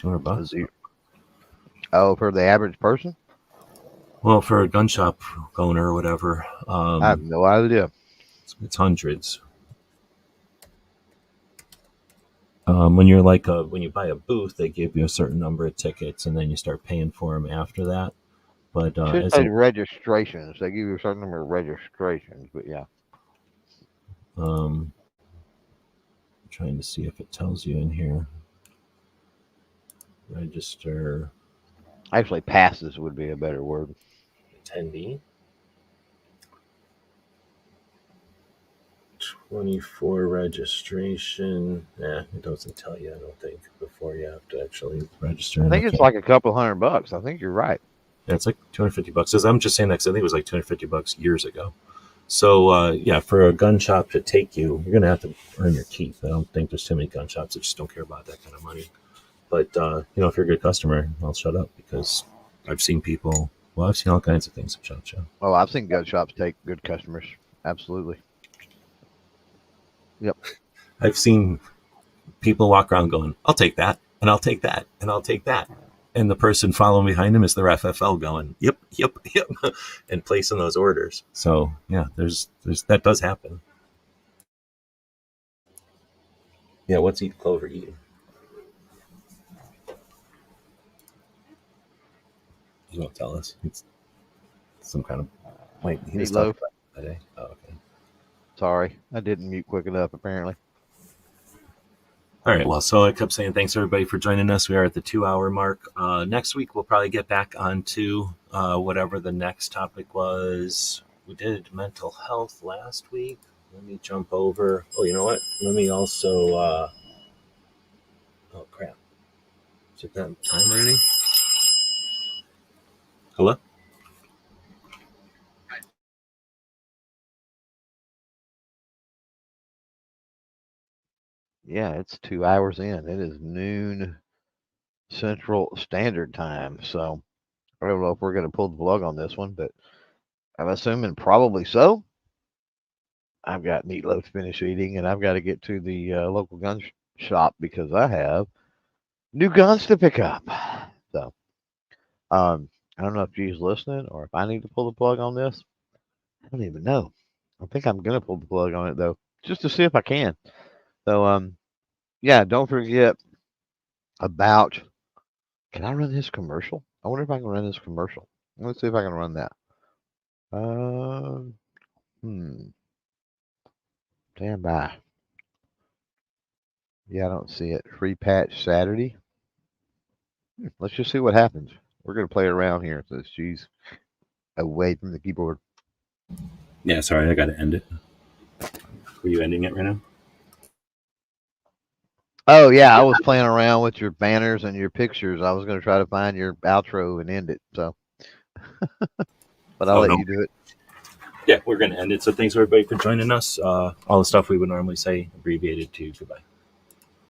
$200. Oh, for the average person? Well, for a gun shop owner or whatever, I have no idea. it's hundreds. When you're when you buy a booth, they give you a certain number of tickets, and then you start paying for them after that. But Should as say a registrations. They give you a certain number of registrations, but yeah. I'm trying to see if it tells you in here. Register Actually, passes would be a better word. attendee. 24 registration. It doesn't tell you, I don't think, before you have to actually register. I think it's like a couple $100. I think you're right. Yeah, it's like $250. I'm just saying that because I think it was like $250 years ago. So yeah, for a gun shop to take you, you're gonna have to earn your keep. I don't think there's too many gun shops that just don't care about that kind of money. But if you're a good customer, I'll shut up because I've seen people. Well, I've seen all kinds of things at SHOT Show. Oh, I've seen gun shops take good customers. Absolutely. Yep. I've seen people walk around going, "I'll take that, and I'll take that, and I'll take that," and the person following behind him is their FFL going, "Yep, yep, yep," and placing those orders. So yeah, there's that does happen. Yeah, what's Eat Clover eating? You won't tell us. It's some kind of wait. He was talking Meatloaf. about it today. Oh, okay. Sorry, I didn't mute quick enough. Apparently. All right. Well, so I kept saying thanks everybody for joining us. We are at the 2-hour mark. Next week we'll probably get back onto whatever the next topic was. We did mental health last week. Let me jump over. Oh, you know what? Let me also. Oh crap! Is it that time already? Hello. Yeah, it's 2 hours in. It is noon Central Standard Time. So I don't know if we're going to pull the plug on this one, but I'm assuming probably so. I've got meatloaf to finish eating, and I've got to get to the local gun shop because I have new guns to pick up. So I don't know if G's listening or if I need to pull the plug on this. I don't even know. I think I'm going to pull the plug on it, though, just to see if I can. So, yeah, don't forget about. Can I run his commercial? I wonder if I can run his commercial. Let's see if I can run that. Um, Stand by. Yeah, I don't see it. Free patch Saturday. Let's just see what happens. We're gonna play around here since she's away from the keyboard. Yeah, sorry, I got to end it. Were you ending it right now? Oh yeah, I was playing around with your banners and your pictures. I was gonna try to find your outro and end it. So, but I'll Oh let no. you do it. Yeah, we're going to end it. So thanks everybody for joining us. All the stuff we would normally say abbreviated to goodbye.